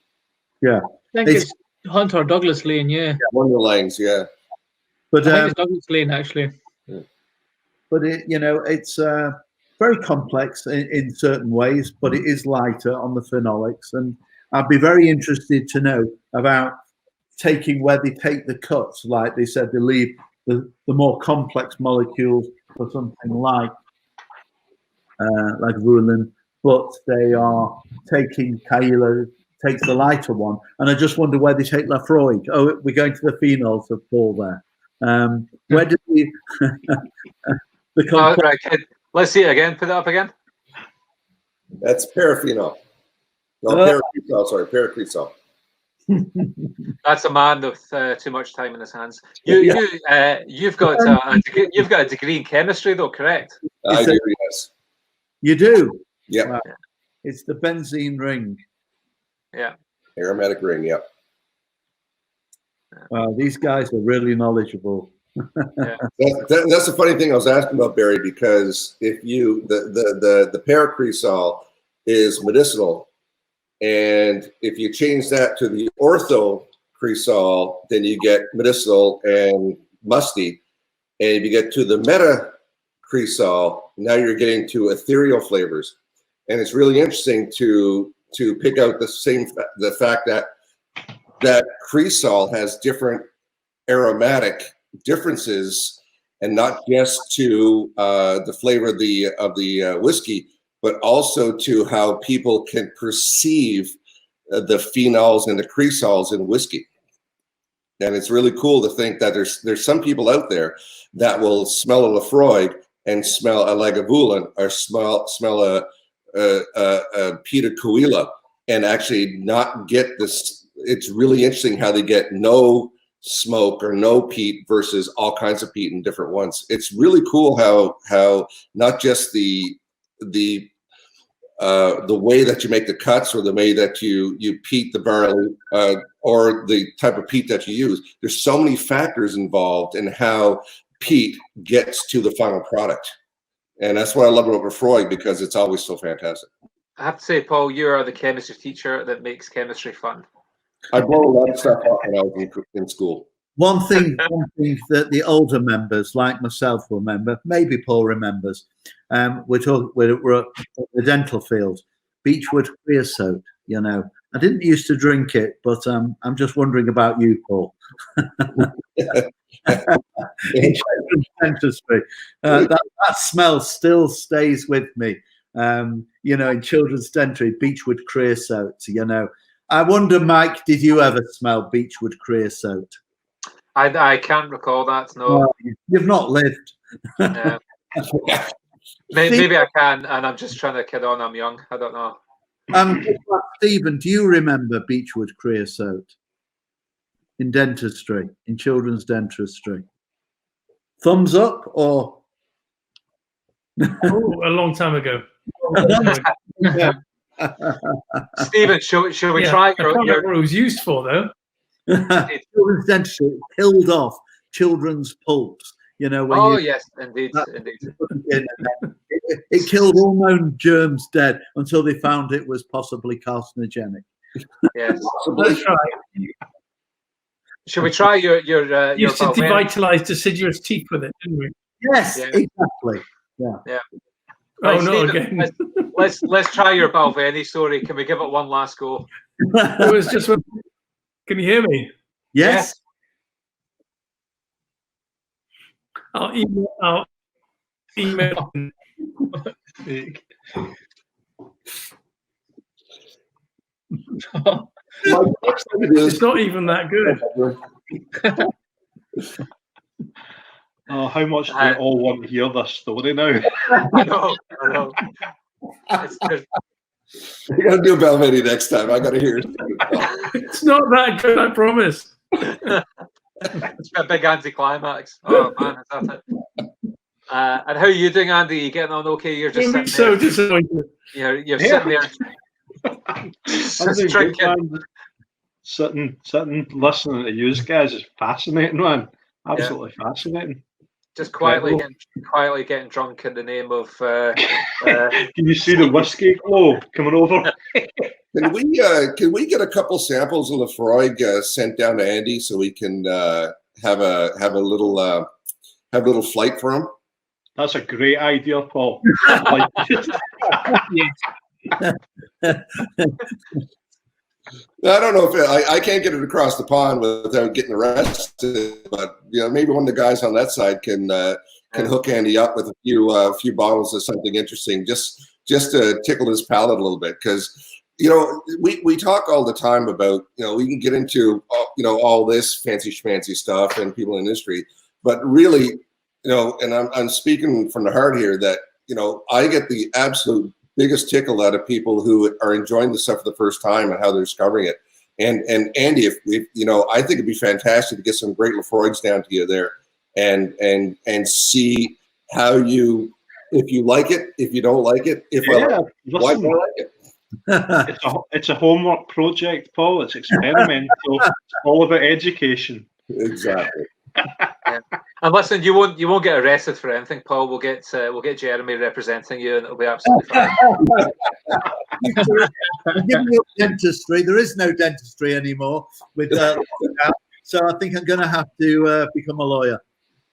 Yeah. I think it's Hunter Douglas Lane, yeah. One of the Langs, yeah. But I think it's Douglas Lane, actually. But it's very complex in certain ways, but it is lighter on the phenolics. And I'd be very interested to know about where they take the cuts. Like they said, they leave the more complex molecules for something like Rulin, but they are taking Caïlla takes the lighter one. And I just wonder where they take Laphroaig. Oh, we're going to the phenols of Paul there. Where did we... right, let's see it again. Put it up again. That's paraphenol. No, paracresol. Sorry, paracresol. That's a man with too much time in his hands. You've got a degree in chemistry, though, correct? I do, yes. You do? Yeah. Wow. It's the benzene ring. Yeah. Aromatic ring. Yep. These guys are really knowledgeable. Yeah. That's the funny thing I was asking about, Barry, because if the paracresol is medicinal, and if you change that to the orthocresol, then you get medicinal and musty. And if you get to the metacresol, now you're getting to ethereal flavors. And it's really interesting to pick out the fact that cresol has different aromatic differences, and not just to the flavor of the whiskey, but also to how people can perceive the phenols and the cresols in whiskey. And it's really cool to think that there's some people out there that will smell a Laphroaig and smell a Lagavulin or smell a Peter Caïlla and actually not get this. It's really interesting how they get no smoke or no peat versus all kinds of peat in different ones. It's really cool how not just the way that you make the cuts or the way that you peat the barley or the type of peat that you use. There's so many factors involved in how peat gets to the final product. And that's what I love about Laphroaig, because it's always so fantastic. I have to say, Paul, you are the chemistry teacher that makes chemistry fun. I brought a lot of stuff up when I was in school. One thing that the older members, like myself, will remember, maybe Paul remembers, we're at the dental field, Beechwood creosote. I didn't used to drink it, but I'm just wondering about you, Paul. In dentistry, that smell still stays with me. In children's dentistry, Beechwood creosote. I wonder, Mike, did you ever smell Beechwood creosote? I can't recall that. No, you've not lived. Maybe I can, and I'm just trying to kid on. I'm young. I don't know. Stephen, do you remember Beechwood creosote in dentistry, in children's dentistry? Thumbs up or? Oh, a long time ago. Stephen, shall we try? I can't remember what it was used for, though. Children's dentistry killed off children's pulps. Yes, indeed. It killed all known germs dead until they found it was possibly carcinogenic. Yes. Let's try. Should we try your used to devitalize deciduous teeth with it, didn't we? Yes, exactly. Yeah. Oh, right, no, Stephen, again. let's try your Balvenie story. Can we give it one last go? It was just. Can you hear me? Yes. I'll email. It's not even that good. Oh, how much do we all want to hear this story now? I know. You're going to do Balvenie next time. I got to hear it. It's not that good, I promise. It's a big anticlimax. Oh, man, is that it? And how are you doing, Andy? You getting on okay? You're just sitting so there. Disappointed. You're sitting there. Just drinking. sitting, listening to you guys is fascinating, man. Absolutely fascinating. Just quietly getting drunk in the name of. Can you see the whiskey glow coming over? Can we get a couple samples of Laphroaig sent down to Andy so we can have a little flight for him? That's a great idea, Paul. I like it. I don't know if I can't get it across the pond without getting arrested, but maybe one of the guys on that side can hook Andy up with a few bottles of something interesting, just to tickle his palate a little bit, because we talk all the time about we can get into all this fancy schmancy stuff and people in the industry, but really and I'm speaking from the heart here that I get the absolute biggest tickle out of people who are enjoying the stuff for the first time and how they're discovering it. And Andy, if I think it'd be fantastic to get some great Laphroaigs down to you there and see how if you like it, if you don't like it, why don't I like it? It's a homework project, Paul. It's experimental. It's all about education. Exactly. And listen, you won't get arrested for anything, Paul. We'll get Jeremy representing you, and it'll be absolutely fine. Giving up dentistry. There is no dentistry anymore with so I think I'm going to have to become a lawyer.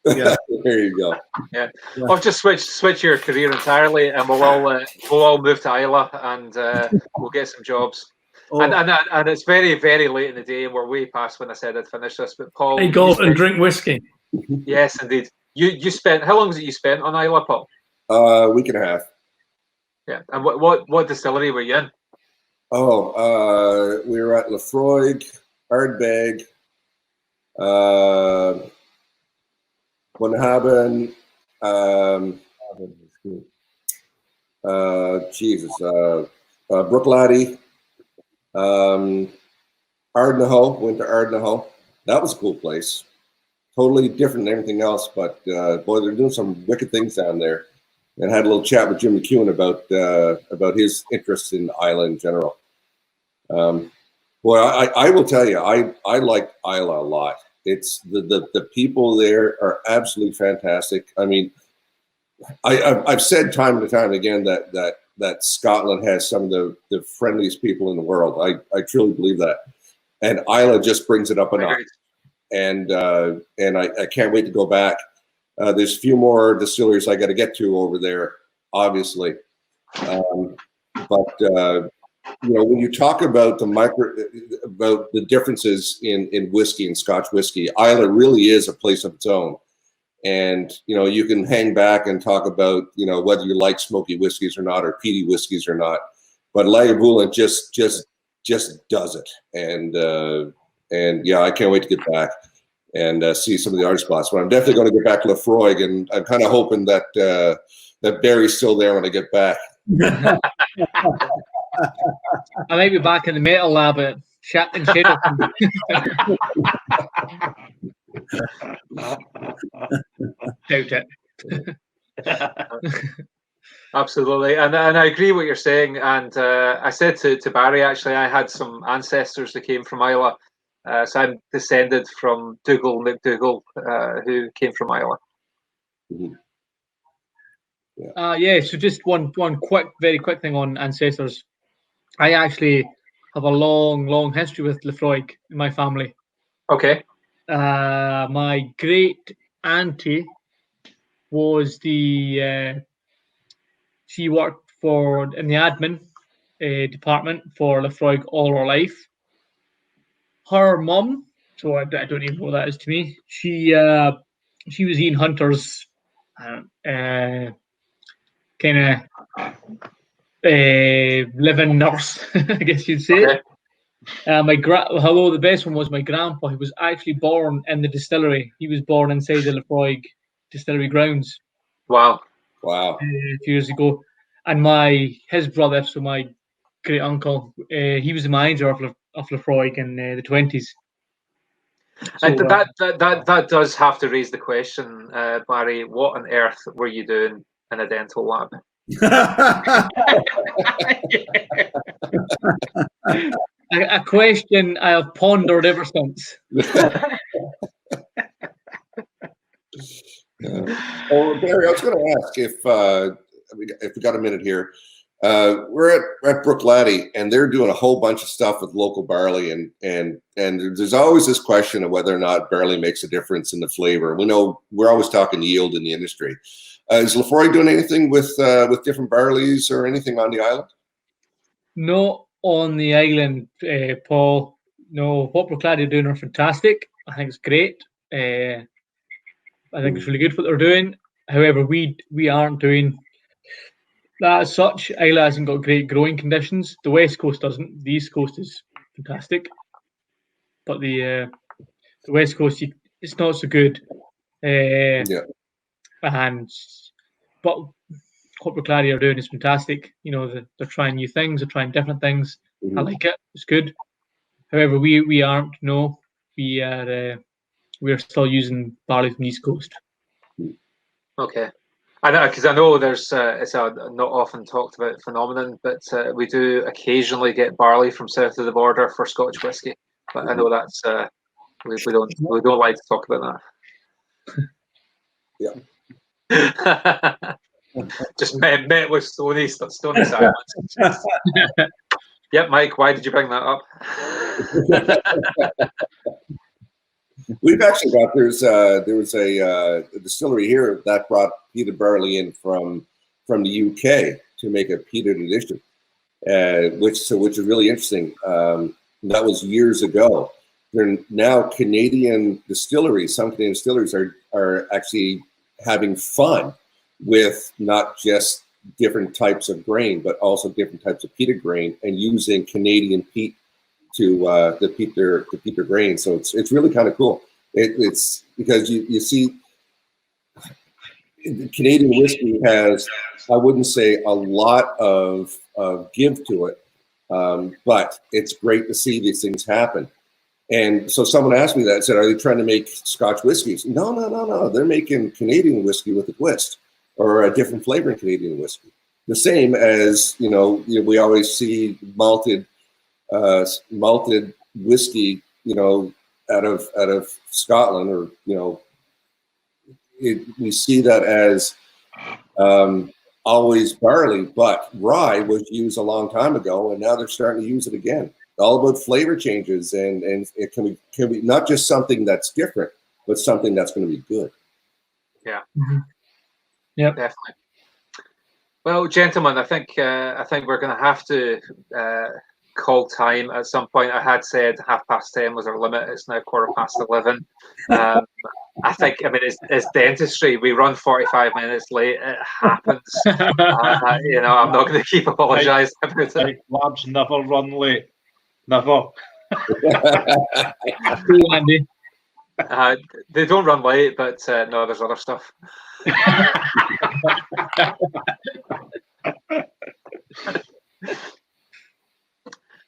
Yeah, there you go. Yeah, I'll just switch your career entirely, and we'll all move to Islay, and we'll get some jobs. Oh. And it's very, very late in the day, and we're way past when I said I'd finish this. But Paul, play golf and drink whiskey. Yes, indeed. You spent how long was it you spent on Islay, Paul? A week and a half. Yeah, and what distillery were you in? Oh, we were at Laphroaig, Ardbeg, Bunhabban, Brooklady, Ardnahoe. Went to Ardnahoe. That was a cool place. Totally different than everything else, but boy, they're doing some wicked things down there. And had a little chat with Jim McEwen about his interest in Islay in general. Boy, I will tell you, I like Islay a lot. It's the people there are absolutely fantastic. I mean, I've said time and time again that Scotland has some of the friendliest people in the world. I truly believe that, and Islay just brings it up a notch. And I can't wait to go back. There's a few more distilleries I got to get to over there, obviously. But when you talk about the differences in whiskey and Scotch whiskey, Islay really is a place of its own. And you can hang back and talk about whether you like smoky whiskeys or not, or peaty whiskeys or not. But Lagavulin just does it. And yeah, I can't wait to get back and see some of the artist spots. But I'm definitely going to get back to Laphroaig, and I'm kind of hoping that Barry's still there when I get back. I might be back in the metal lab at Shapton Shadow. Doubt it. Absolutely, and I agree what you're saying. And I said to Barry, actually, I had some ancestors that came from Islay. So I'm descended from Dougal McDougall, who came from Islay. Mm-hmm. Yeah. So just one very quick thing on ancestors. I actually have a long history with Laphroaig in my family. Okay. My great auntie was she worked in the admin department for Laphroaig all her life. Her mum, so I don't even know what that is to me. She was Ian Hunter's kind of living nurse, I guess you'd say. Okay. The best one was my grandpa. He was actually born in the distillery. He was born inside the Laphroaig distillery grounds. Wow. A few years ago. And his brother, so my great uncle, he was the manager of Laphroaig in the 20s. So, and that does have to raise the question, Barry. What on earth were you doing in a dental lab? a question I have pondered ever since. Oh, Barry, I was going to ask if we got a minute here. We're at Brookladdy, and they're doing a whole bunch of stuff with local barley, and there's always this question of whether or not barley makes a difference in the flavor. We know we're always talking yield in the industry. Is Laphroaig doing anything with different barleys or anything on the island? No, on the island, Paul. No, what Brookladdy are doing are fantastic. I think it's great. I think it's really good what they're doing. However, we aren't doing that as such. Islay hasn't got great growing conditions. The West Coast doesn't. The East Coast is fantastic, but the West Coast, it's not so good. Yeah. But what Brookladdy are doing is fantastic. You know, they're trying new things. They're trying different things. Mm-hmm. I like it. It's good. However, we aren't. No, we're still using barley from the East Coast. Okay. I know, because I know there's it's a not often talked about phenomenon, but we do occasionally get barley from south of the border for Scotch whisky. But I know that's we don't like to talk about that. Yeah. Just met with stony silence. Yep, Mike. Why did you bring that up? We've actually got there was a distillery here that brought peated barley in from the UK to make a peated edition, which is really interesting. That was years ago. There now Canadian distilleries. Some Canadian distilleries are actually having fun with not just different types of grain, but also different types of peated grain, and using Canadian peat to peat their grain. So it's really kind of cool. It's because you see Canadian whiskey has, I wouldn't say a lot of give to it, but it's great to see these things happen. And so someone asked me that, said, are they trying to make Scotch whiskeys? No. They're making Canadian whiskey with a twist, or a different flavor in Canadian whiskey. The same as, we always see malted whiskey, out of Scotland, or, we see that as always barley, but rye was used a long time ago, and now they're starting to use it again. All about flavor changes, and it can be not just something that's different, but something that's going to be good. Yeah. Mm-hmm. Yeah, definitely. Well, gentlemen, I think we're going to have to call time at some point. I had said 10:30 was our limit. It's now 11:15. I think, it's dentistry. We run 45 minutes late. It happens. I'm not going to keep apologising about it. Labs never run late. Never. Andy. They don't run late, but no, there's other stuff.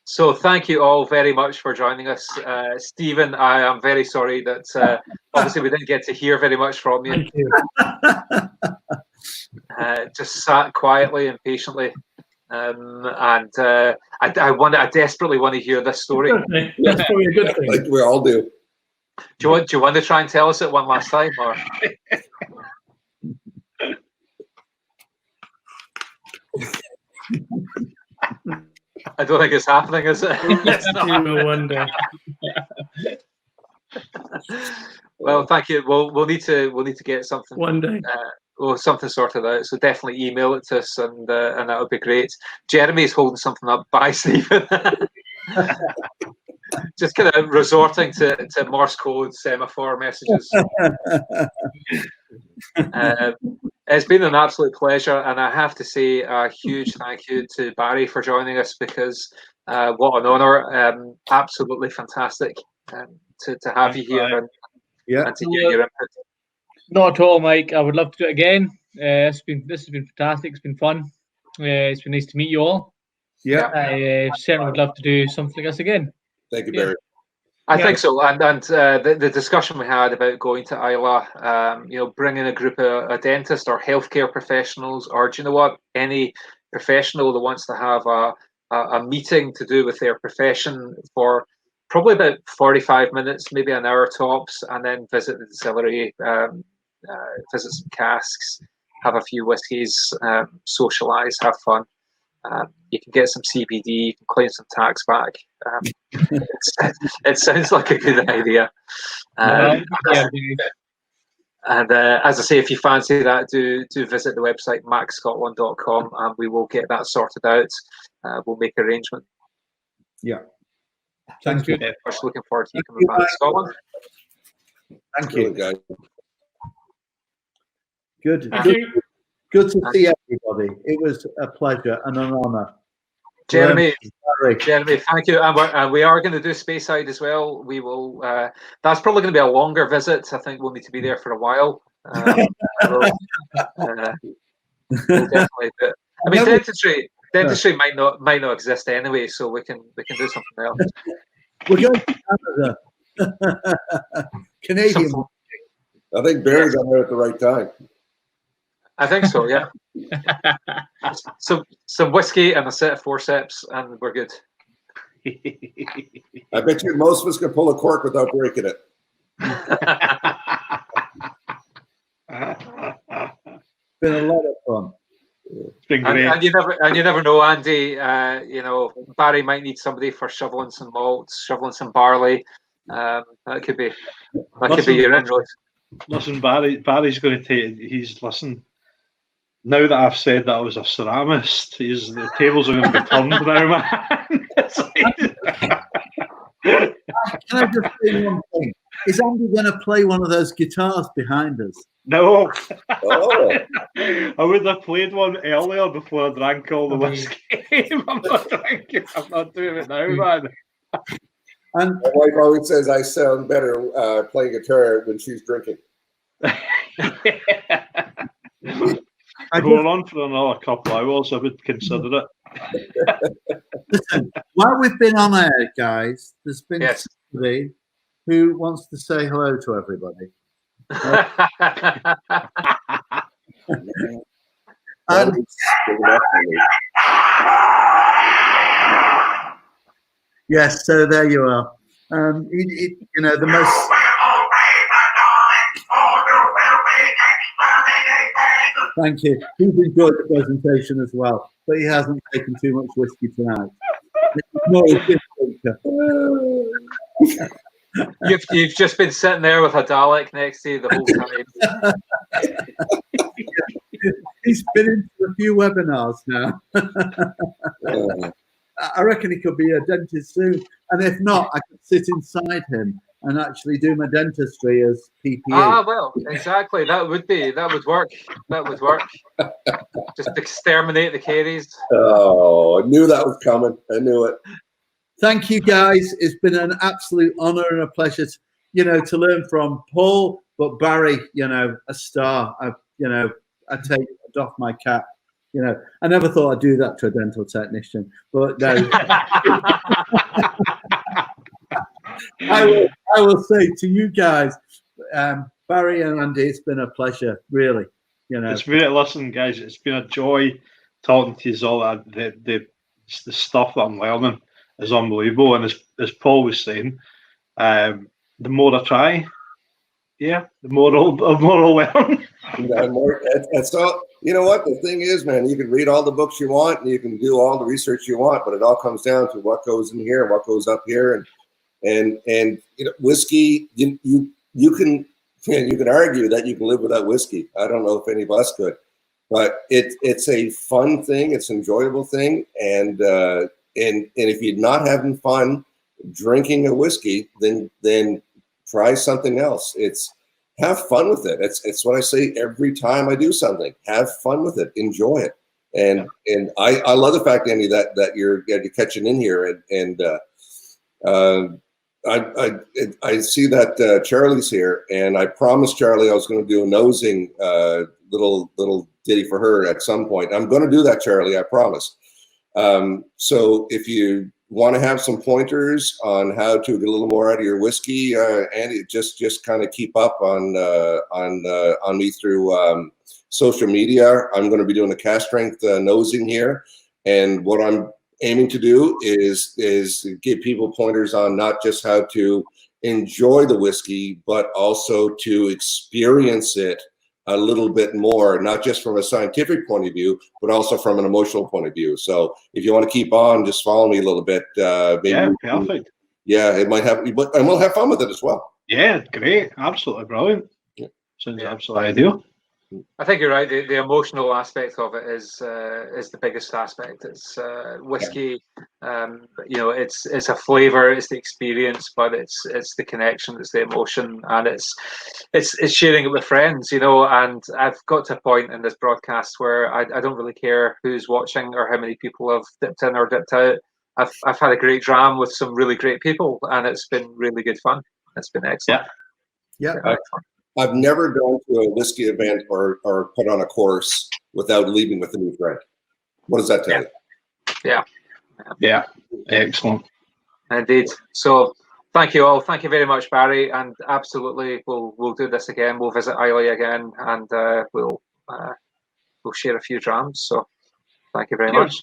So thank you all very much for joining us. Stephen, I am very sorry that obviously we didn't get to hear very much from you. Thank you. Just sat quietly and patiently. I desperately want to hear this story. That's probably a good thing. Like we all do. Do you want to try and tell us it one last time, or? I don't think it's happening, is it? One day. Well, thank you. We'll need to get something one day. Something sorted out. So definitely email it to us, and that would be great. Jeremy's holding something up. Bye, Stephen. Just kind of resorting to Morse code semaphore messages. It's been an absolute pleasure, and I have to say a huge thank you to Barry for joining us, because what an honour. Absolutely fantastic to have you here and to get your input. Not at all, Mike. I would love to do it again. This has been fantastic. It's been fun. It's been nice to meet you all. Yeah, I certainly would love to do something like this again. Thank you, Barry. I think so, and the discussion we had about going to Islay, bringing a group of dentists or healthcare professionals, or do you know what, any professional that wants to have a a meeting to do with their profession for probably about 45 minutes, maybe an hour tops, and then visit the distillery, visit some casks, have a few whiskies, socialise, have fun. You can get some CBD, you can claim some tax back. It sounds like a good idea. And as I say, if you fancy that, do visit the website macscotland.com, and we will get that sorted out. We'll make arrangements. Yeah. Thank you. Looking forward to you coming back to Scotland. Thank you. Guys. Good. Good to see everybody. It was a pleasure and an honour. Jeremy, thank you. And we are going to do Speyside as well. We will. That's probably going to be a longer visit. I think we'll need to be there for a while. We'll definitely do it. I mean, dentistry might not exist anyway, so we can do something else. We're going to Canada. Canadian. I think Barry got there at the right time. I think so, yeah. Some whiskey and a set of forceps, and we're good. I bet you most of us can pull a cork without breaking it. Been a lot of fun. It's been great. And you never know, Andy. Barry might need somebody for shoveling some malts, shoveling some barley. That could be your inroads. Listen, Barry's going to take. Listen. Now that I've said that I was a ceramist, the tables are going to be turned now, man. Can I just say one thing? Is Andy going to play one of those guitars behind us? No. Oh. I would have played one earlier before I drank all the whiskey. I'm not drinking. I'm not doing it now, man. And my wife always says I sound better playing guitar when she's drinking. Going on for another couple of hours, I would consider it. Listen, while we've been on air, guys, there's been somebody who wants to say hello to everybody. And yes, so there you are. The most. Thank you. He's enjoyed the presentation as well, but he hasn't taken too much whiskey tonight. You've just been sitting there with a Dalek next to you the whole time. He's been into a few webinars now. I reckon he could be a dentist soon, and if not, I could sit inside him and actually do my dentistry as PPE. Ah, well, exactly. That would work. That would work. Just exterminate the caries. Oh, I knew that was coming. I knew it. Thank you, guys. It's been an absolute honor and a pleasure, to learn from Paul, but Barry, a star. I take off my cap. I never thought I'd do that to a dental technician, but no. I will say to you guys, Barry and Andy, it's been a pleasure, really. It's been, listen, guys, it's been a joy talking to you all. The stuff that I'm learning is unbelievable, and as Paul was saying, the more I try, the more I'll learn. That's all. You know what? The thing is, man, you can read all the books you want, and you can do all the research you want, but it all comes down to what goes in here and what goes up here, and whiskey. You can argue that you can live without whiskey. I don't know if any of us could, but it's a fun thing. It's an enjoyable thing, and if you're not having fun drinking a whiskey, then try something else. Have fun with it. It's what I say every time I do something. Have fun with it. Enjoy it. And I love the fact, Andy, that you're catching in here. And I see that Charlie's here, and I promised Charlie I was going to do a nosing little ditty for her at some point. I'm going to do that, Charlie. I promise. So if you want to have some pointers on how to get a little more out of your whiskey, Andy, just kind of keep up on me through social media. I'm going to be doing a cast strength nosing here, and what I'm aiming to do is give people pointers on not just how to enjoy the whiskey, but also to experience it a little bit more, not just from a scientific point of view, but also from an emotional point of view. So if you want to keep on, just follow me a little bit. Yeah, perfect. Yeah, it might have, and we'll have fun with it as well. Yeah, great. Absolutely brilliant. Yeah. Sounds absolutely ideal. I think you're right. The emotional aspect of it is the biggest aspect. It's whiskey. You know, it's a flavour, it's the experience, but it's the connection, it's the emotion, and it's sharing it with friends. You know, and I've got to a point in this broadcast where I don't really care who's watching or how many people have dipped in or dipped out. I've had a great dram with some really great people, and it's been really good fun. It's been excellent. Yeah. I've never gone to a whiskey event or put on a course without leaving with a new friend. What does that tell you? Yeah, excellent. Indeed. So thank you all. Thank you very much, Barry. And absolutely, we'll do this again. We'll visit Islay again, and we'll share a few drams. So thank you very much.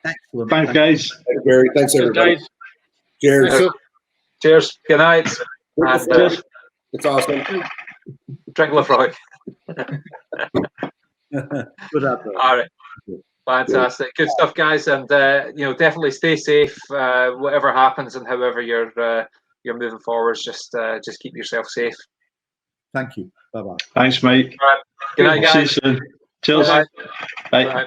Excellent. Thanks, guys. Thanks, Barry. Thanks, everybody. Cheers. Cheers. Good night. And, Cheers. It's awesome. Drink Laphroaig. Good effort. All right. Fantastic. Good stuff, guys. And you know, definitely stay safe. Whatever happens and however you're moving forwards, just keep yourself safe. Thank you. Bye bye. Thanks, mate. All right. Good night, guys. See you soon. Cheers. Bye. Bye. Bye.